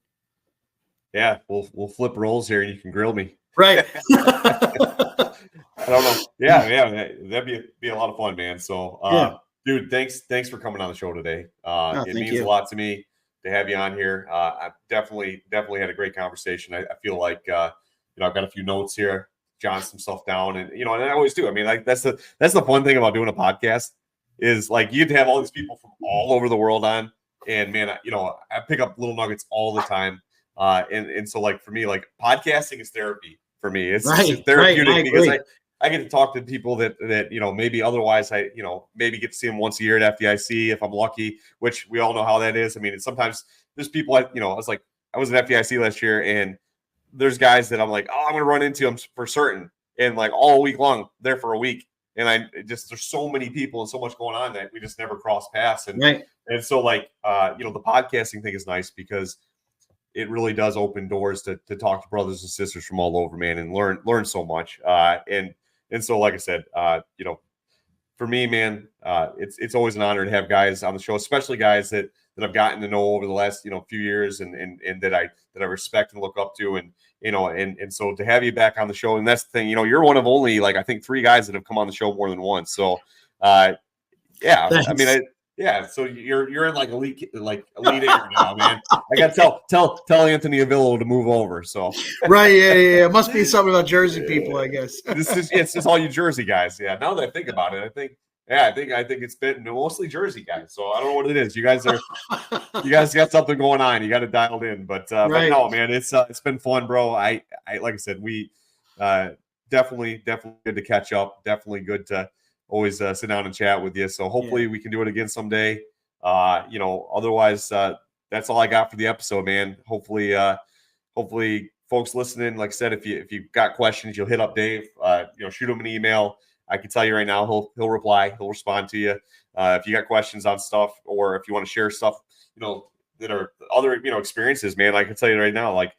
Yeah, we'll flip roles here, and you can grill me. Right. I don't know. Yeah, that'd be a lot of fun, man. So, dude, thanks for coming on the show today. It means a lot to me to have you on here. I definitely had a great conversation. I feel like I've got a few notes here, jotting some stuff down, and and I always do. I mean, like that's the fun thing about doing a podcast is like you get to have all these people from all over the world on, and man, I pick up little nuggets all the time. And so like for me, like podcasting is therapy for me. It's therapeutic because I get to talk to people that maybe otherwise I maybe get to see them once a year at FDIC if I'm lucky, which we all know how that is. I mean, sometimes there's people I was at FDIC last year, and there's guys that I'm like, oh, I'm gonna run into them for certain, and like all week long, there for a week, and there's so many people and so much going on that we just never cross paths, and so like the podcasting thing is nice because it really does open doors to talk to brothers and sisters from all over, man, and learn so much. And so, like I said, for me, man, it's always an honor to have guys on the show, especially guys that I've gotten to know over the last few years, and that I respect and look up to, and so to have you back on the show, and that's the thing, you're one of only like I think 3 guys that have come on the show more than once. So, Thanks. I mean, so you're in like elite area now, man. I got to tell Anthony Avillo to move over. So right, yeah. It must be something about Jersey people, I guess. It's just all you Jersey guys. Yeah. Now that I think about it, I think it's been mostly Jersey guys. So I don't know what it is. You guys got something going on. You got it dialed in. But no, man, it's been fun, bro. I like I said, we definitely good to catch up. Definitely good to always sit down and chat with you. So hopefully we can do it again someday. Otherwise, that's all I got for the episode, man. Hopefully folks listening, like I said, if you've got questions, you'll hit up Dave, shoot him an email. I can tell you right now, he'll reply, he'll respond to you. If you got questions on stuff, or if you want to share stuff, that are other, experiences, man, I can tell you right now, like,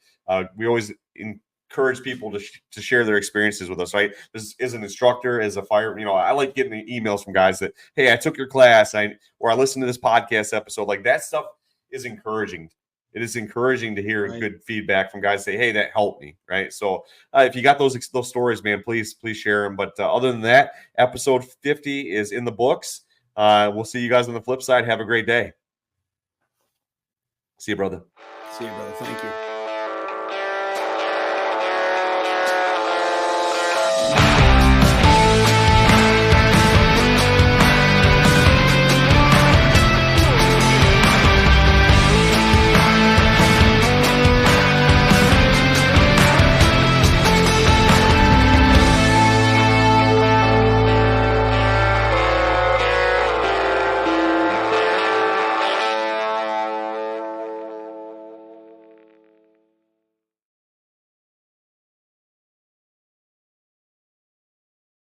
we always encourage people to share their experiences with us, right? As an instructor, as a fire, I like getting emails from guys that, hey, I took your class, or I listened to this podcast episode. Like that stuff is encouraging. it is encouraging to hear Right. good feedback from guys say, hey, that helped me. Right. So if you got those stories, man, please share them. But other than that, episode 50 is in the books. We'll see you guys on the flip side. Have a great day. See you, brother. See you, brother. Thank you.